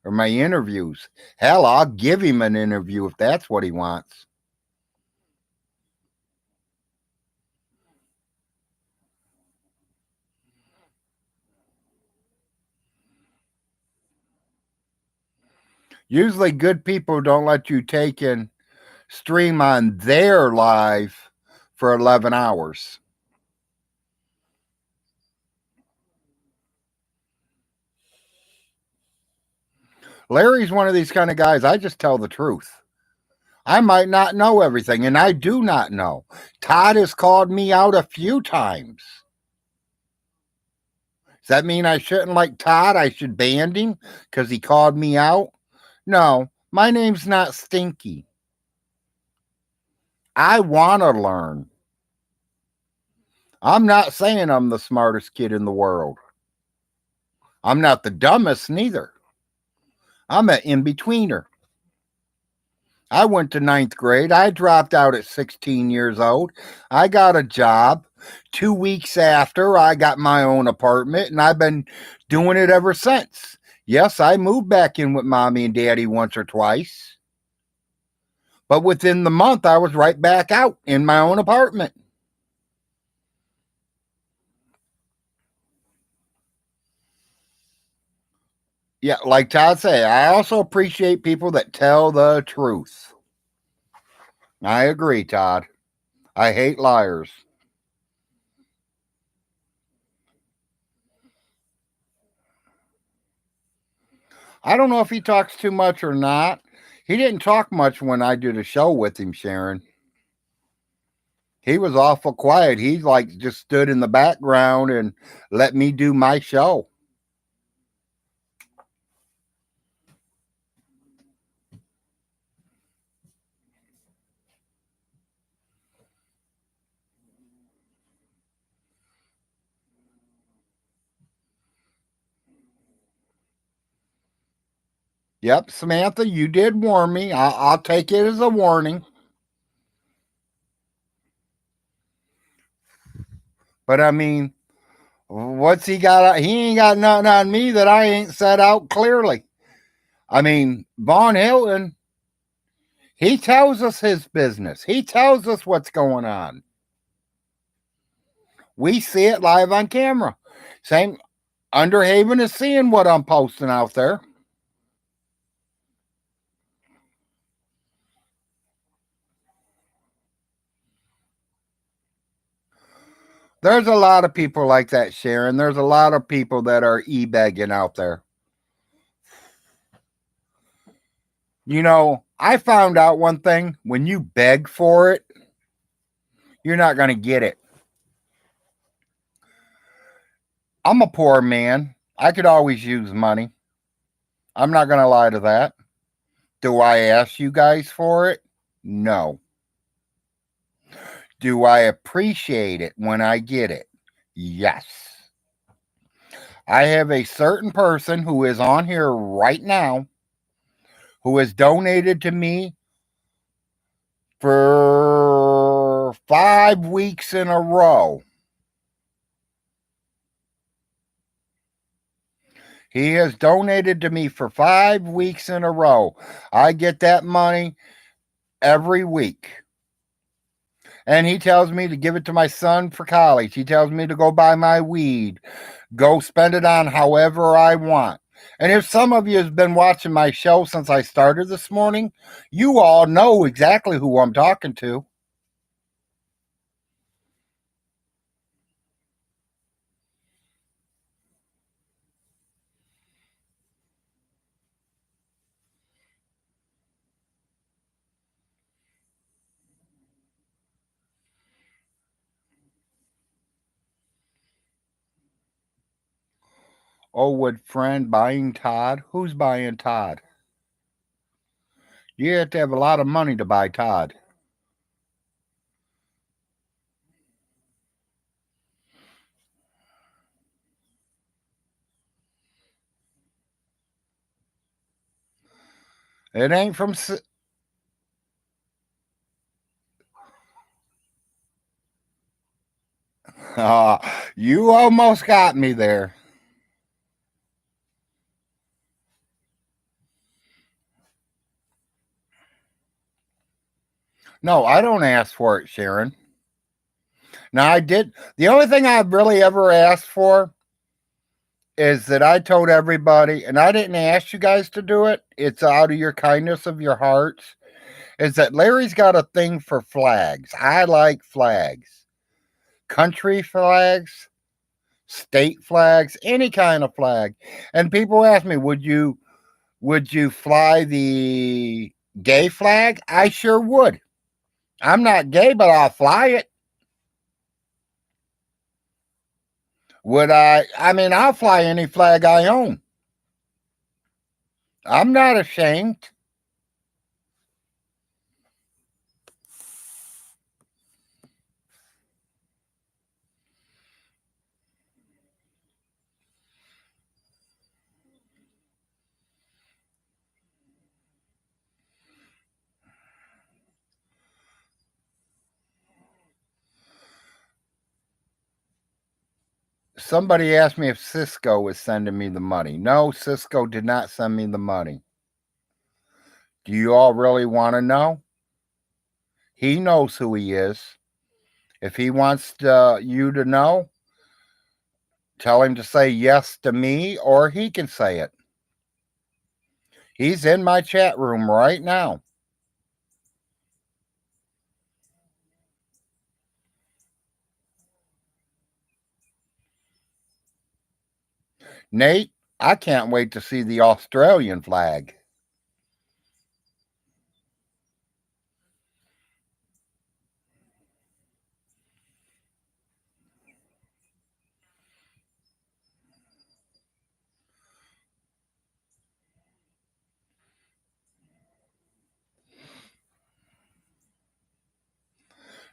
or my interviews? Hell, I'll give him an interview if that's what he wants. Usually, good people don't let you take and stream on their live for 11 hours. Larry's one of these kind of guys. I just tell the truth. I might not know everything, and I do not know. Todd has called me out a few times. Does that mean I shouldn't like Todd? I should ban him because he called me out? No, my name's not Stinky. I want to learn. I'm not saying I'm the smartest kid in the world. I'm not the dumbest neither. I'm an in betweener. I went to ninth grade. I dropped out at 16 years old. I got a job. 2 weeks after, I got my own apartment, and I've been doing it ever since. Yes, I moved back in with mommy and daddy once or twice, but within the month, I was right back out in my own apartment. Yeah, like Todd said, I also appreciate people that tell the truth. I agree, Todd. I hate liars. I don't know if he talks too much or not. He didn't talk much when I did a show with him, Sharon. He was awful quiet. He like just stood in the background and let me do my show. Yep, Samantha, you did warn me. I'll take it as a warning. But I mean, what's he got? He ain't got nothing on me that I ain't set out clearly. I mean, Von Hilton, He tells us his business. He tells us what's going on. We see it live on camera. Same, Underhaven is seeing what I'm posting out there. There's a lot of people like that, Sharon. There's a lot of people that are e-begging out there. I found out one thing. When you beg for it, you're not going to get it. I'm a poor man. I could always use money. I'm not going to lie to that. Do I ask you guys for it? No. Do I appreciate it when I get it? Yes. I have a certain person who is on here right now who has donated to me for 5 weeks in a row. He has donated to me for 5 weeks in a row. I get that money every week. And he tells me to give it to my son for college. He tells me to go buy my weed, go spend it on however I want. And if some of you have been watching my show since I started this morning, you all know exactly who I'm talking to. Oh, would friend buying Todd? Who's buying Todd? You have to have a lot of money to buy Todd. It ain't from. Uh, you almost got me there. No, I don't ask for it, Sharon. Now, I did. The only thing I've really ever asked for is that I told everybody, and I didn't ask you guys to do it, it's out of your kindness of your hearts, is that Larry's got a thing for flags. I like flags. Country flags, state flags, any kind of flag. And people ask me, would you fly the gay flag? I sure would. I'm not gay, but I'll fly it. Would I? I mean, I'll fly any flag I own. I'm not ashamed. Somebody asked me if Cisco was sending me the money. No, Cisco did not send me the money. Do you all really want to know? He knows who he is. If he wants you to know, tell him to say yes to me or he can say it. He's in my chat room right now. Nate, I can't wait to see the Australian flag.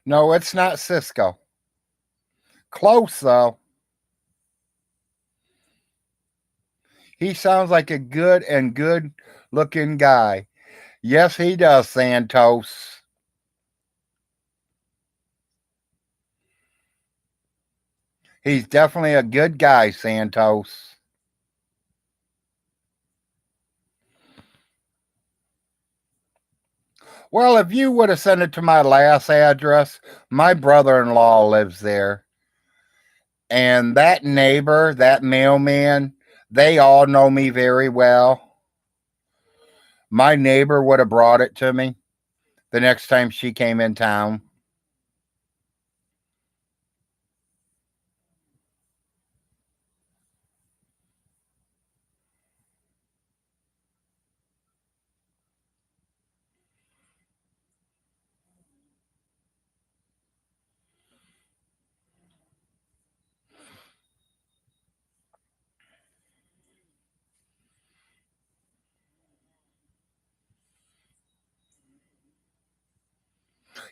No, it's not Cisco. Close, though. He sounds like a good looking guy. Yes, he does, Santos. He's definitely a good guy, Santos. Well, if you would have sent it to my last address, my brother in law lives there. And that neighbor, that mailman, they all know me very well. My neighbor would have brought it to me the next time she came in town.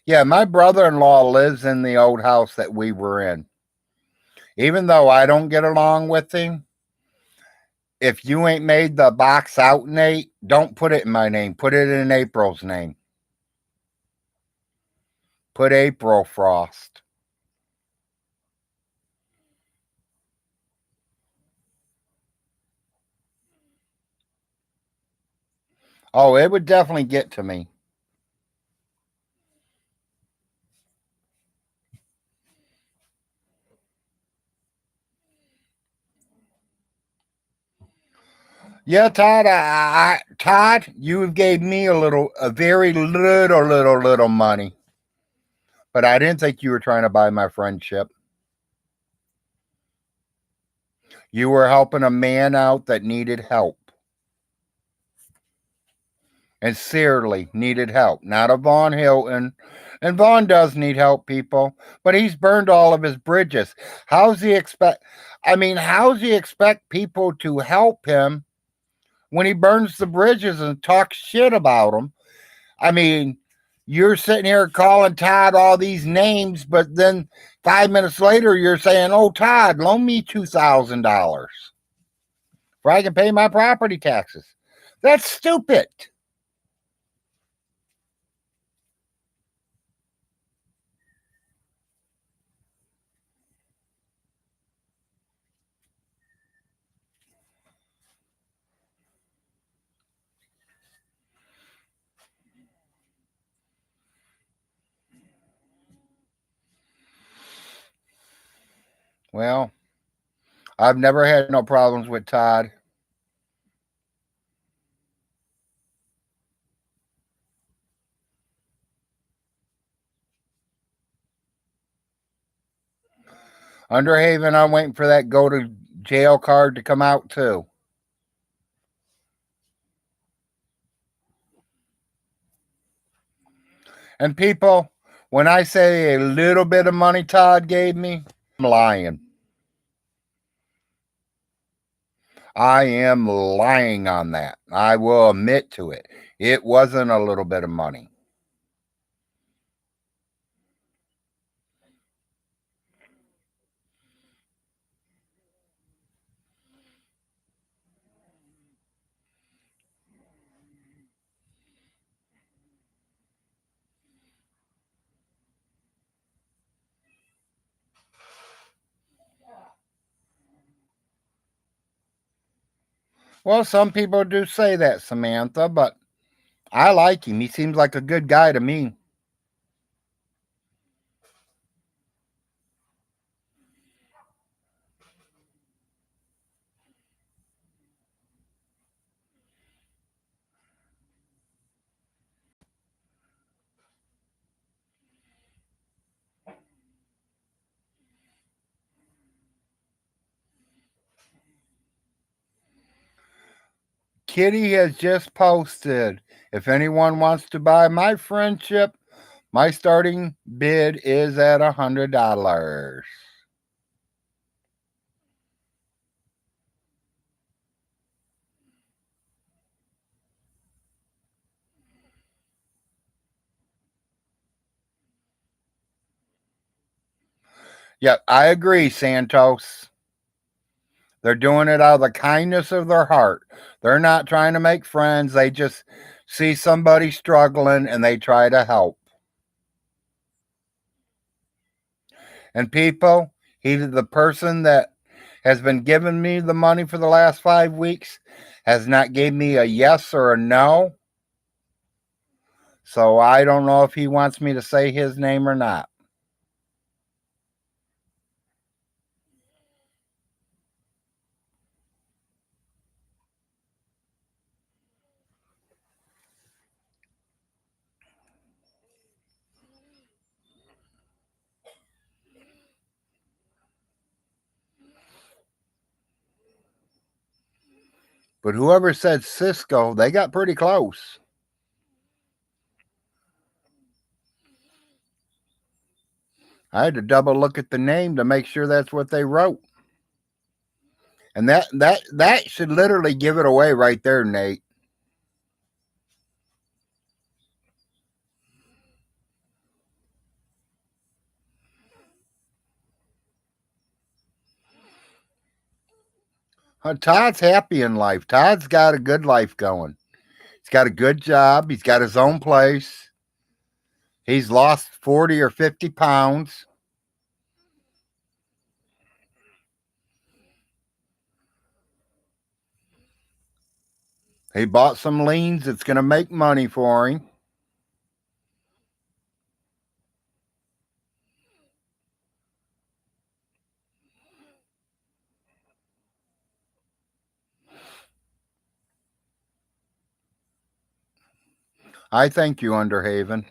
Yeah, my brother in law lives in the old house that we were in. Even though I don't get along with him, if you ain't made the box out, Nate, don't put it in my name. Put it in April's name. Put April Frost. Oh, it would definitely get to me. Yeah, Todd. Todd, you gave me a very little money, but I didn't think you were trying to buy my friendship. You were helping a man out that needed help, and sincerely needed help, not a Vaughn Hilton. And Vaughn does need help, people, but he's burned all of his bridges. How's he expect? I mean, how's he expect people to help him when he burns the bridges and talks shit about them? I mean, you're sitting here calling Todd all these names, but then 5 minutes later you're saying, "Oh, Todd, loan me $2,000 where I can pay my property taxes." That's stupid. Well, I've never had no problems with Todd. Underhaven, I'm waiting for that go to jail card to come out too. And people, when I say a little bit of money Todd gave me, I'm lying. I am lying on that. I will admit to it. It wasn't a little bit of money. Well, some people do say that, Samantha, but I like him. He seems like a good guy to me. Kitty has just posted, if anyone wants to buy my friendship, my starting bid is at $100. Yep, I agree, Santos. They're doing it out of the kindness of their heart. They're not trying to make friends. They just see somebody struggling and they try to help. And people, the person that has been giving me the money for the last 5 weeks has not gave me a yes or a no. So I don't know if he wants me to say his name or not. But whoever said Cisco, they got pretty close. I had to double look at the name to make sure that's what they wrote. And that should literally give it away right there, Nate. Todd's happy in life. Todd's got a good life going. He's got a good job. He's got his own place. He's lost 40 or 50 pounds. He bought some leans that's going to make money for him. I thank you, Underhaven.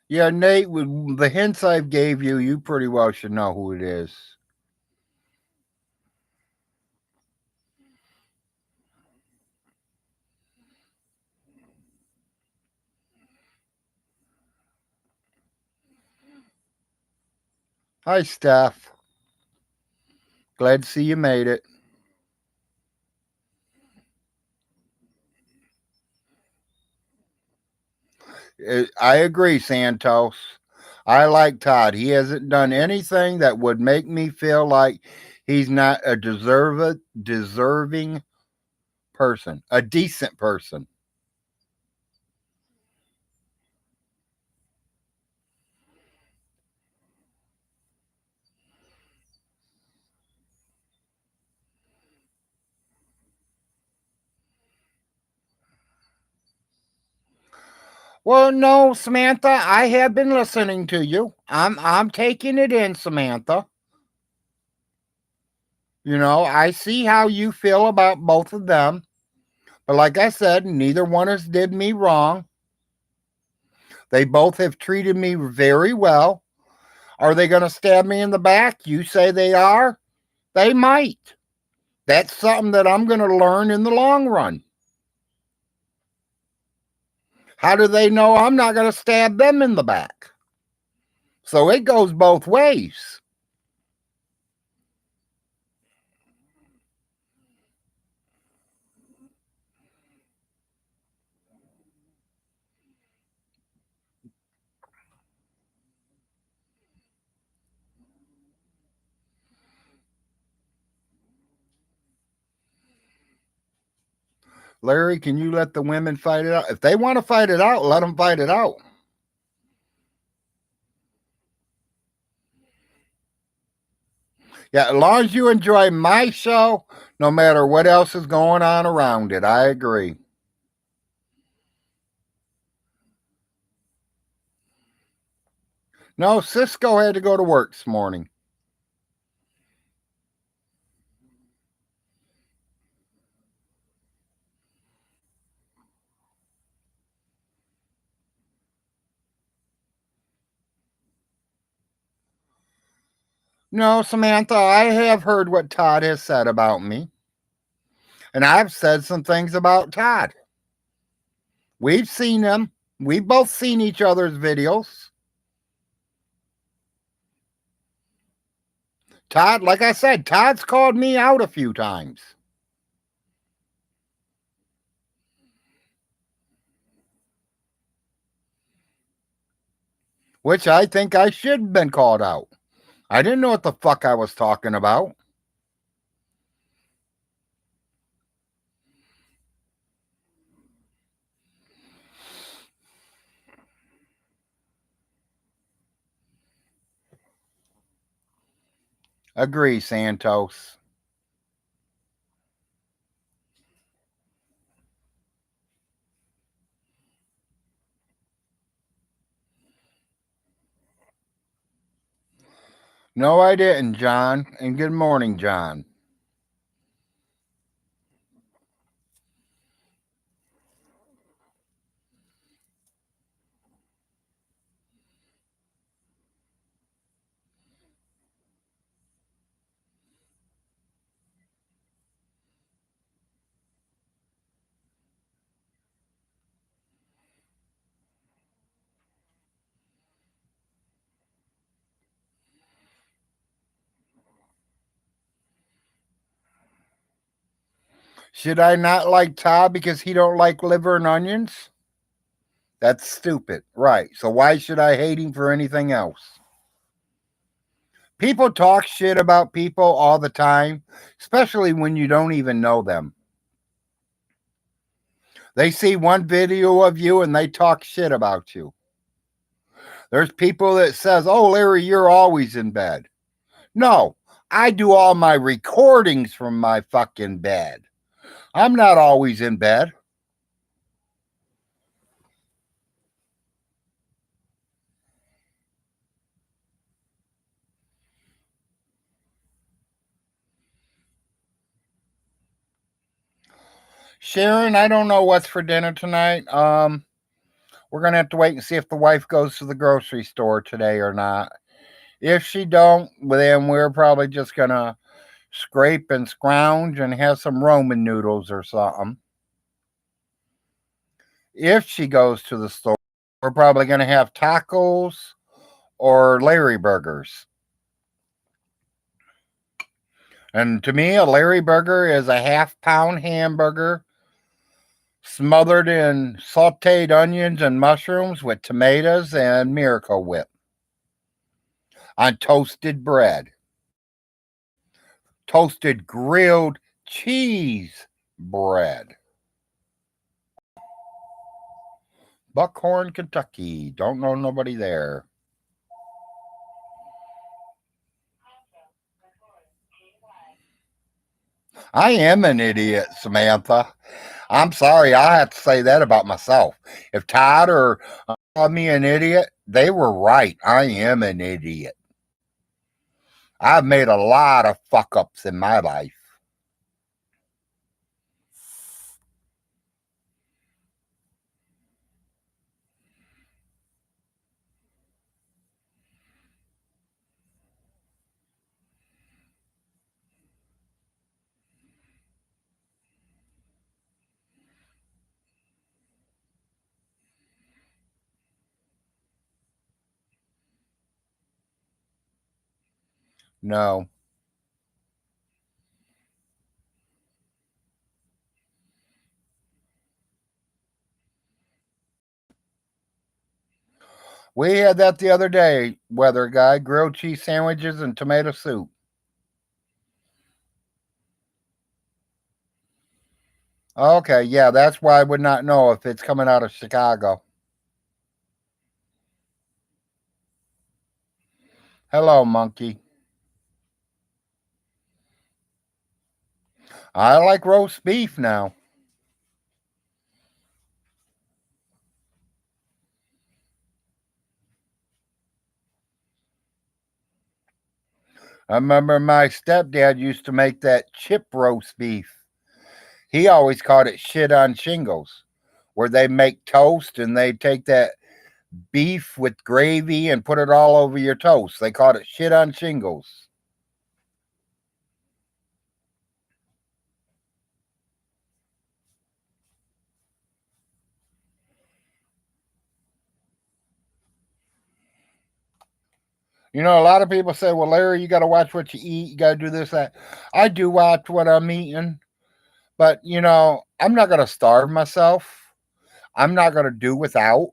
Yeah, Nate, with the hints I've gave you, you pretty well should know who it is. Hi, Steph. Glad to see you made it. I agree, Santos. I like Todd. He hasn't done anything that would make me feel like he's not a deserving person, a decent person. Well, no, Samantha, I have been listening to you. I'm taking it in, Samantha. You know, I see how you feel about both of them. But like I said, neither one has did me wrong. They both have treated me very well. Are they going to stab me in the back? You say they are? They might. That's something that I'm going to learn in the long run. How do they know I'm not going to stab them in the back? So it goes both ways. Larry, can you let the women fight it out? If they want to fight it out, let them fight it out. Yeah, as long as you enjoy my show, no matter what else is going on around it, I agree. No, Cisco had to go to work this morning. No, Samantha, I have heard what Todd has said about me, and I've said some things about Todd. We've seen him. We've both seen each other's videos. Todd, like I said, Todd's called me out a few times, which I think I should have been called out. I didn't know what the fuck I was talking about. Agree, Santos. No, I didn't, John. And good morning, John. Should I not like Todd because he don't like liver and onions? That's stupid. Right. So why should I hate him for anything else? People talk shit about people all the time, especially when you don't even know them. They see one video of you and they talk shit about you. There's people that says, "Oh, Larry, you're always in bed." No, I do all my recordings from my fucking bed. I'm not always in bed. Sharon, I don't know what's for dinner tonight. We're gonna have to wait and see if the wife goes to the grocery store today or not. If she don't, well, then we're probably just gonna scrape and scrounge and have some Roman noodles or something. If she goes to the store, we're probably gonna have tacos or Larry burgers. And to me, a Larry burger is a half-pound hamburger smothered in sauteed onions and mushrooms with tomatoes and Miracle Whip on toasted bread. Toasted grilled cheese bread. Buckhorn, Kentucky. Don't know nobody there. I am an idiot, Samantha. I'm sorry, I have to say that about myself. If Todd or called me an idiot, they were right. I am an idiot. I've made a lot of fuck ups in my life. No. We had that the other day, weather guy, grilled cheese sandwiches and tomato soup. Okay, yeah, that's why I would not know if it's coming out of Chicago. Hello, monkey. I like roast beef now. I remember my stepdad used to make that chip roast beef. He always called it shit on shingles, where they make toast and they take that beef with gravy and put it all over your toast. They called it shit on shingles. You know, a lot of people say, well, Larry, you got to watch what you eat. You got to do this, that. I do watch what I'm eating, but, you know, I'm not going to starve myself. I'm not going to do without.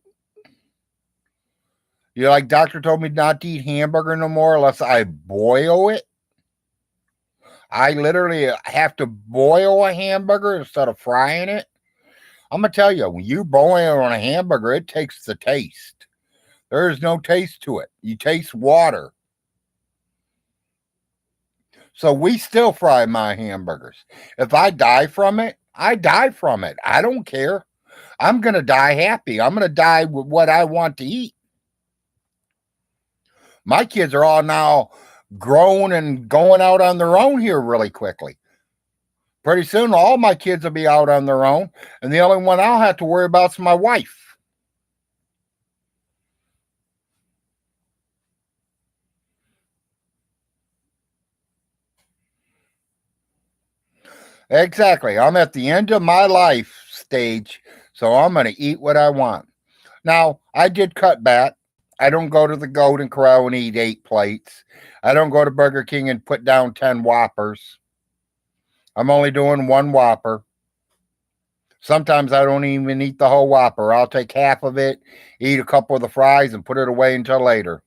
You know, like doctor told me not to eat hamburger no more unless I boil it. I literally have to boil a hamburger instead of frying it. I'm gonna tell you, when you boil it on a hamburger, it takes the taste. There is no taste to it. You taste water. So we still fry my hamburgers. If I die from it, I die from it. I don't care. I'm gonna die happy. I'm gonna die with what I want to eat. My kids are all now grown and going out on their own here really quickly. Pretty soon, all my kids will be out on their own, and the only one I'll have to worry about is my wife. Exactly. I'm at the end of my life stage, so I'm going to eat what I want. Now, I did cut back. I don't go to the Golden Corral and eat 8 plates. I don't go to Burger King and put down 10 Whoppers. I'm only doing one Whopper. Sometimes I don't even eat the whole Whopper. I'll take half of it, eat a couple of the fries, and put it away until later.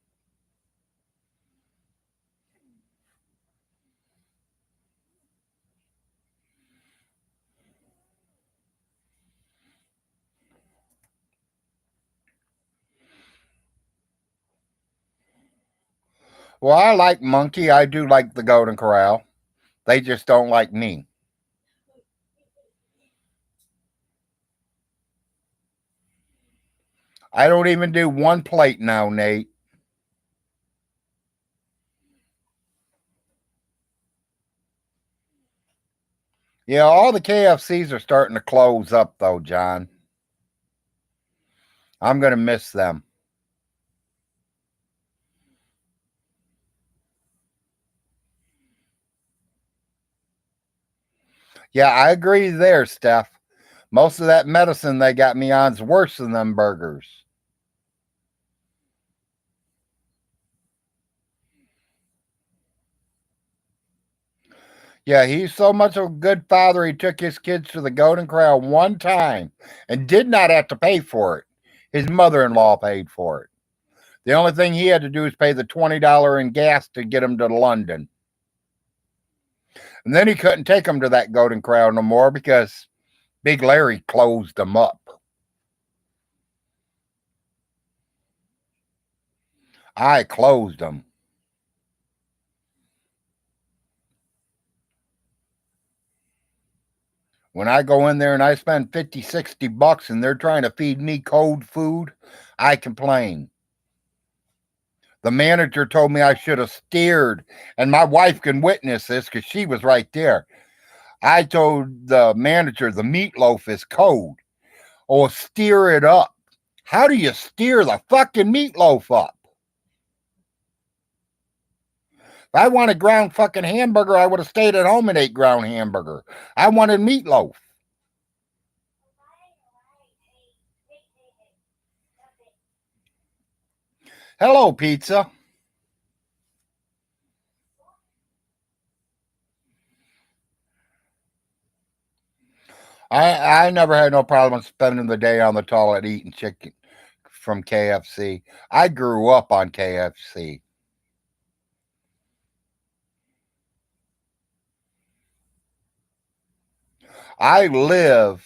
Well, I like Monkey. I do like the Golden Corral. They just don't like me. I don't even do one plate now, Nate. Yeah, all the KFCs are starting to close up, though, John. I'm going to miss them. Yeah, I agree there, Steph. Most of that medicine they got me on's worse than them burgers. Yeah, he's so much a good father, he took his kids to the Golden Corral one time and did not have to pay for it. His mother in law paid for it. The only thing he had to do is pay the $20 in gas to get him to London. And then he couldn't take them to that Golden Corral no more because Big Larry closed them up. I closed them. When I go in there and I spend 50, $60 and they're trying to feed me cold food, I complain. The manager told me I should have steered, and my wife can witness this because she was right there. I told the manager the meatloaf is cold. Oh, steer it up. How do you steer the fucking meatloaf up? If I wanted ground fucking hamburger, I would have stayed at home and ate ground hamburger. I wanted meatloaf. Hello, pizza. I never had no problem spending the day on the toilet eating chicken from KFC. I grew up on KFC. I live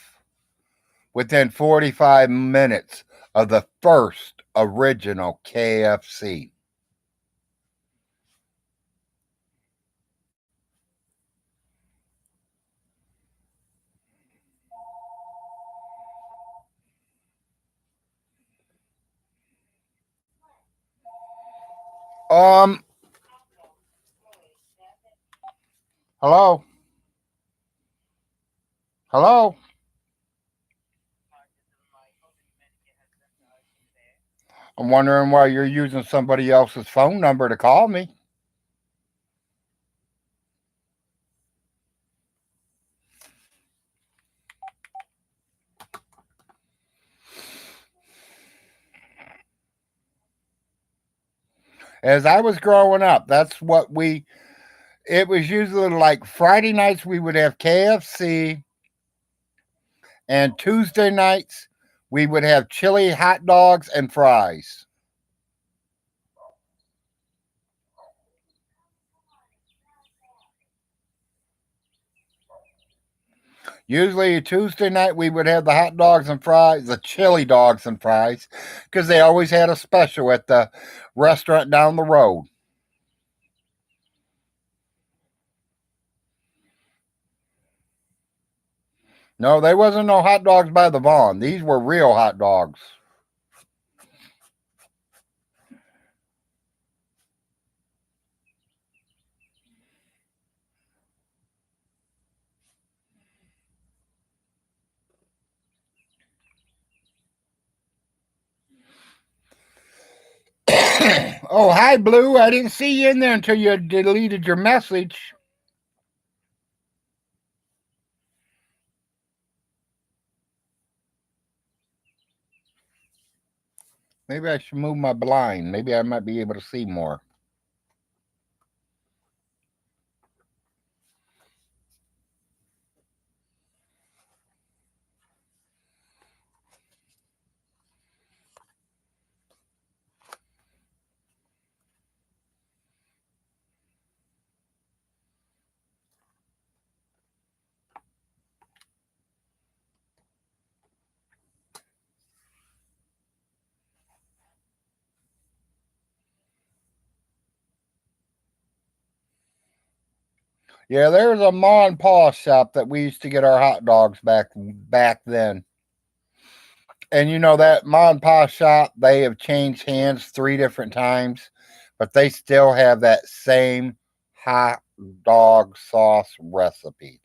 within 45 minutes of the first original KFC. Um, hello? Hello? I'm wondering why you're using somebody else's phone number to call me. As I was growing up, that's what we. It was usually like Friday nights we would have KFC, and Tuesday nights we would have chili hot dogs and fries. Usually Tuesday night we would have the hot dogs and fries, the chili dogs and fries, because they always had a special at the restaurant down the road. No, they wasn't no hot dogs by the Vaughn. These were real hot dogs. Oh, hi, Blue. I didn't see you in there until you deleted your message. Maybe I should move my blind. Maybe I might be able to see more. Yeah, there's a Ma and Pa shop that we used to get our hot dogs back then. And you know that Ma and Pa shop, they have changed hands 3 different times, but they still have that same hot dog sauce recipe.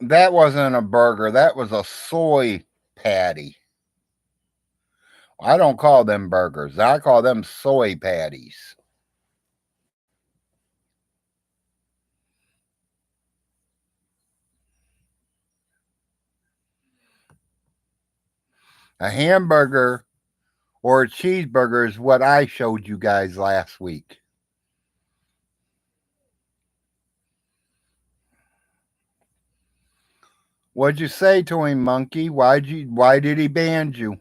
That wasn't a burger, that was a soy patty. I don't call them burgers. I call them soy patties. A hamburger or a cheeseburger is what I showed you guys last week. What'd you say to him, monkey? Why did he ban you?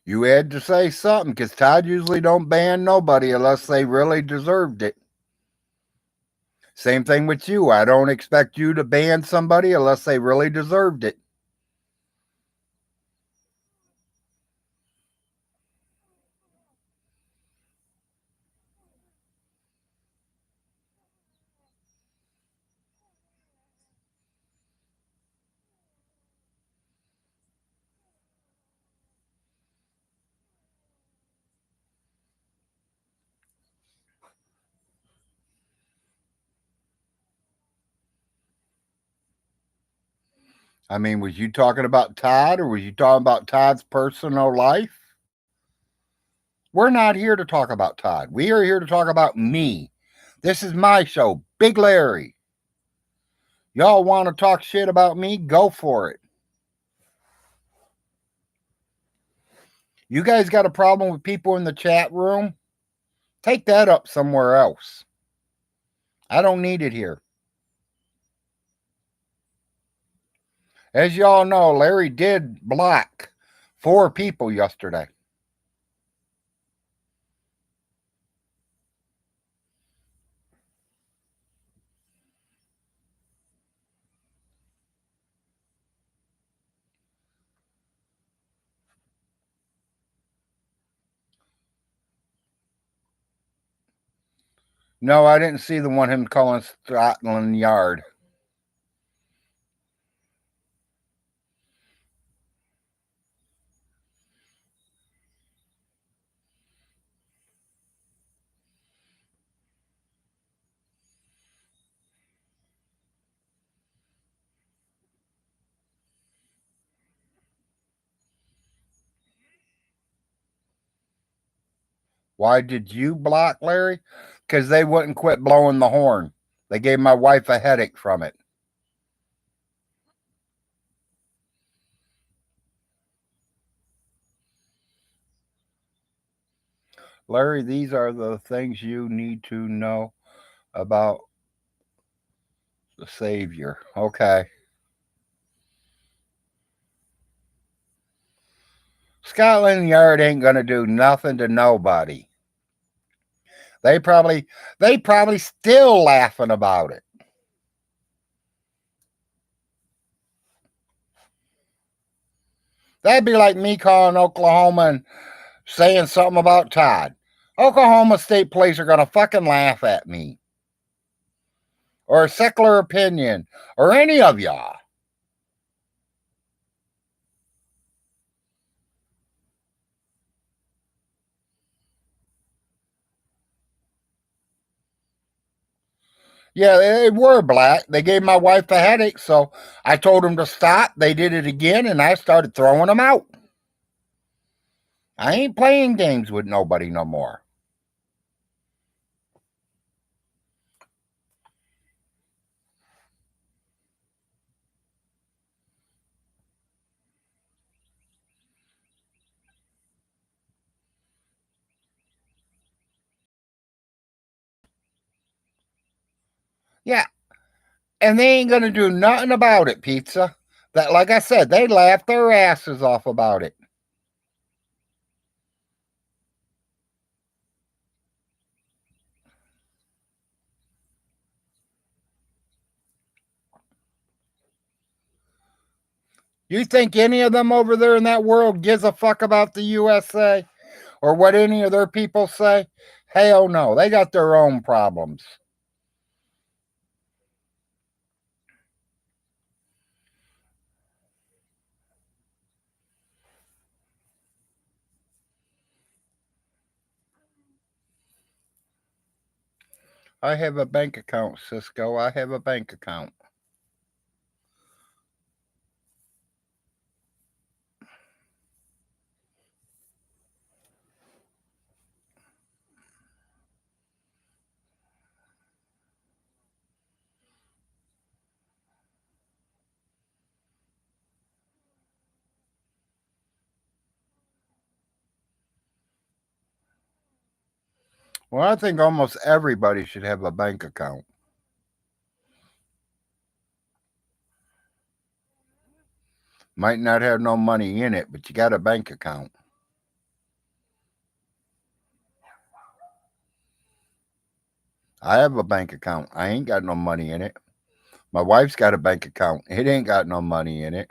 You had to say something because Todd usually don't ban nobody unless they really deserved it. Same thing with you. I don't expect you to ban somebody unless they really deserved it. I mean, was you talking about Todd or was you talking about Todd's personal life? We're not here to talk about Todd. We are here to talk about me. This is my show, Big Larry. Y'all want to talk shit about me? Go for it. You guys got a problem with people in the chat room? Take that up somewhere else. I don't need it here. As y'all know, Larry did block 4 people yesterday. No, I didn't see the one him calling Scotland Yard. Why did you block Larry? Because they wouldn't quit blowing the horn. They gave my wife a headache from it. Larry, these are the things you need to know about the Savior. Okay. Scotland Yard ain't gonna do nothing to nobody. They probably still laughing about it. That'd be like me calling Oklahoma and saying something about Todd. Oklahoma State police are gonna fucking laugh at me. Or a secular opinion. Or any of y'all. Yeah, they were black. They gave my wife a headache, so I told them to stop. They did it again, and I started throwing them out. I ain't playing games with nobody no more. Yeah, and they ain't gonna do nothing about it, pizza. That, like I said, they laughed their asses off about it. You think any of them over there in that world gives a fuck about the USA or what any of their people say? Hell no, they got their own problems. I have a bank account, Cisco. I have a bank account. Well, I think almost everybody should have a bank account. Might not have no money in it, but you got a bank account. I have a bank account. I ain't got no money in it. My wife's got a bank account. It ain't got no money in it.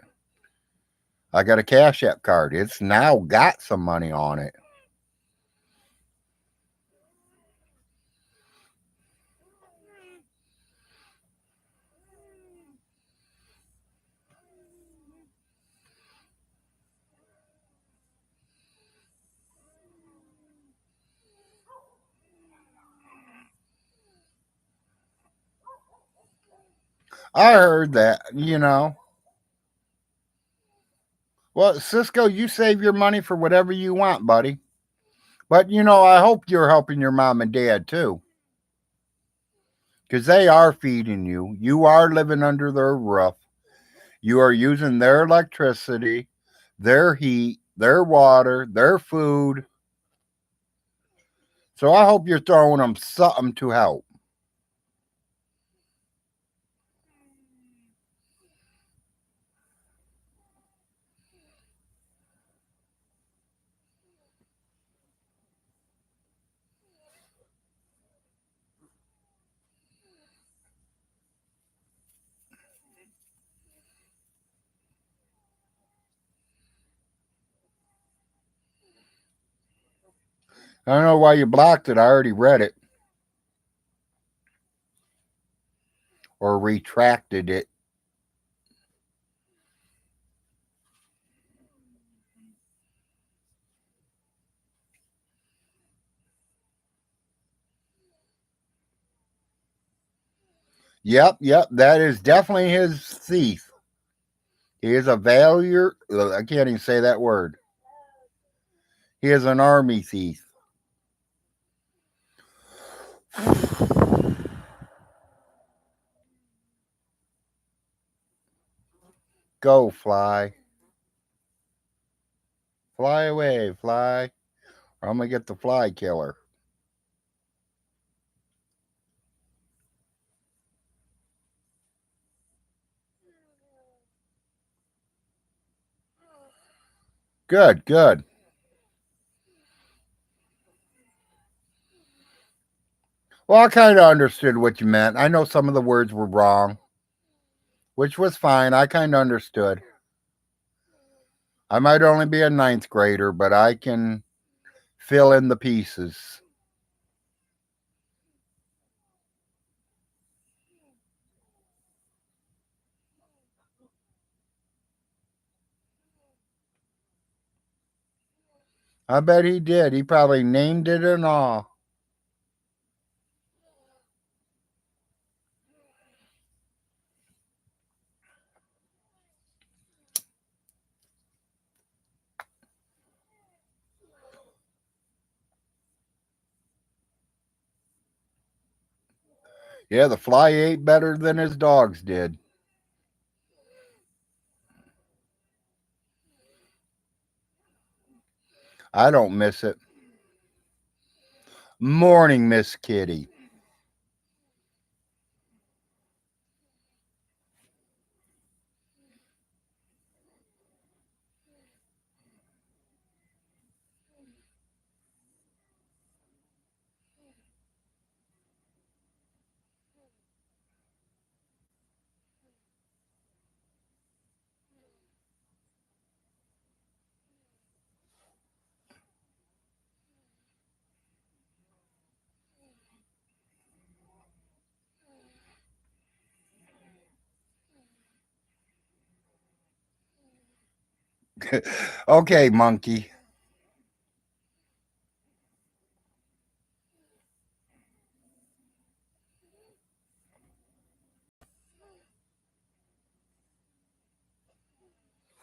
I got a Cash App card. It's now got some money on it. I heard that. Well, Cisco, you save your money for whatever you want, buddy. But, I hope you're helping your mom and dad too. Because they are feeding you. You are living under their roof. You are using their electricity, their heat, their water, their food. So I hope you're throwing them something to help. I don't know why you blocked it. I already read it. or retracted it. Yep, that is definitely his thief. He is a failure. I can't even say that word. He is an army thief. Go, fly. Fly away, fly. Or I'm going to get the fly killer. Good, good. Well, I kind of understood what you meant. I know some of the words were wrong, which was fine. I kind of understood. I might only be a ninth grader, but I can fill in the pieces. I bet he did. He probably named it and all. Yeah, the fly ate better than his dogs did. I don't miss it. Morning, Miss Kitty. Okay, monkey.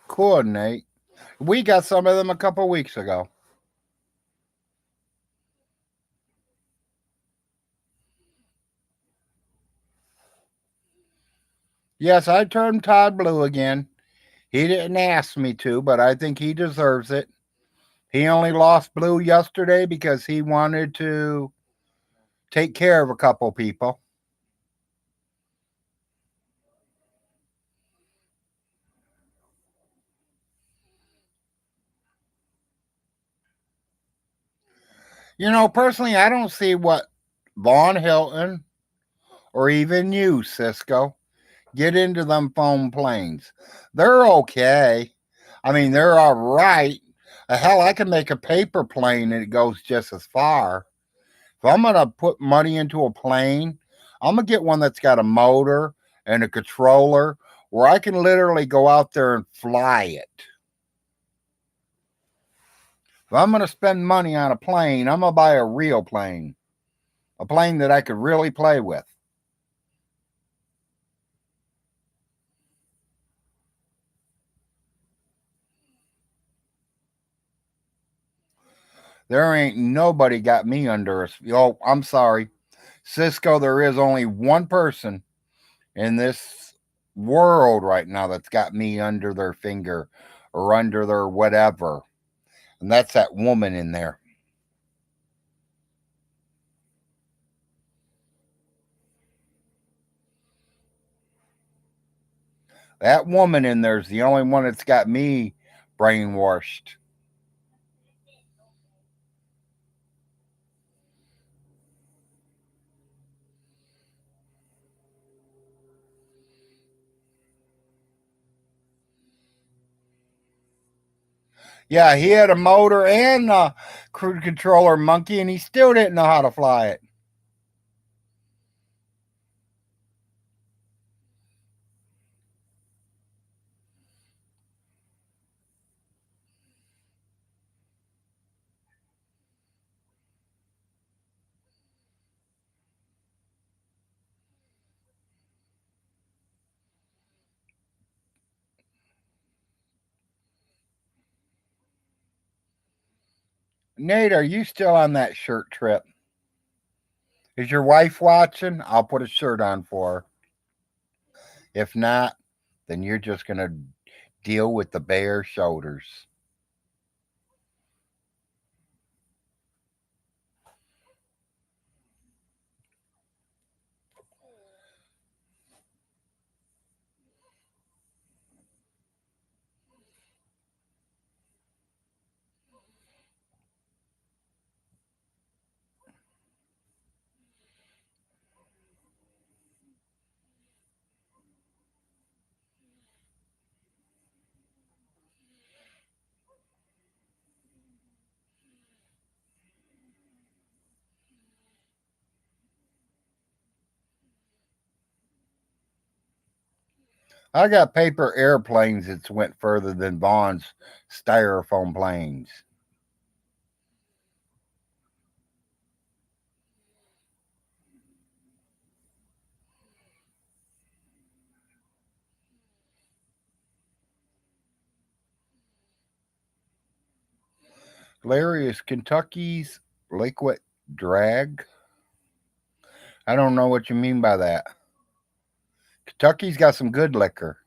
Coordinate. We got some of them a couple weeks ago. Yes, I turned Todd blue again. He didn't ask me to, but I think he deserves it. He only lost blue yesterday because he wanted to take care of a couple people. Personally, I don't see what Vaughn Hilton or even you, Cisco, get into them foam planes. They're okay. I mean, they're all right. Hell, I can make a paper plane and it goes just as far. If I'm going to put money into a plane, I'm going to get one that's got a motor and a controller where I can literally go out there and fly it. If I'm going to spend money on a plane, I'm going to buy a real plane, a plane that I could really play with. There ain't nobody got me under a. Oh, I'm sorry. Cisco, there is only one person in this world right now that's got me under their finger or under their whatever. And that's that woman in there. That woman in there's the only one that's got me brainwashed. Yeah, he had a motor and a cruise controller monkey, and he still didn't know how to fly it. Nate, are you still on that shirt trip? Is your wife watching? I'll put a shirt on for her. If not, then you're just going to deal with the bare shoulders. I got paper airplanes that's went further than Vaughn's styrofoam planes. Larry, is Kentucky's liquid drag? I don't know what you mean by that. Kentucky's got some good liquor.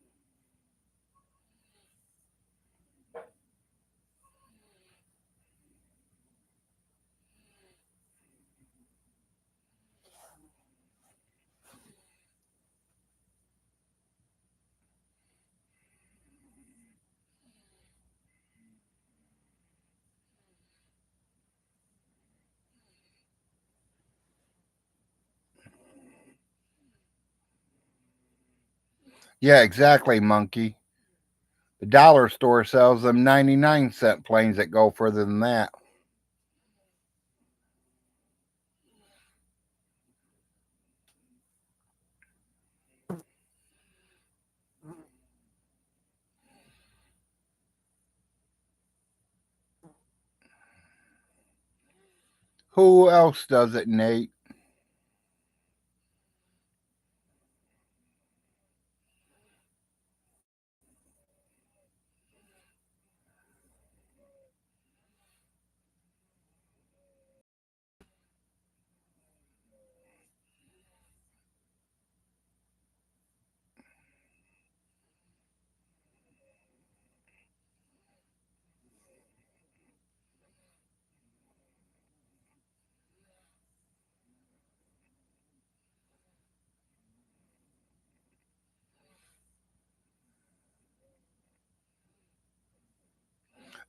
Yeah, exactly, monkey. The dollar store sells them 99-cent planes that go further than that. Who else does it, Nate?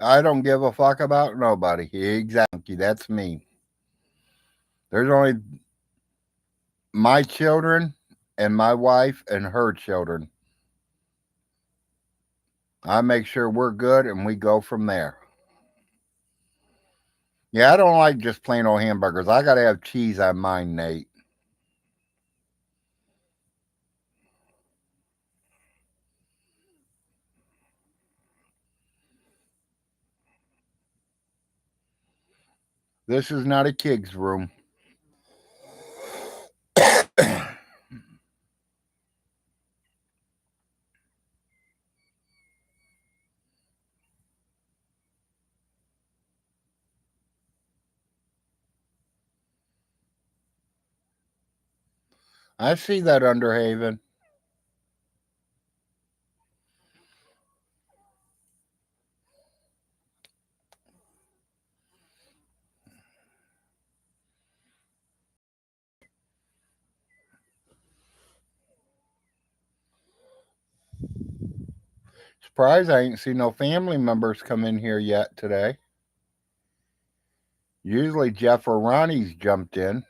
I don't give a fuck about nobody. Exactly, that's me. There's only my children and my wife and her children. I make sure we're good and we go from there. Yeah, I don't like just plain old hamburgers. I got to have cheese on mine, Nate. This is not a kid's room. I see that, Underhaven. Surprised I ain't seen no family members come in here yet today. Usually Jeff or Ronnie's jumped in.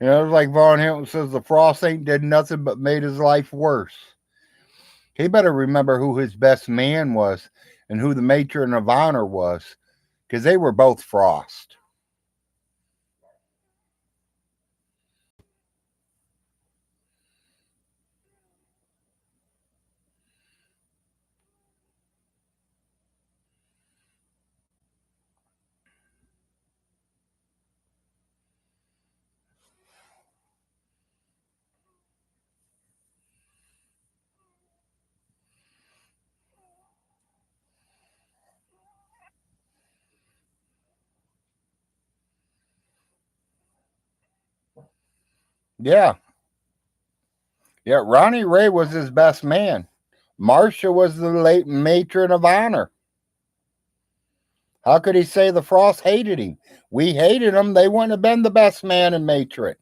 It's like Vaughn Hilton says the frost ain't did nothing but made his life worse. He better remember who his best man was and who the matron of honor was, because they were both frost. Yeah. Yeah. Ronnie Ray was his best man. Marcia was the late matron of honor. How could he say the Frost hated him? We hated him. They wouldn't have been the best man and matron.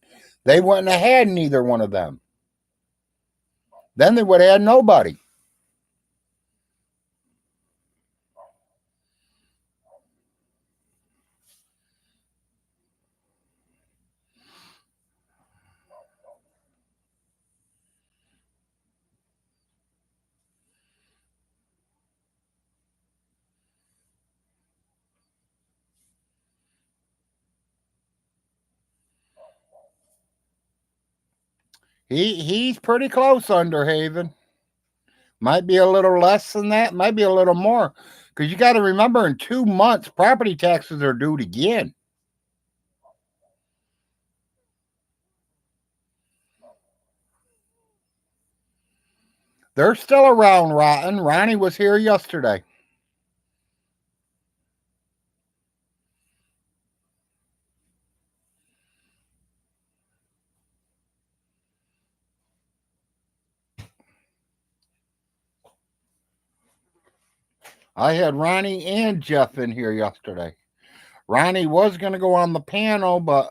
They wouldn't have had neither one of them. Then they would have had nobody. He's pretty close, Underhaven. Might be a little less than that, might be a little more. Because you got to remember, in 2 months, property taxes are due again. They're still around rotten. Ronnie was here yesterday. I had Ronnie and Jeff in here yesterday. Ronnie was going to go on the panel, but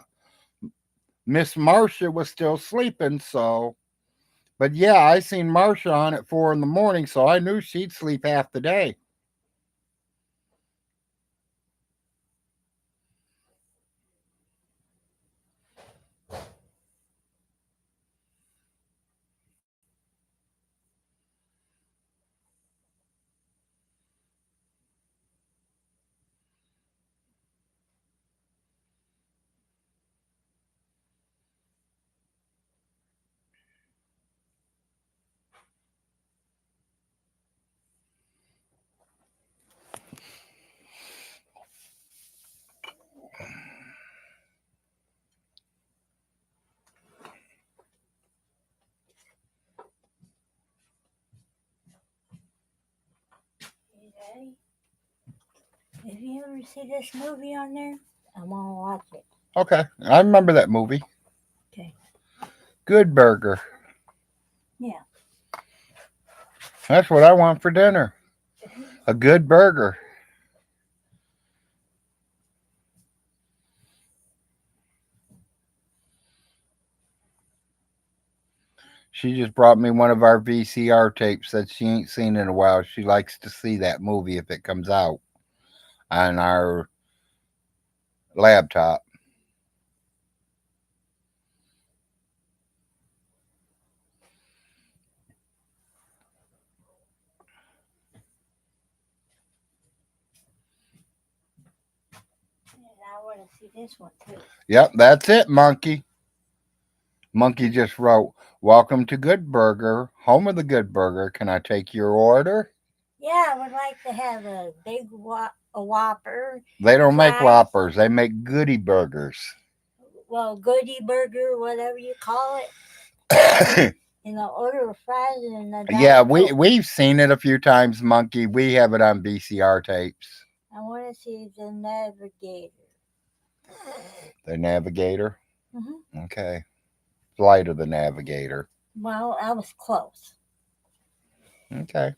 Miss Marcia was still sleeping, so. But yeah, I seen Marcia on at 4 in the morning, so I knew she'd sleep half the day. Hey, Daddy, if you ever see this movie on there, I'm gonna watch it. Okay, I remember that movie. Okay. Good Burger. Yeah. That's what I want for dinner. A good burger. She just brought me one of our VCR tapes that she ain't seen in a while. She likes to see that movie if it comes out on our laptop. And I want to see this one too. Yep, that's it, Monkey. Monkey just wrote, "Welcome to Good Burger, home of the Good Burger. Can I take your order?" Yeah, I would like to have a big a Whopper, They don't make fries, Whoppers, they make Goody Burgers. well, goodie burger, whatever you call it, and an order of fries and a Yeah, Diet Coke. we've seen it a few times, Monkey. We have it on VCR tapes. I want to see the Navigator. The Navigator. Hmm. Okay. Flight of the Navigator. Well, I was close. Okay.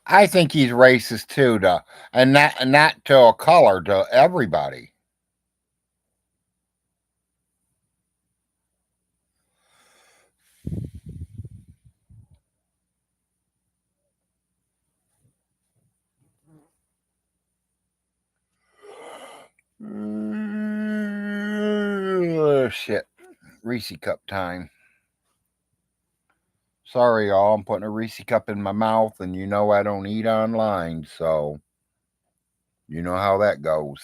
I think he's racist too, to, and not to a color, to everybody. Oh, shit. Reese cup time. Sorry, y'all. I'm putting a Reese cup in my mouth, and you know I don't eat online, so you know how that goes.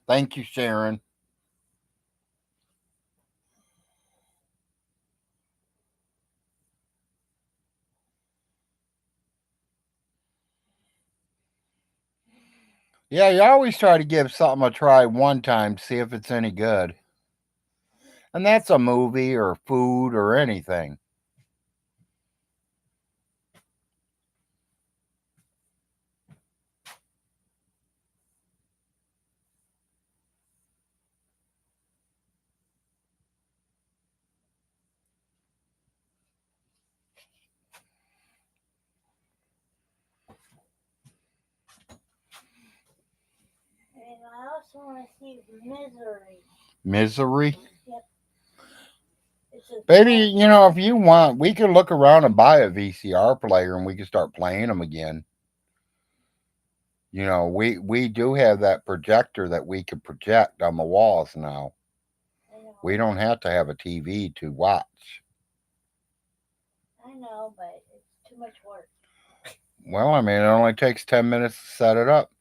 Thank you, Sharon. Yeah, you always try to give something a try one time, see if it's any good. And that's a movie or food or anything. And I also want to see Misery. Misery. Yep. It's a Baby, cult. if you want, we can look around and buy a VCR player and we can start playing them again. We do have that projector that we can project on the walls now. I We know. don't have to have a TV to watch. I know, but it's too much work. Well, I mean, it only takes 10 minutes to set it up.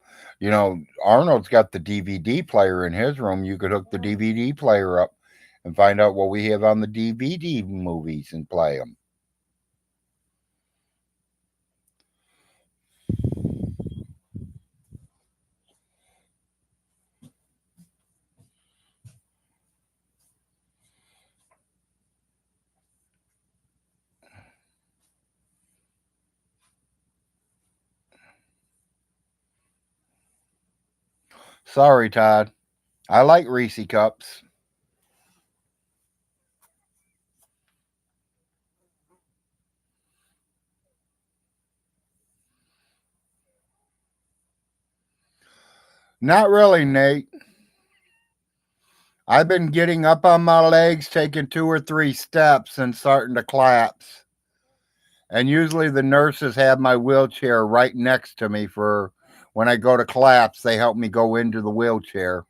Arnold's got the DVD player in his room. You could hook the Yeah. DVD player up and find out what we have on the DVD movies and play them. Sorry, Todd. I like Reese cups. Not really, Nate. I've been getting up on my legs, taking 2 or 3 steps, and starting to collapse. And usually the nurses have my wheelchair right next to me for when I go to collapse, they help me go into the wheelchair.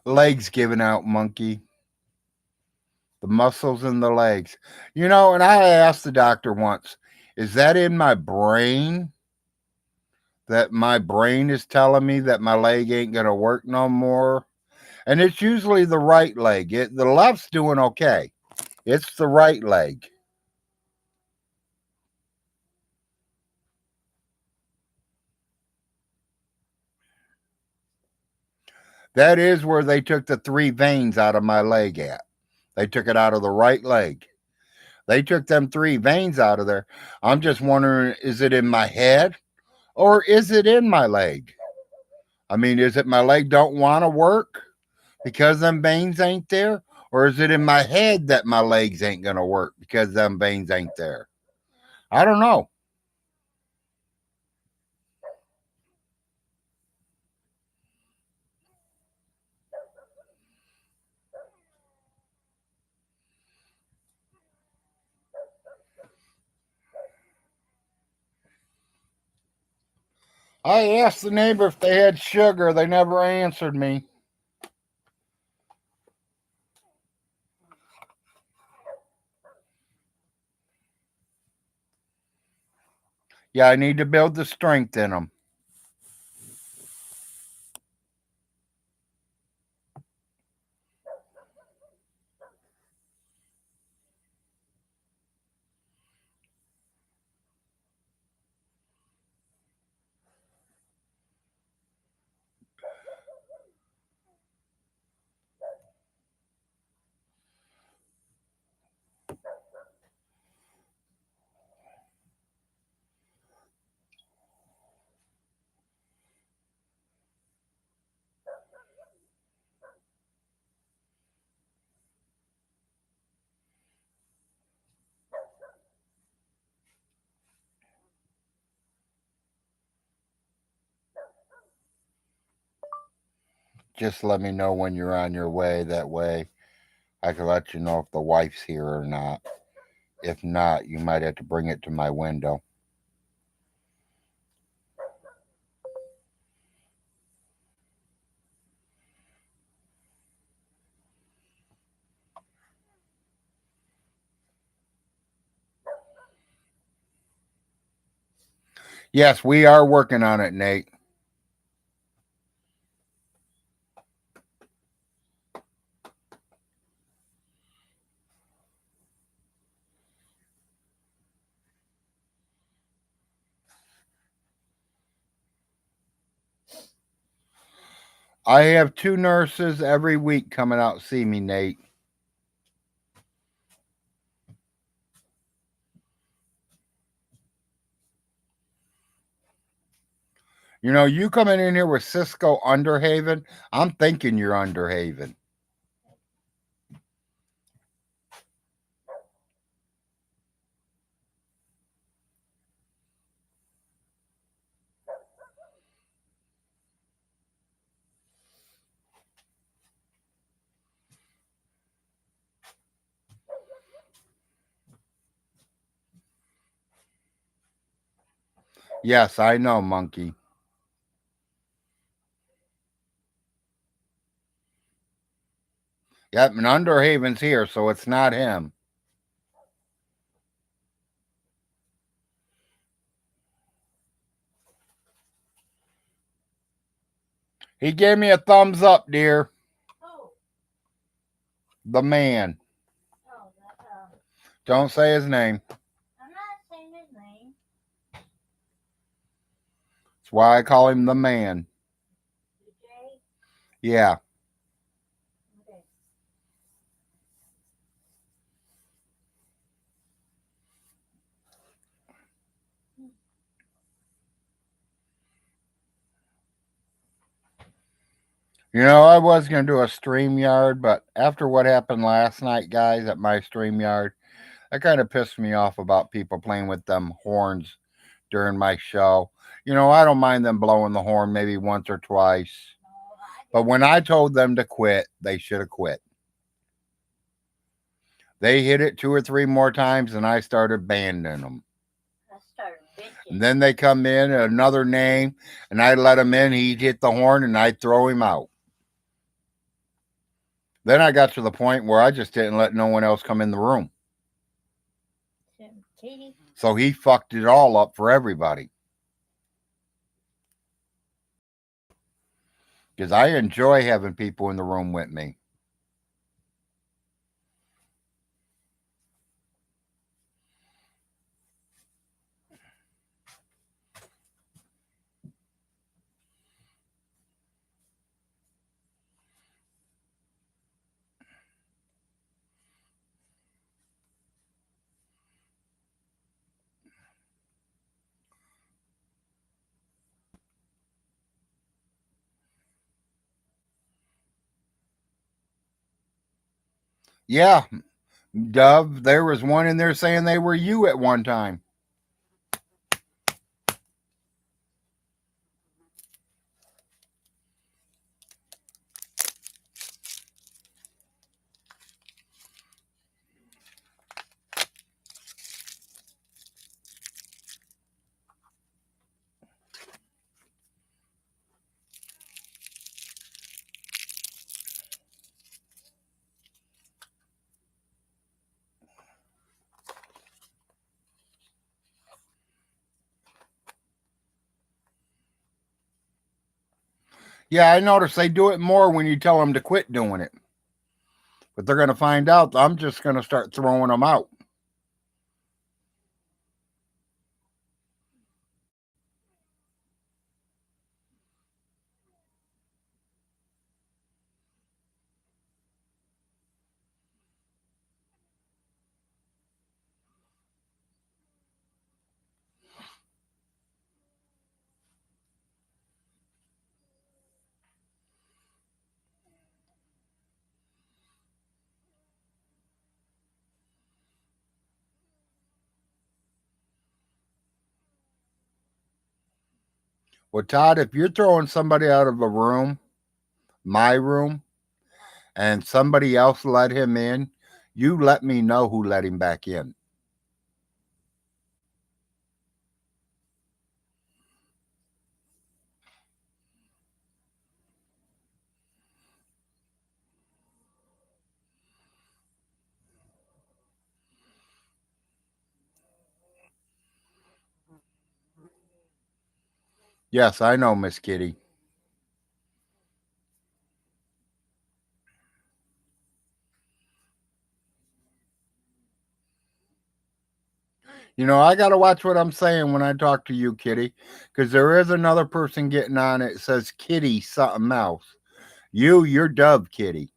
Legs giving out, monkey. The muscles in the legs. And I asked the doctor once, is that in my brain? That my brain is telling me that my leg ain't going to work no more? And it's usually the right leg. The left's doing okay. It's the right leg. That is where they took the 3 veins out of my leg at. They took it out of the right leg. They took them 3 veins out of there. I'm just wondering, is it in my head or is it in my leg? I mean, is it my leg don't want to work because them veins ain't there? Or is it in my head that my legs ain't going to work because them veins ain't there? I don't know. I asked the neighbor if they had sugar. They never answered me. Yeah, I need to build the strength in them. just let me know when you're on your way. That way I can let you know if the wife's here or not. If not, you might have to bring it to my window. Yes, we are working on it, Nate. I have 2 nurses every week coming out to see me, Nate. You know, you coming in here with Cisco Underhaven, I'm thinking you're Underhaven. Yes, I know, monkey. Yep, and Underhaven's here, so it's not him. He gave me a thumbs up, dear. Oh, The man. oh, Don't say his name. I'm not saying his name. That's why I call him the man. The J. Yeah. Okay. You know, I was going to do a stream yard, but after what happened last night, guys, at my stream yard, that kind of pissed me off about people playing with them horns during my show. You know, I don't mind them blowing the horn maybe once or twice. No, I But didn't. when I told them to quit, they should have quit. They hit it 2 or 3 more times and I started banning them. I started bitching. And then they come in, another name, and I'd let him in. He'd hit the horn and I'd throw him out. Then I got to the point where I just didn't let no one else come in the room. Katie. So he fucked it all up for everybody. Because I enjoy having people in the room with me. Yeah, Dove, there was one in there saying they were you at one time. Yeah, I noticed they do it more when you tell them to quit doing it. But they're going to find out I'm just going to start throwing them out. Well, Todd, if you're throwing somebody out of a room, my room, and somebody else let him in, you let me know who let him back in. Yes, I know, Miss Kitty. You know, I got to watch what I'm saying when I talk to you, Kitty, because there is another person getting on it. It says Kitty something else. You're Dove Kitty.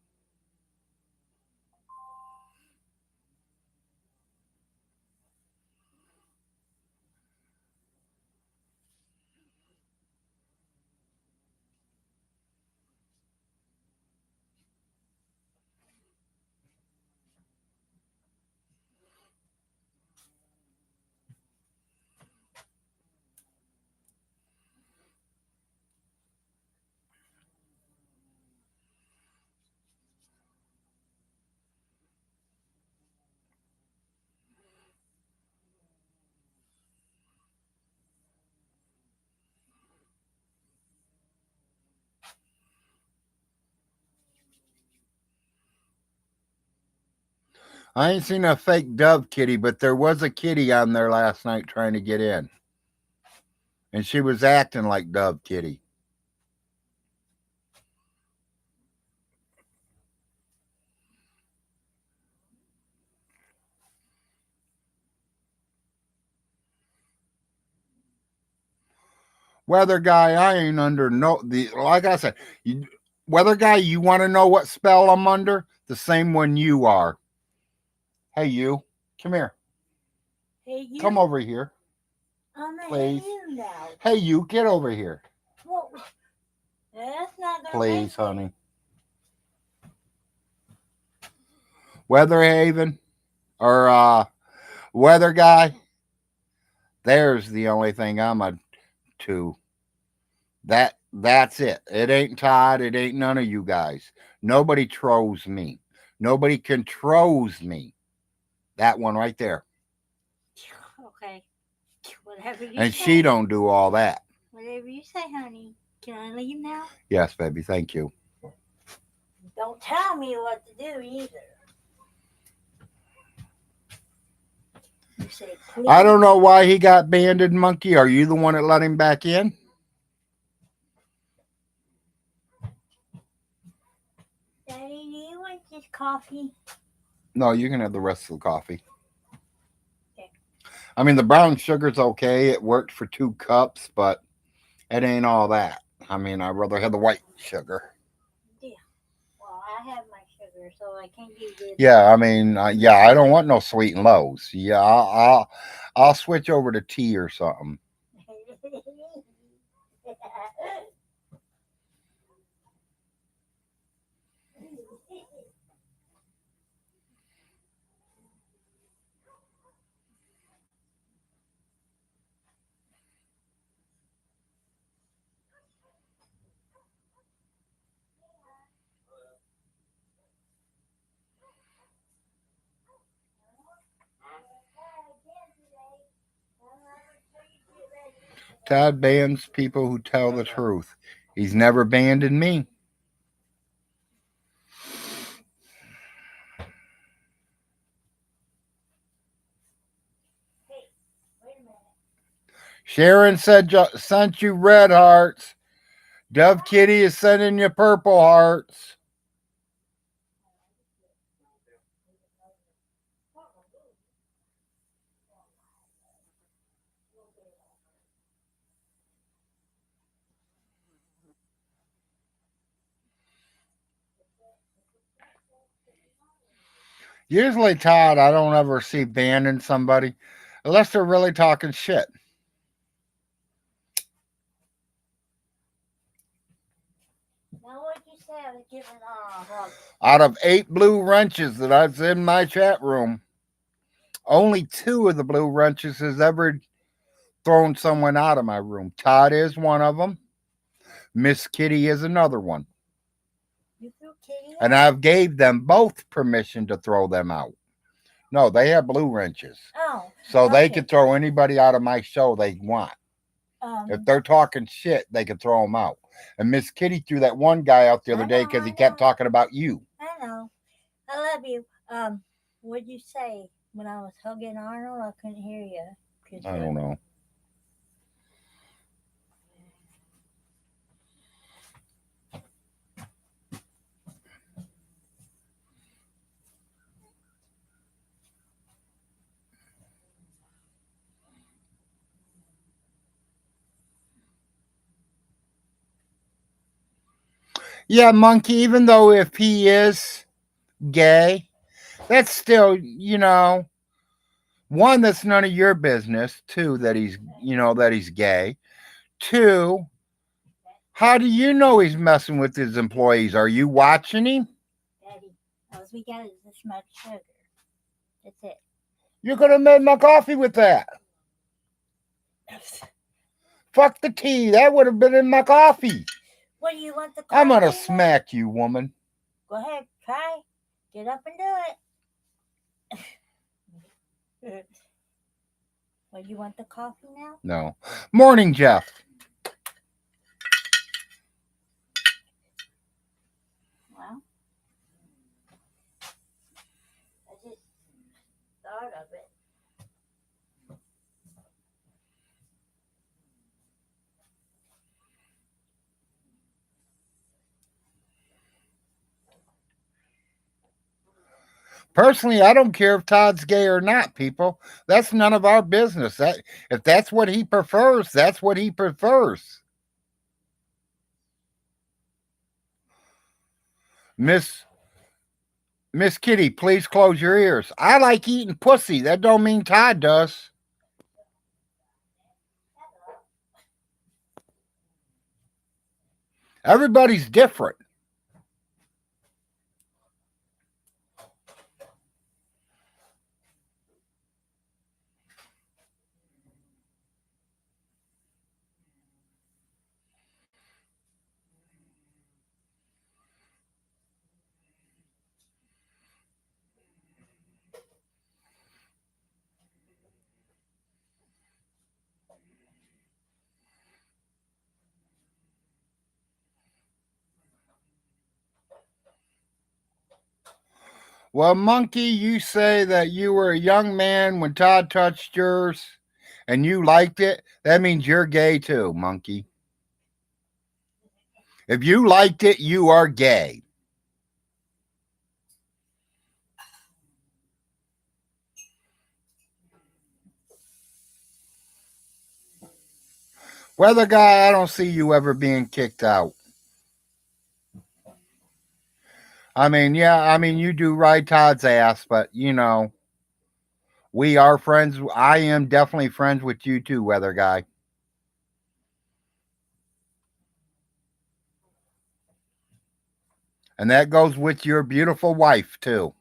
I ain't seen a fake Dove Kitty, but there was a kitty on there last night trying to get in, and she was acting like Dove Kitty. Weather guy, I ain't under no the like I said, weather guy, you want to know what spell I'm under? The same one you are. Hey, you, come here. Hey, you. Come over here, I'm a please. hey you now. Hey, you, get over here, What? That's not gonna please, make honey. Weather Haven or weather guy. There's the only thing I'm a to. That's it. It ain't Todd. It ain't none of you guys. Nobody trolls me. Nobody controls me. That one right there. Okay. Whatever you And say. she don't do all that. Whatever you say, honey. Can I leave now? Yes, baby. Thank you. Don't tell me what to do either. You say please. I don't know why he got banded, Monkey. Are you the one that let him back in? Daddy, do you want this coffee? No, you can have the rest of the coffee. Okay. I mean, the brown sugar's okay. It worked for 2 cups, but it ain't all that. I mean, I'd rather have the white sugar. Yeah. Well, I have my sugar, so I can't give you. Yeah, I mean, yeah, I don't want no sweet and lows. Yeah, I'll switch over to tea or something. Todd bans people who tell the truth. He's never banded me. Hey, wait a minute. Sharon said sent you red hearts. Dove Kitty is sending you purple hearts. Usually, Todd, I don't ever see banning somebody unless they're really talking shit. Now what you say? I was giving a hug. Out of 8 blue wrenches that I've in my chat room, only 2 of the blue wrenches has ever thrown someone out of my room. Todd is one of them. Miss Kitty is another one. Kitty. And I've gave them both permission to throw them out. No, they have blue wrenches. Oh, So they okay. can throw anybody out of my show they want. If Um, they're talking shit, they can throw them out. And Miss Kitty threw that one guy out the other day because he kept talking about you. I know. I love you. What'd you say when I was hugging Arnold? I couldn't hear you. I don't know. Yeah, Monkey, even though if he is gay, that's still, one, that's none of your business. Two, that he's gay. Two, how do you know he's messing with his employees? Are you watching him? Daddy, all we got is this much sugar. That's it. You could have made my coffee with that. Fuck the tea. That would have been in my coffee. What do you want the coffee? I'm gonna smack you, woman. Go ahead, try. Get up and do it. Well, you want the coffee now? No. Morning, Jeff. Well, I just thought of it. Personally, I don't care if Todd's gay or not, people. That's none of our business. If that's what he prefers, that's what he prefers. Miss Kitty, please close your ears. I like eating pussy. That don't mean Todd does. Everybody's different. Well, Monkey, you say that you were a young man when Todd touched yours and you liked it. That means you're gay too, Monkey. If you liked it, you are gay. Weather guy, I don't see you ever being kicked out. You do ride Todd's ass, but we are friends. I am definitely friends with you too, weather guy. And that goes with your beautiful wife too.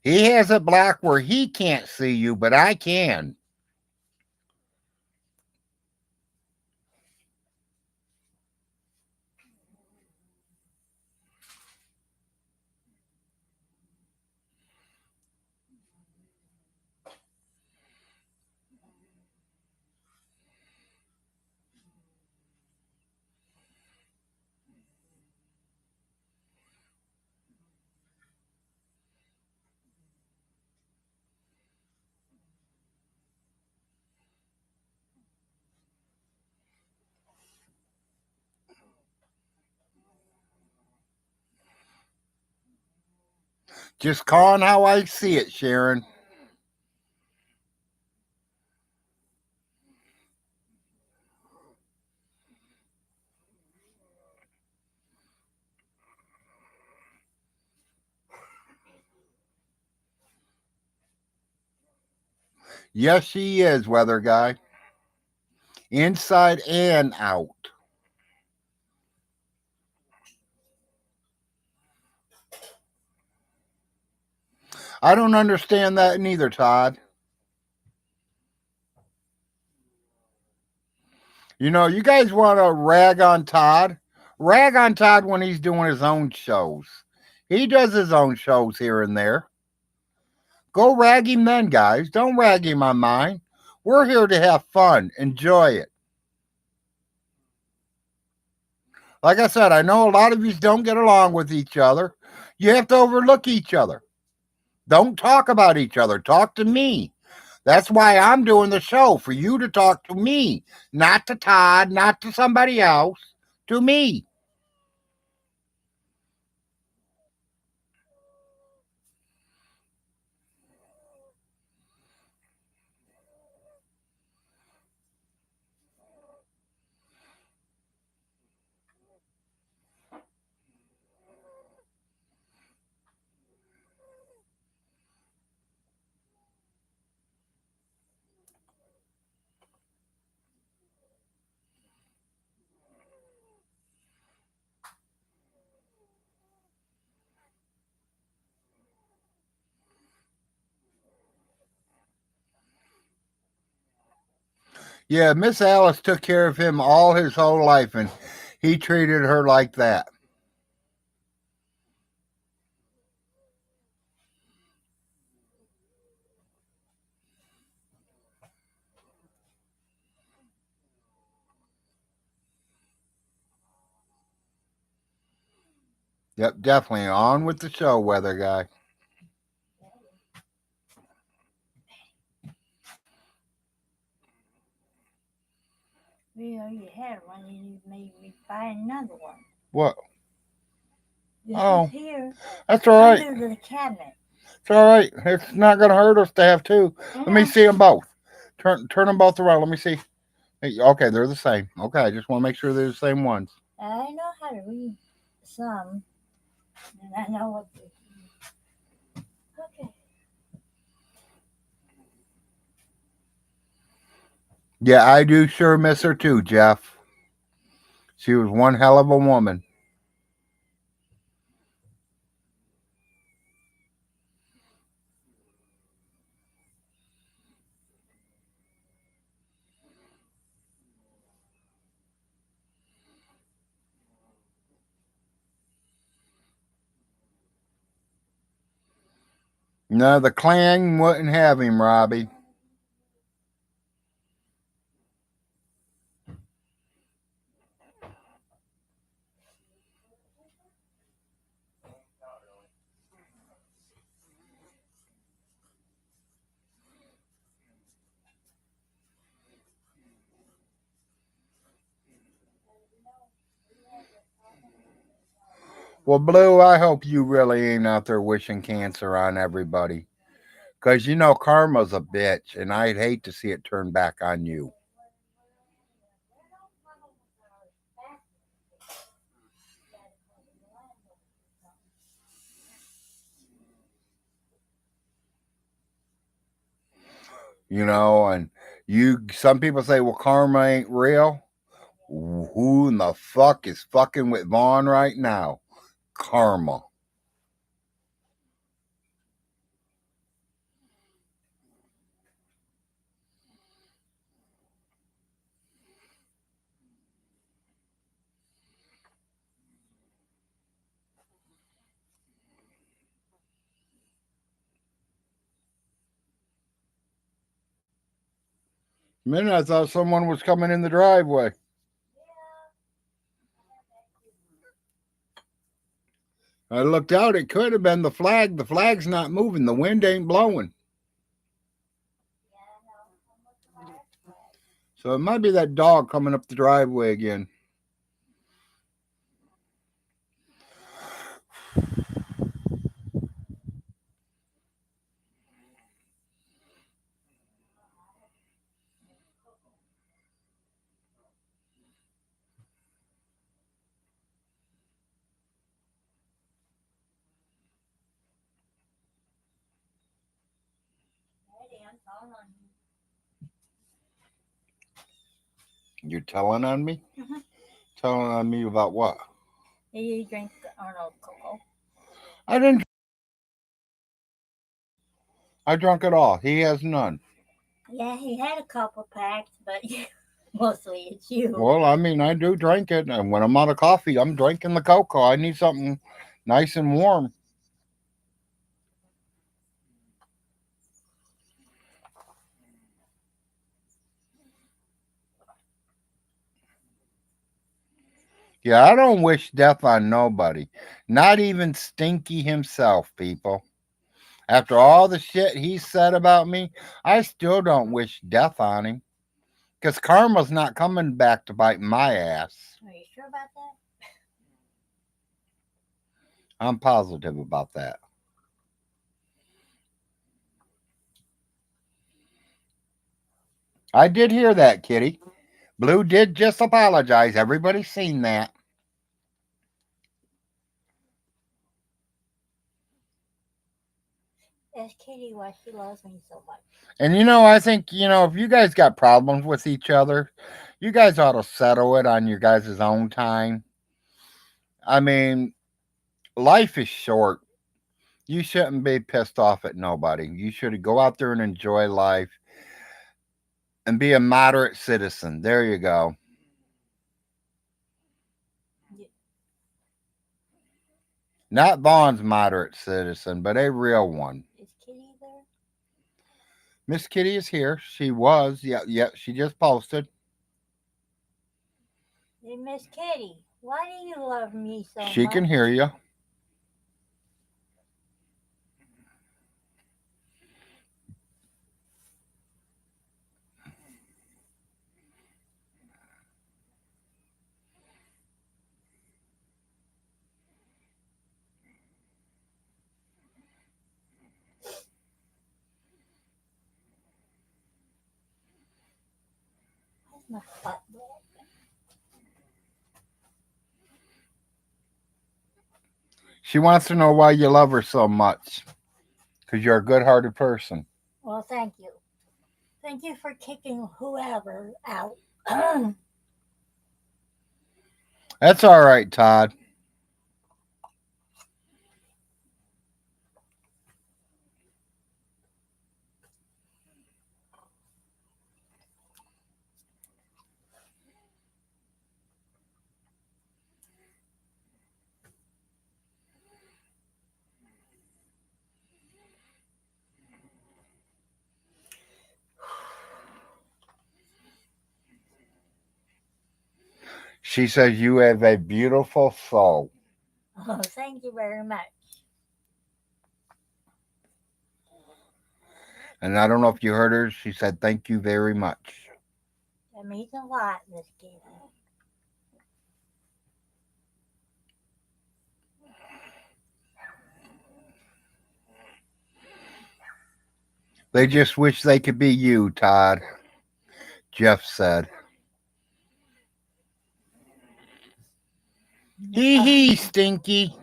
He has it black where he can't see you, but I can. Just calling how I see it, Sharon. Yes, she is, weather guy. Inside and out. I don't understand that neither, Todd. You guys want to rag on Todd? Rag on Todd when he's doing his own shows. He does his own shows here and there. Go rag him then, guys. Don't rag him on mine. We're here to have fun, enjoy it. Like I said, I know a lot of you don't get along with each other. You have to overlook each other. Don't talk about each other. Talk to me. That's why I'm doing the show, for you to talk to me, not to Todd, not to somebody else, to me. Yeah, Miss Alice took care of him all his whole life, and he treated her like that. Yep, definitely. On with the show, weather guy. We already had one, and you made me buy another one. What? This Oh, is here that's all right. under the cabinet. It's all right. It's not going to hurt us to have two. I Let me know. see them both. Turn them both around. Let me see. Hey, okay, they're the same. Okay, I just want to make sure they're the same ones. I know how to read some, and I know what to. Okay. Yeah, I do sure miss her too, Jeff. She was one hell of a woman. No, the clan wouldn't have him, Robbie. Well, Blue, I hope you really ain't out there wishing cancer on everybody. Because karma's a bitch, and I'd hate to see it turn back on you. And some people say, well, karma ain't real. Who in the fuck is fucking with Vaughn right now? Karma. A minute, I thought someone was coming in the driveway. I looked out, it could have been the flag. The flag's not moving, the wind ain't blowing. So it might be that dog coming up the driveway again. Ready, I'm calling on you. You're telling on me? Mm-hmm. Telling on me about what? You drink Arnold Cocoa. I didn't. I drunk it all. He has none. Yeah, he had a couple packs, but Mostly it's you. Well, I mean, I do drink it, and when I'm out of coffee, I'm drinking the cocoa. I need something nice and warm. Yeah, I don't wish death on nobody, not even Stinky himself, people. After all the shit he said about me, I still don't wish death on him. Because karma's not coming back to bite my ass. Are you sure about that? I'm positive about that. I did hear that, Kitty. Blue did just apologize. Everybody's seen that. Ask Kitty why she loves me so much. And I think, if you guys got problems with each other, you guys ought to settle it on your guys' own time. I mean, life is short. You shouldn't be pissed off at nobody. You should go out there and enjoy life and be a moderate citizen. There you go. Y- Not Vaughn's moderate citizen, but a real one. Is Kitty there? Miss Kitty is here. She was. Yeah, yeah, she just posted. Hey, Miss Kitty, why do you love me so She can hear much? you. Where's my butt bag? She wants to know why you love her so much. Because you're a good hearted person. Well, thank you. Thank you for kicking whoever out. That's all right, Todd. She says you have a beautiful soul. Oh, thank you very much. And I don't know if you heard her. She said, thank you very much. That means a lot, Miss Kitty. They just wish they could be you, Todd. Jeff said. Hee hee, Stinky.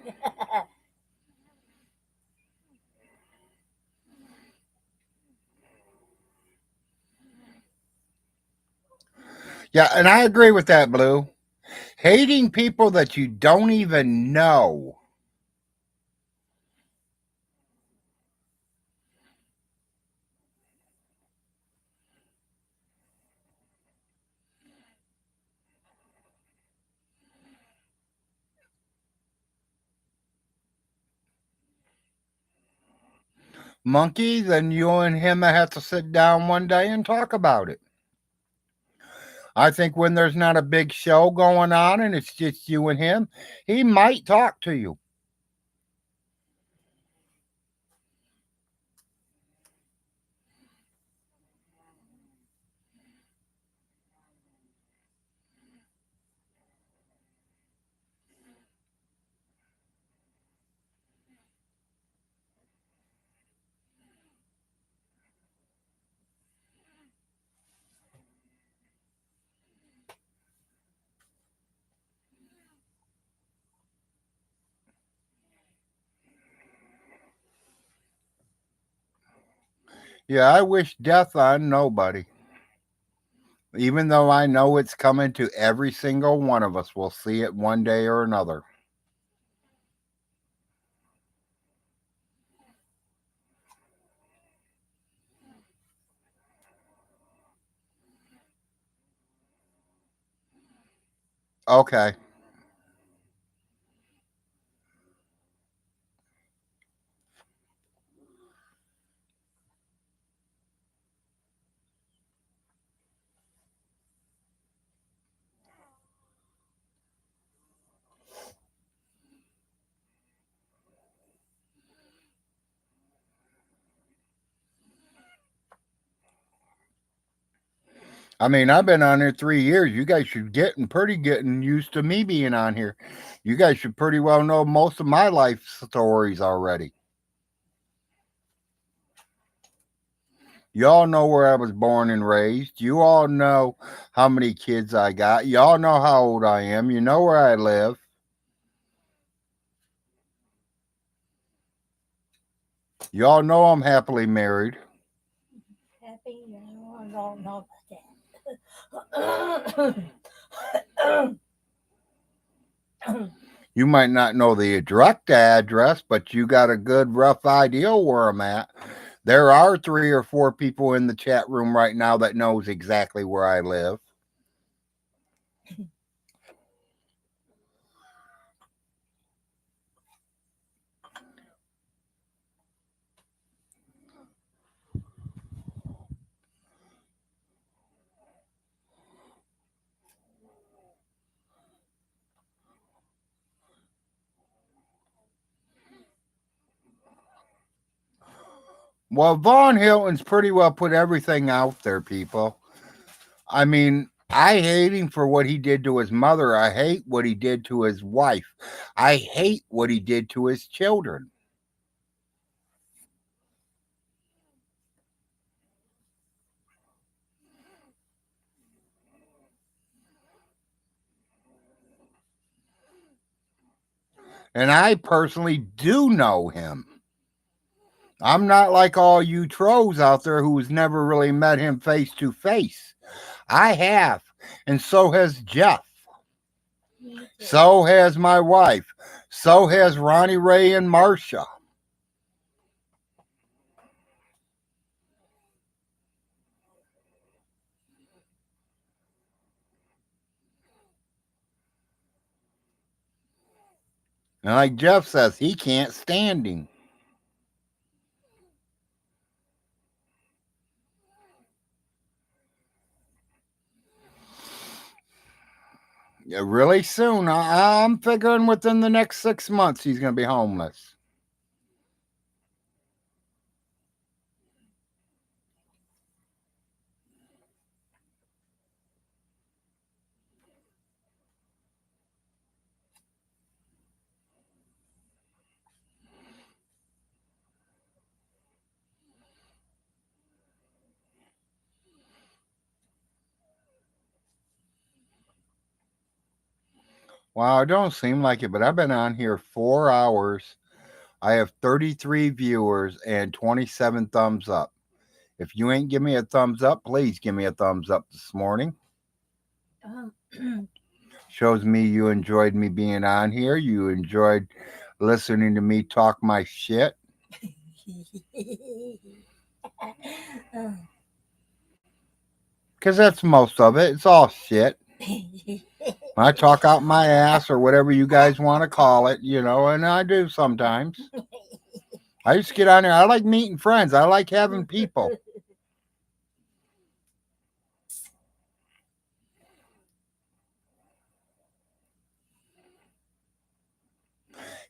Yeah, and I agree with that, Blue. Hating people that you don't even know. Monkey, then you and him have to sit down one day and talk about it. I think when there's not a big show going on and it's just you and him, he might talk to you. Yeah, I wish death on nobody. Even though I know it's coming to every single one of us, we'll see it one day or another. Okay. I mean, I've been on here 3 years. You guys should getting used to me being on here. You guys should pretty well know most of my life stories already. Y'all know where I was born and raised. You all know how many kids I got. Y'all know how old I am. You know where I live. Y'all know I'm happily married. Happy? No, I don't know about that. You might not know the direct address, but you got a good rough idea where I'm at. There are 3 or 4 people in the chat room right now that knows exactly where I live. Well, Vaughn Hilton's pretty well put everything out there, people. I mean, I hate him for what he did to his mother. I hate what he did to his wife. I hate what he did to his children. And I personally do know him. I'm not like all you trolls out there who's never really met him face to face. I have, and so has Jeff. Me too. So has my wife. So has Ronnie Ray and Marcia. And like Jeff says, he can't stand him. Yeah, really soon. I'm figuring within the next 6 months he's going to be homeless. Wow, it don't seem like it, but I've been on here 4 hours. I have 33 viewers and 27 thumbs up. If you ain't give me a thumbs up, please give me a thumbs up this morning. Um, Shows me you enjoyed me being on here. You enjoyed listening to me talk my shit. Because that's most of it. It's all shit. I talk out my ass or whatever you guys want to call it, and I do sometimes. I just get on there. I like meeting friends. I like having people.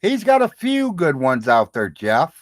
He's got a few good ones out there, Jeff.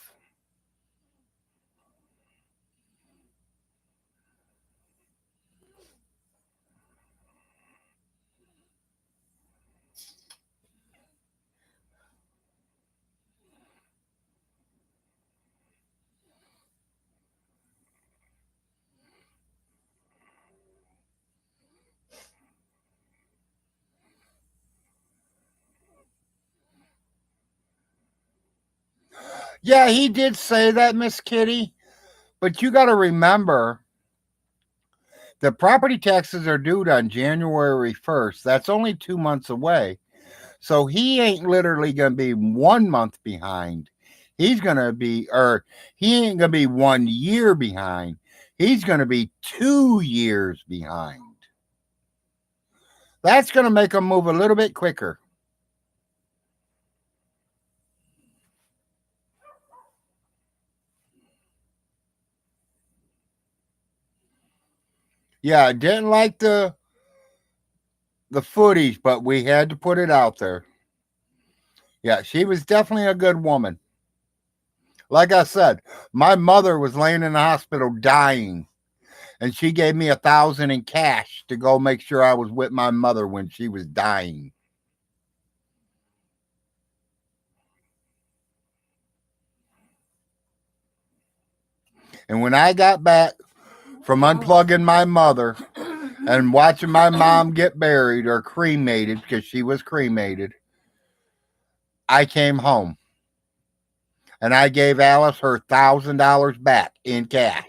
Yeah, he did say that, Miss Kitty. But you got to remember, the property taxes are due on January 1st. That's only 2 months away. So he ain't literally going to be 1 month behind. He ain't going to be 1 year behind. He's going to be 2 years behind. That's going to make them move a little bit quicker. Yeah, I didn't like the footage, but we had to put it out there. Yeah, she was definitely a good woman. Like I said, my mother was laying in the hospital dying, and she gave me 1,000 in cash to go make sure I was with my mother when she was dying. And when I got back from unplugging my mother and watching my mom get buried or cremated because she was cremated, I came home and I gave Alice her $1,000 back in cash.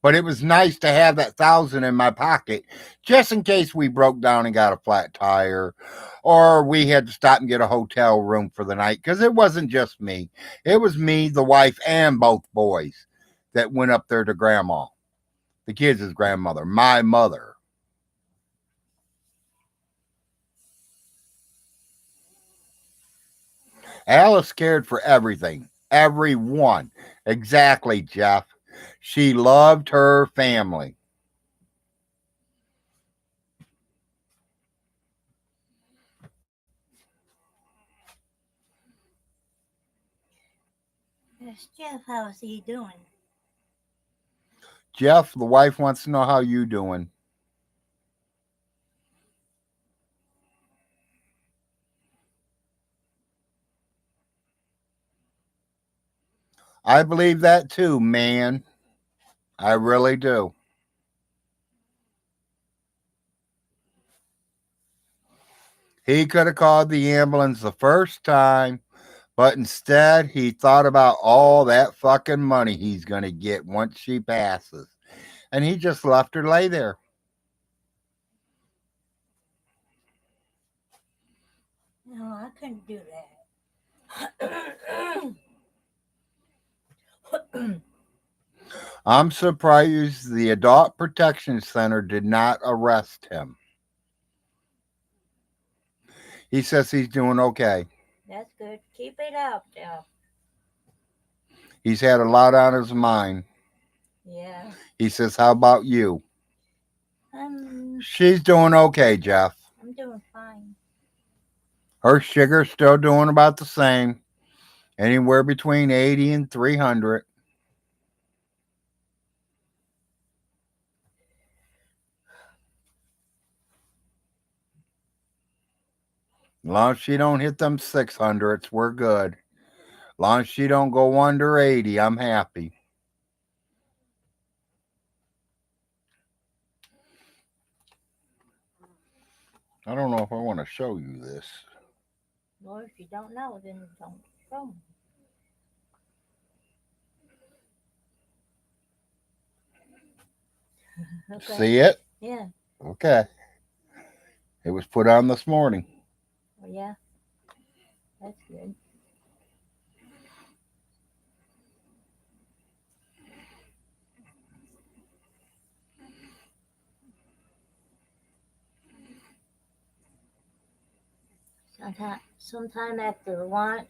But it was nice to have that 1,000 in my pocket just in case we broke down and got a flat tire or we had to stop and get a hotel room for the night because it wasn't just me. It was me, the wife, and both boys that went up there to grandma, the kids' grandmother, my mother. Alice cared for everything, everyone. Exactly, Jeff. She loved her family. Yes, Jeff, how's he doing? Jeff, the wife wants to know how you doing. I believe that too, man. I really do. He could have called the ambulance the first time, but instead he thought about all that fucking money he's going to get once she passes. And he just left her lay there. No, I couldn't do that. I'm surprised the Adult Protection Center did not arrest him. He says he's doing okay. That's good. Keep it up, Jeff. He's had a lot on his mind. Yeah. He says, how about you? I'm She's doing okay, Jeff. I'm doing fine. Her sugar's still doing about the same, anywhere between 80 and 300. As long as she don't hit them 600s, we're good. As long as she don't go under 80, I'm happy. I don't know if I want to show you this. Well, if you don't know, then don't go. Okay. See it? Yeah. Okay. It was put on this morning. Well, yeah. That's good. Sometime after lunch,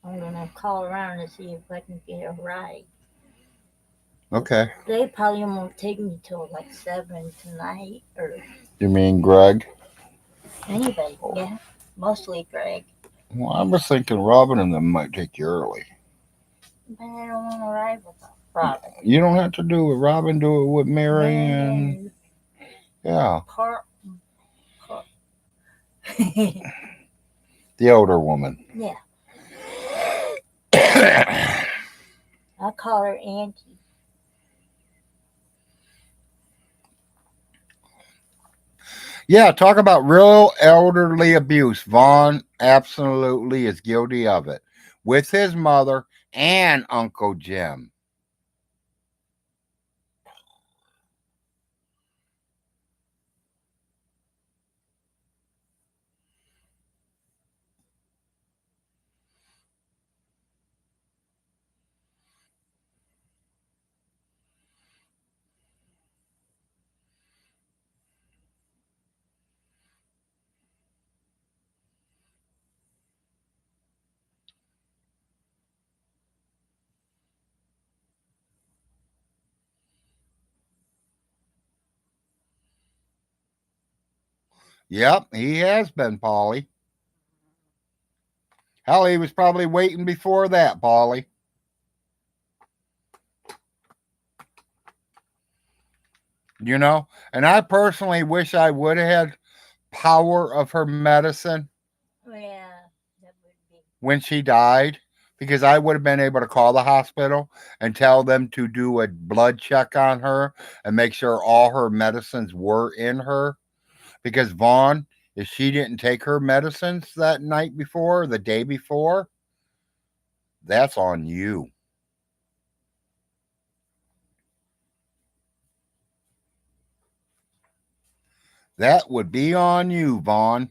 I'm gonna call around and see if I can get a ride. Okay. They probably won't take me till like 7 tonight or You mean Greg? anybody. Yeah. Mostly Greg. Well, I was thinking Robin and them might take you early. But I don't want to ride with Robin. You don't have to do it with Robin, do it with Mary and And yeah, Par- the older woman. yeah. I call her Auntie. Yeah, talk about real elderly abuse. Vaughn absolutely is guilty of it with his mother and Uncle Jim. Yep, he has been, Polly. Hell, he was probably waiting before that, Polly. You know? And I personally wish I would have had power of her medicine Yeah, that would be. when she died because I would have been able to call the hospital and tell them to do a blood check on her and make sure all her medicines were in her. Because Vaughn, if she didn't take her medicines that night before, the day before, that's on you. That would be on you, Vaughn.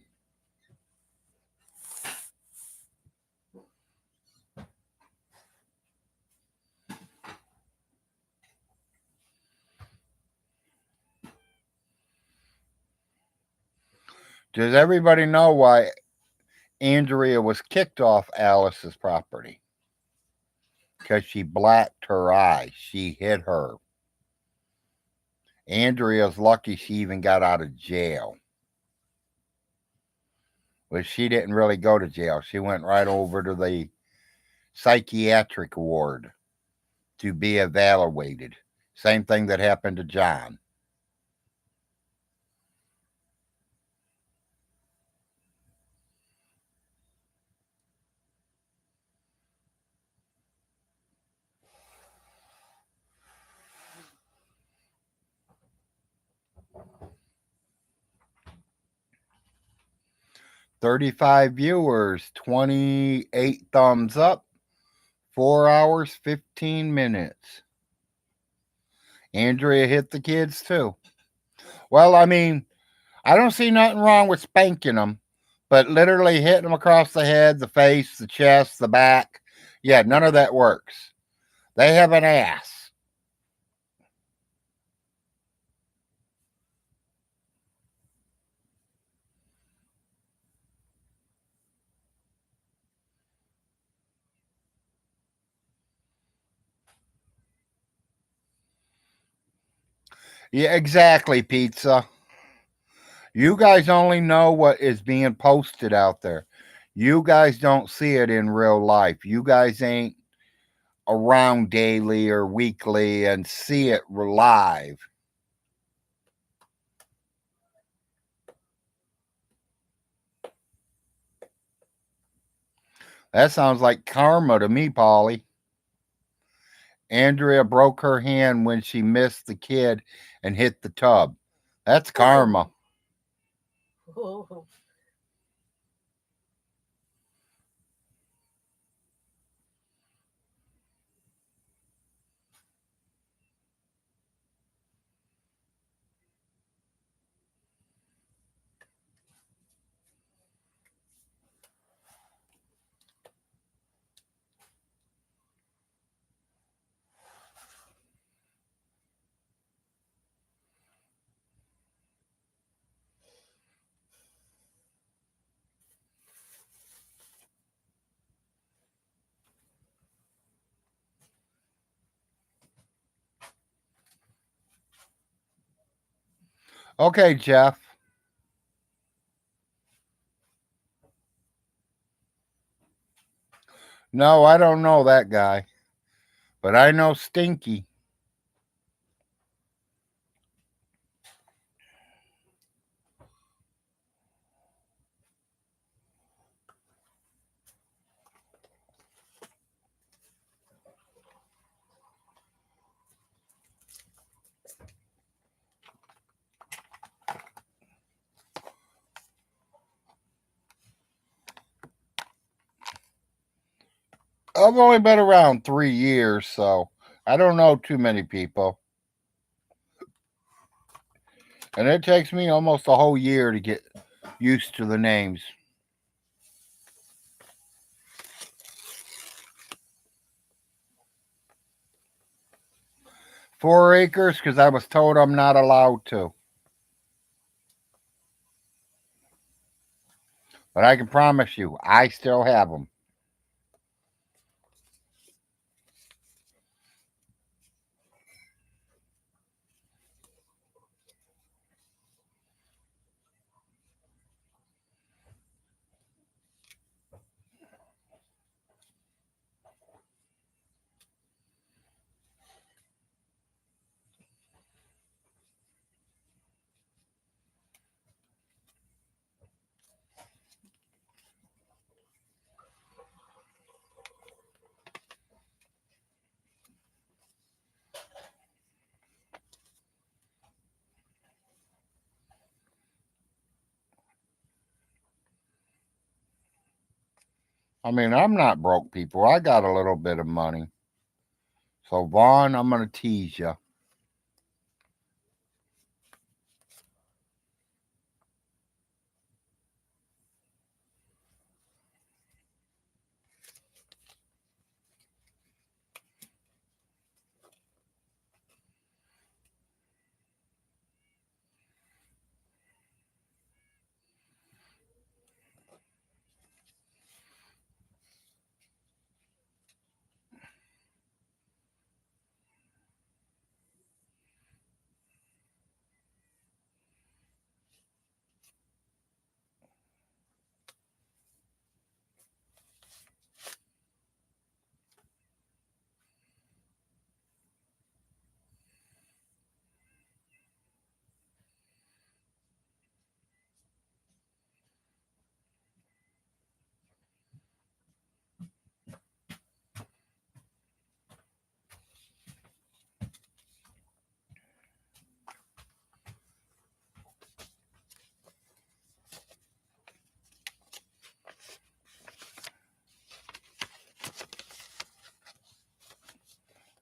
Does everybody know why Andrea was kicked off Alice's property? Because she blacked her eye. She hit her. Andrea's lucky she even got out of jail. But she didn't really go to jail. She went right over to the psychiatric ward to be evaluated. Same thing that happened to John. 35 viewers, 28 thumbs up, 4 hours, 15 minutes. Andrea hit the kids too. Well, I mean, I don't see nothing wrong with spanking them, but literally hitting them across the head, the face, the chest, the back, yeah, none of that works. They have an ass. Yeah, exactly, pizza. You guys only know what is being posted out there. You guys don't see it in real life. You guys ain't around daily or weekly and see it live. That sounds like karma to me, Polly. Andrea broke her hand when she missed the kid and hit the tub. That's karma. Oh, oh, Okay, Jeff. No, I don't know that guy, but I know Stinky. I've only been around 3 years, so I don't know too many people. And it takes me almost a whole year to get used to the names. 4 acres because I was told I'm not allowed to. But I can promise you, I still have them. I mean, I'm not broke, people. I got a little bit of money. So, Vaughn, I'm going to tease you.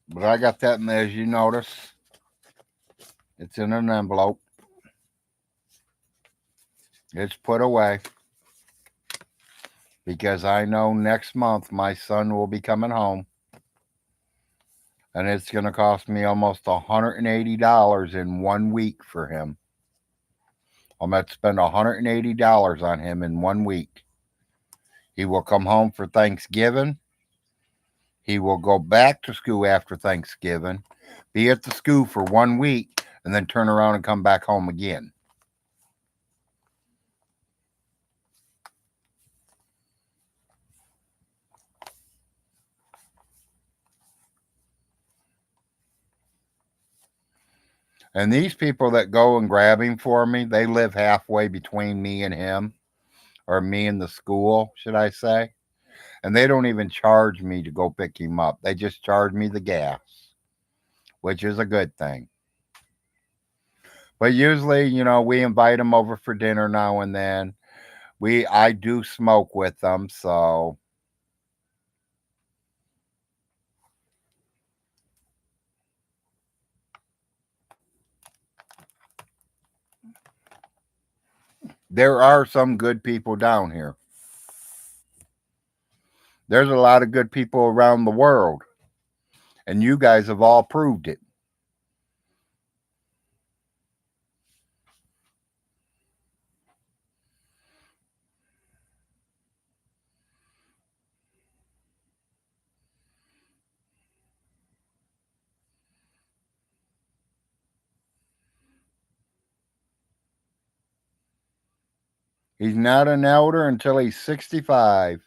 But I got that, and as you notice, it's in an envelope. It's put away because I know next month my son will be coming home, and it's going to cost me almost $180 in 1 week for him. I'm going to spend $180 on him in 1 week. He will come home for Thanksgiving. He will go back to school after Thanksgiving, be at the school for 1 week, and then turn around and come back home again. And these people that go and grab him for me, they live halfway between me and him, or me and the school, should I say. And they don't even charge me to go pick him up. They just charge me the gas, which is a good thing. But usually, we invite them over for dinner now and then. I do smoke with them, so there are some good people down here. There's a lot of good people around the world, and you guys have all proved it. He's not an elder until he's 65.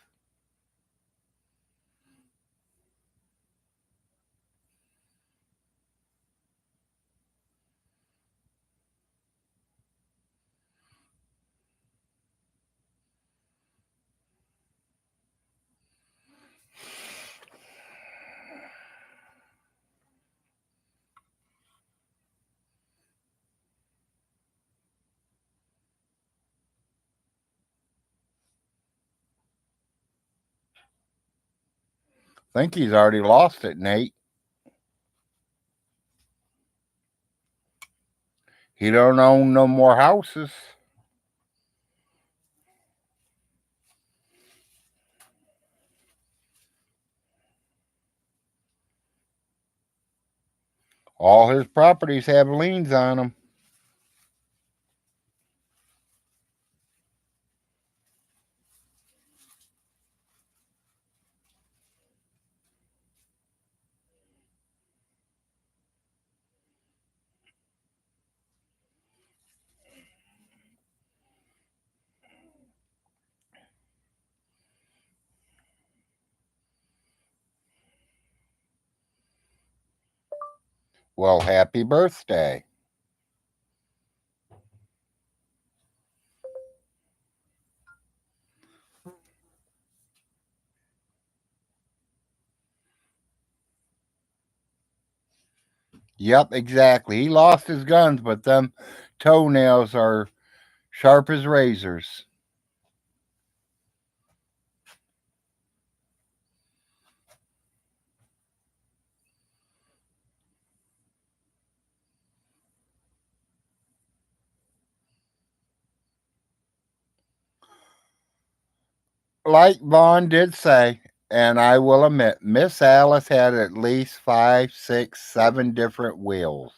I think he's already lost it, Nate. He don't own no more houses. All his properties have liens on them. Well, happy birthday. Yep, exactly. He lost his guns, but them toenails are sharp as razors. like Vaughn did say, and I will admit, Miss Alice had at least five, six, seven different wills.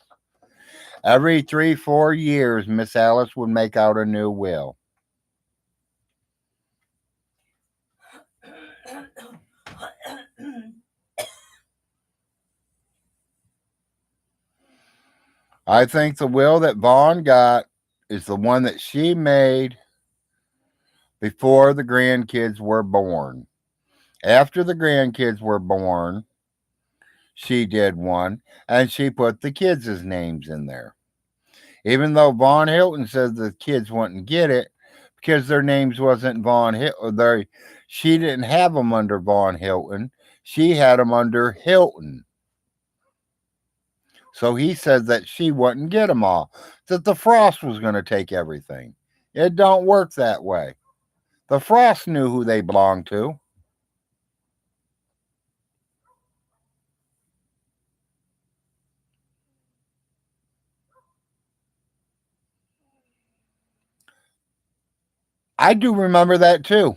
Every 3, 4 years, Miss Alice would make out a new will. I think the will that Vaughn got is the one that she made before the grandkids were born. After the grandkids were born, she did one and she put the kids' names in there. Even though Vaughn Hilton says the kids wouldn't get it because their names wasn't Vaughn Hilton. She didn't have them under Vaughn Hilton. She had them under Hilton. So he said that she wouldn't get them all. That the Frost was going to take everything. It don't work that way. The Frost knew who they belonged to. I do remember that too.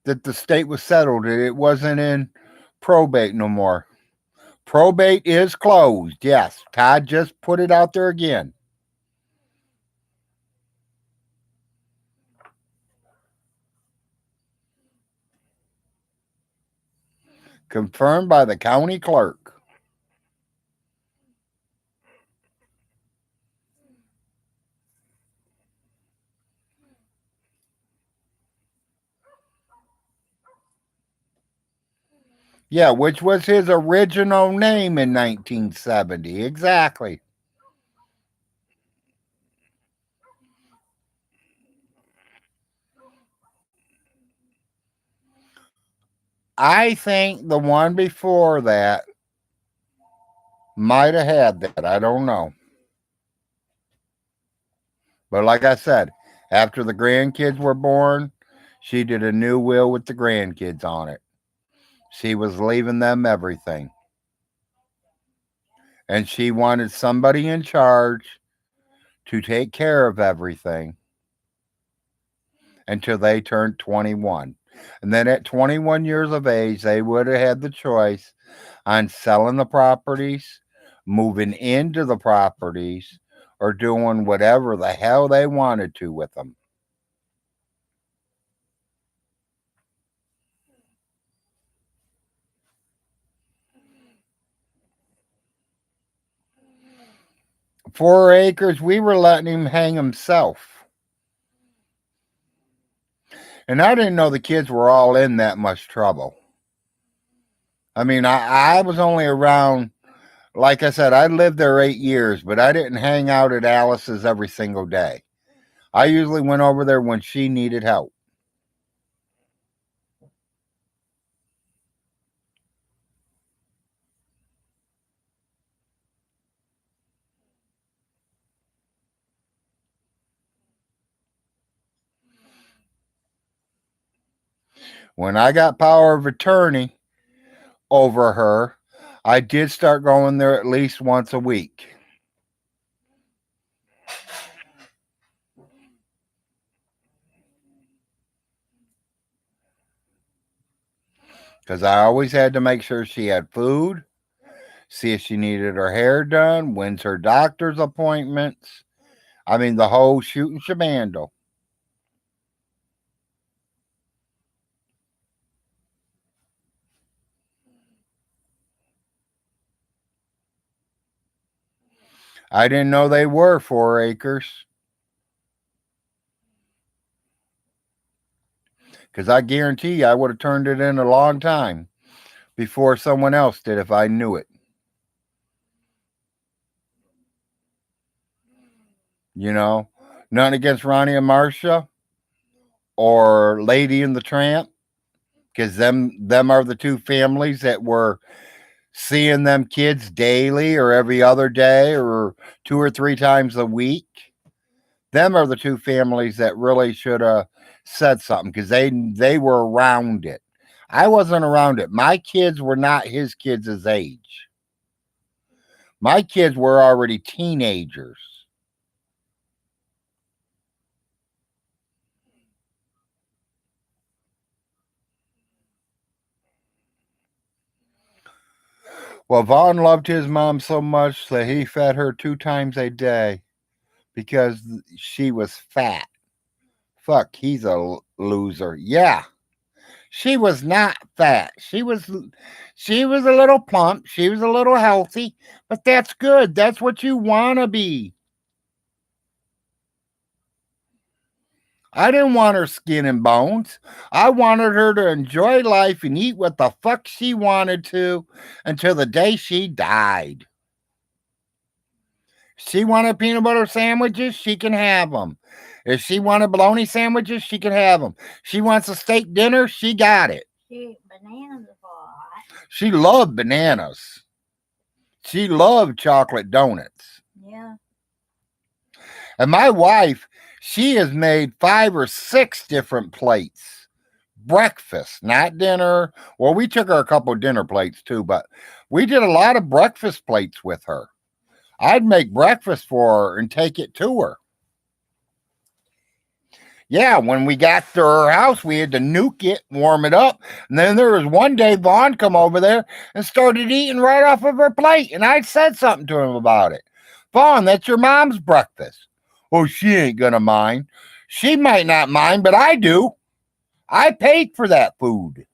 That the state was settled. It wasn't in probate no more. Probate is closed. Yes, Todd just put it out there again. Confirmed by the county clerk. Yeah, which was his original name in 1970. Exactly. I think the one before that might have had that. I don't know. But like I said, after the grandkids were born, she did a new will with the grandkids on it. She was leaving them everything. And she wanted somebody in charge to take care of everything until they turned 21. And then at 21 years of age, they would have had the choice on selling the properties, moving into the properties, or doing whatever the hell they wanted to with them. 4 acres, we were letting him hang himself. And I didn't know the kids were all in that much trouble. I mean, I was only around, like I said, I lived there 8 years, but I didn't hang out at Alice's every single day. I usually went over there when she needed help. When I got power of attorney over her, I did start going there at least once a week. Because I always had to make sure she had food, see if she needed her hair done, when's her doctor's appointments. I mean, the whole shooting shabandle. I didn't know they were 4 acres. Because I guarantee you, I would have turned it in a long time before someone else did if I knew it. You know, nothing against Ronnie and Marcia or Lady and the Tramp, because them are the two families that were seeing them kids daily or every other day or 2 or 3 times a week. Them are the two families that really should have said something because they were around it. I wasn't around it. My kids were not his kids' age. My kids were already teenagers. Well, Vaughn loved his mom so much that he fed her 2 times a day because she was fat. Fuck, he's a loser. Yeah, she was not fat. She was a little plump. She was a little healthy, but that's good. That's what you want to be. I didn't want her skin and bones. I wanted her to enjoy life and eat what the fuck she wanted to until the day she died. She wanted peanut butter sandwiches, she can have them. If she wanted bologna sandwiches, she can have them. She wants a steak dinner, she got it. She ate bananas a lot. She loved bananas. She loved chocolate donuts. Yeah. And my wife, she has made 5 or 6 different plates. Breakfast, not dinner. Well, we took her a couple of dinner plates too, but we did a lot of breakfast plates with her. I'd make breakfast for her and take it to her. Yeah, when we got to her house, we had to nuke it, warm it up. And then there was one day Vaughn come over there and started eating right off of her plate. And I said something to him about it. Vaughn, that's your mom's breakfast. Oh, she ain't gonna mind. She might not mind, but I do. I paid for that food.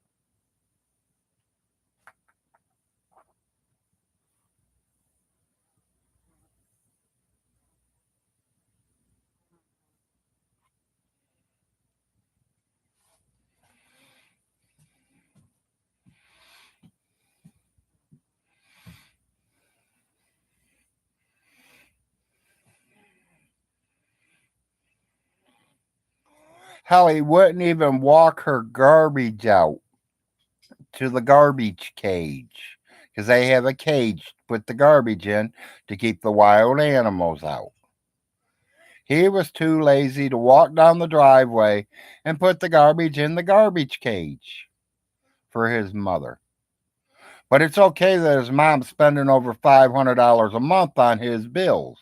Hell, he wouldn't even walk her garbage out to the garbage cage because they have a cage to put the garbage in to keep the wild animals out. He was too lazy to walk down the driveway and put the garbage in the garbage cage for his mother. But it's okay that his mom's spending over $500 a month on his bills.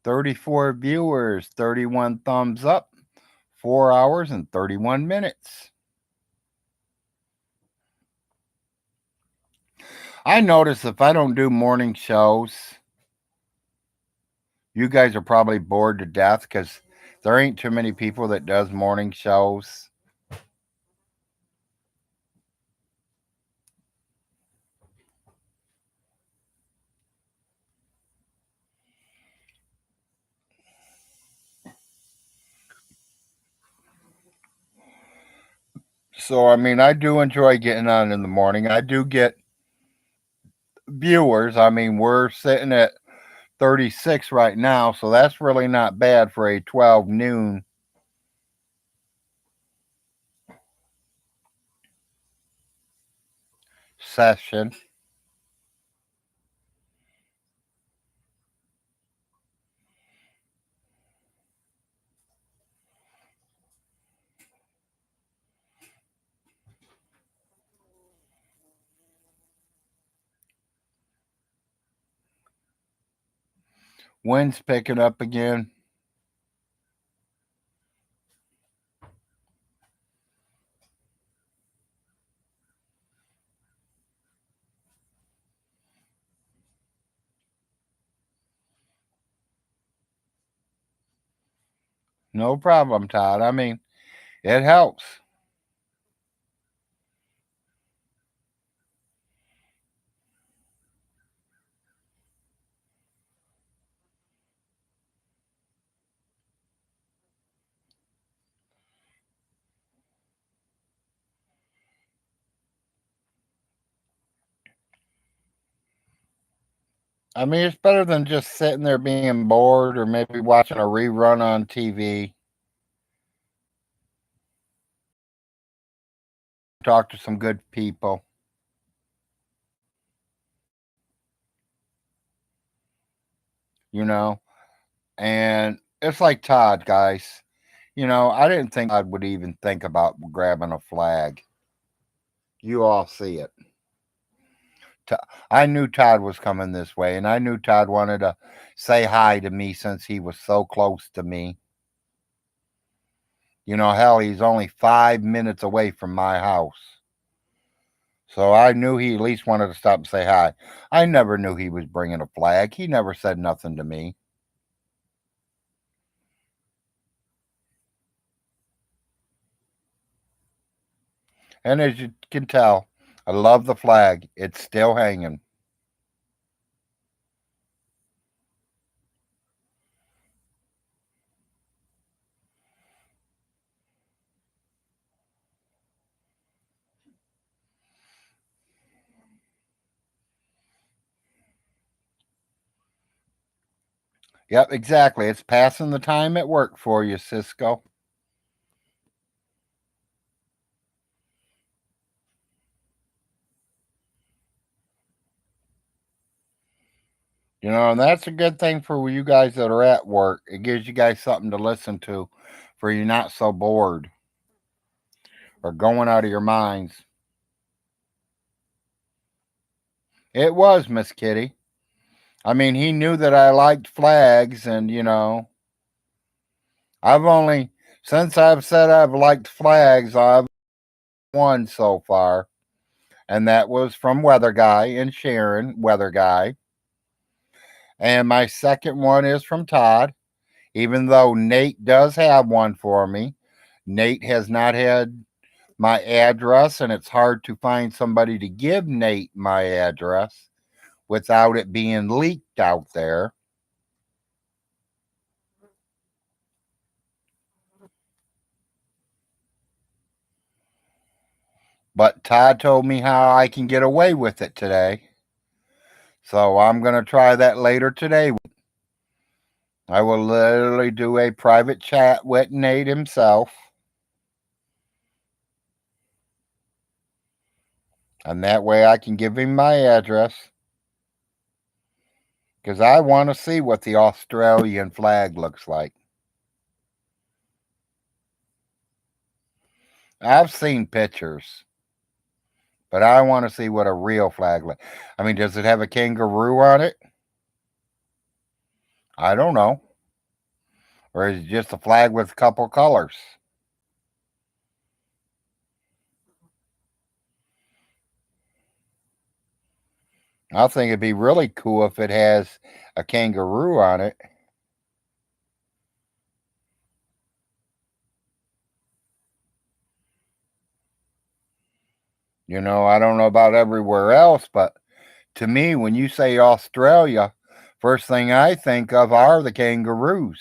34 viewers, 31 thumbs up, 4 hours and 31 minutes. I notice if I don't do morning shows, you guys are probably bored to death because there ain't too many people that does morning shows. So I mean, I do enjoy getting on in the morning. I do get viewers. I mean, we're sitting at 36 right now, so that's really not bad for a 12 noon session. Wind's picking up again. No problem, Todd. I mean, it helps. I mean, it's better than just sitting there being bored or maybe watching a rerun on TV. Talk to some good people, you know? And it's like Todd, guys. I didn't think Todd would even think about grabbing a flag. You all see it. T- I knew Todd was coming this way, and I knew Todd wanted to say hi to me since he was so close to me. Hell, he's only 5 minutes away from my house. So I knew he at least wanted to stop and say hi. I never knew he was bringing a flag. He never said nothing to me. And as you can tell, I love the flag. It's still hanging. Yep, exactly. It's passing the time at work for you, Cisco. And that's a good thing for you guys that are at work. It gives you guys something to listen to for you're not so bored or going out of your minds. It was, Miss Kitty. I mean, he knew that I liked flags, and, I've only, since I've said I've liked flags, I've won so far. And that was from Weather Guy and Sharon, Weather Guy. And my second one is from Todd, even though Nate does have one for me. Nate has not had my address, and it's hard to find somebody to give Nate my address without it being leaked out there. But Todd told me how I can get away with it today. So I'm going to try that later today. I will literally do a private chat with Nate himself. And that way I can give him my address. Because I want to see what the Australian flag looks like. I've seen pictures, but I want to see what a real flag looks. I mean, does it have a kangaroo on it? I don't know. Or is it just a flag with a couple colors? I think it'd be really cool if it has a kangaroo on it. I don't know about everywhere else, but to me, when you say Australia, first thing I think of are the kangaroos.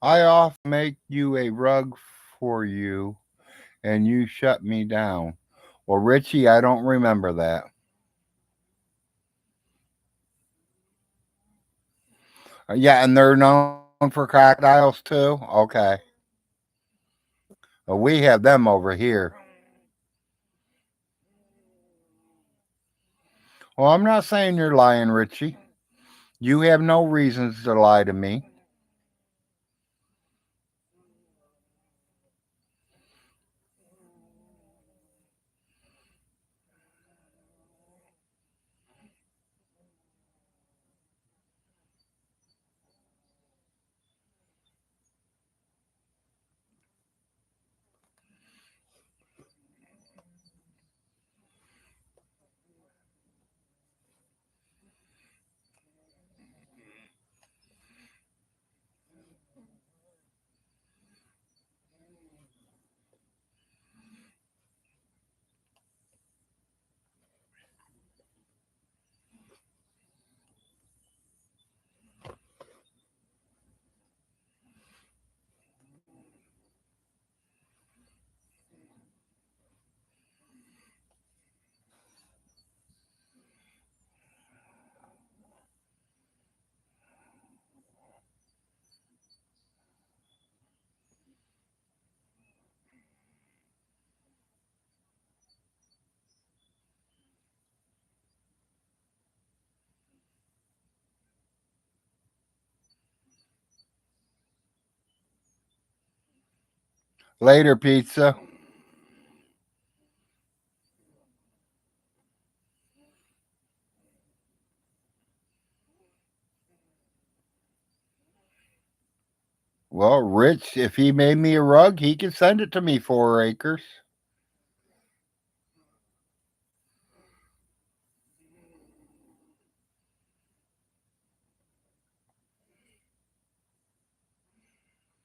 I often make you a rug for you and you shut me down. Well, Richie, I don't remember that. Yeah, and they're known for crocodiles too? Okay. Well, we have them over here. Well, I'm not saying you're lying, Richie. You have no reasons to lie to me. Later, pizza. Well, Rich, if he made me a rug, he can send it to me 4 acres.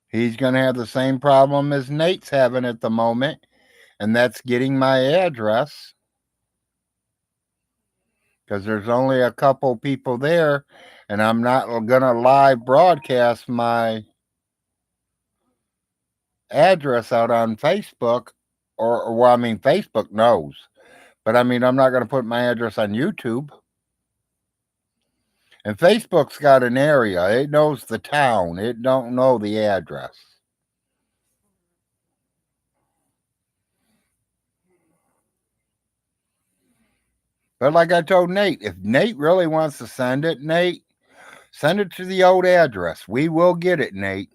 He's going to have the same problem as Nate's having at the moment, and that's getting my address because there's only a couple people there, and I'm not going to live broadcast my address out on Facebook, well, I mean, Facebook knows, but I mean, I'm not going to put my address on YouTube. And Facebook's got an area; it knows the town, it don't know the address. But like I told Nate, if Nate really wants to send it, Nate, send it to the old address. We will get it, Nate.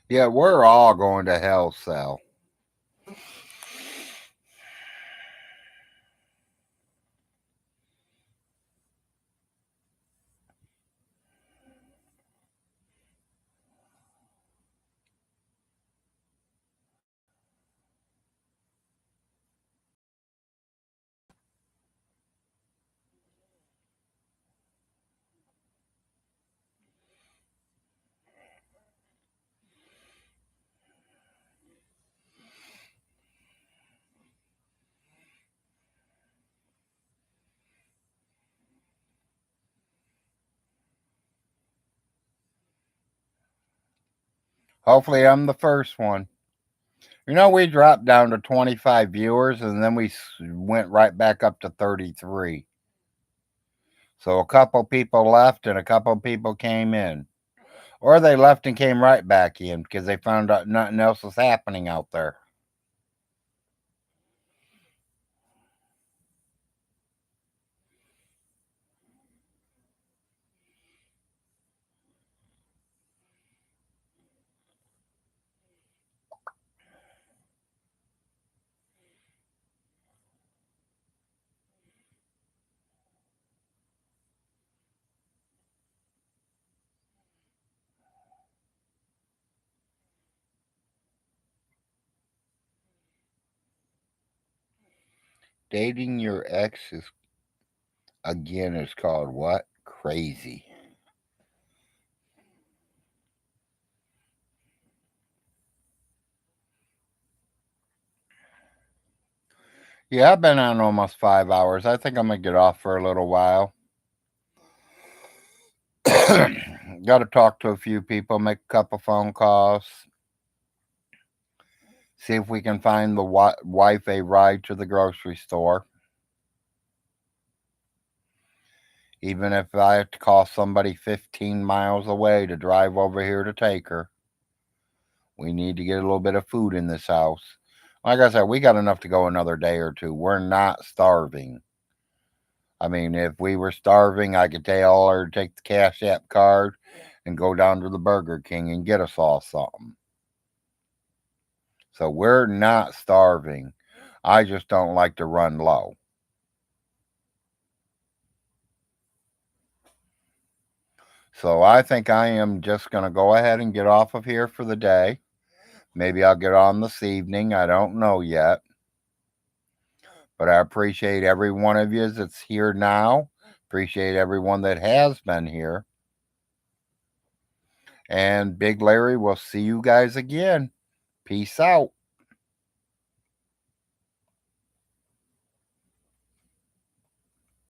Yeah, we're all going to hell, Sal. Hopefully, I'm the first one. We dropped down to 25 viewers and then we went right back up to 33. So a couple people left and a couple people came in. Or they left and came right back in because they found out nothing else was happening out there. Dating your ex is, again, is called what? Crazy. Yeah, I've been on almost 5 hours. I think I'm going to get off for a little while. Got to talk to a few people, make a couple phone calls, see if we can find the wife a ride to the grocery store. Even if I have to call somebody 15 miles away to drive over here to take her, we need to get a little bit of food in this house. Like I said, we got enough to go another day or two. We're not starving. I mean, if we were starving, I could tell her to take the Cash App card and go down to the Burger King and get us all something. So we're not starving. I just don't like to run low. So I think I am just going to go ahead and get off of here for the day. Maybe I'll get on this evening. I don't know yet. But I appreciate every one of you that's here now. Appreciate everyone that has been here. And Big Larry, we'll see you guys again. Peace out.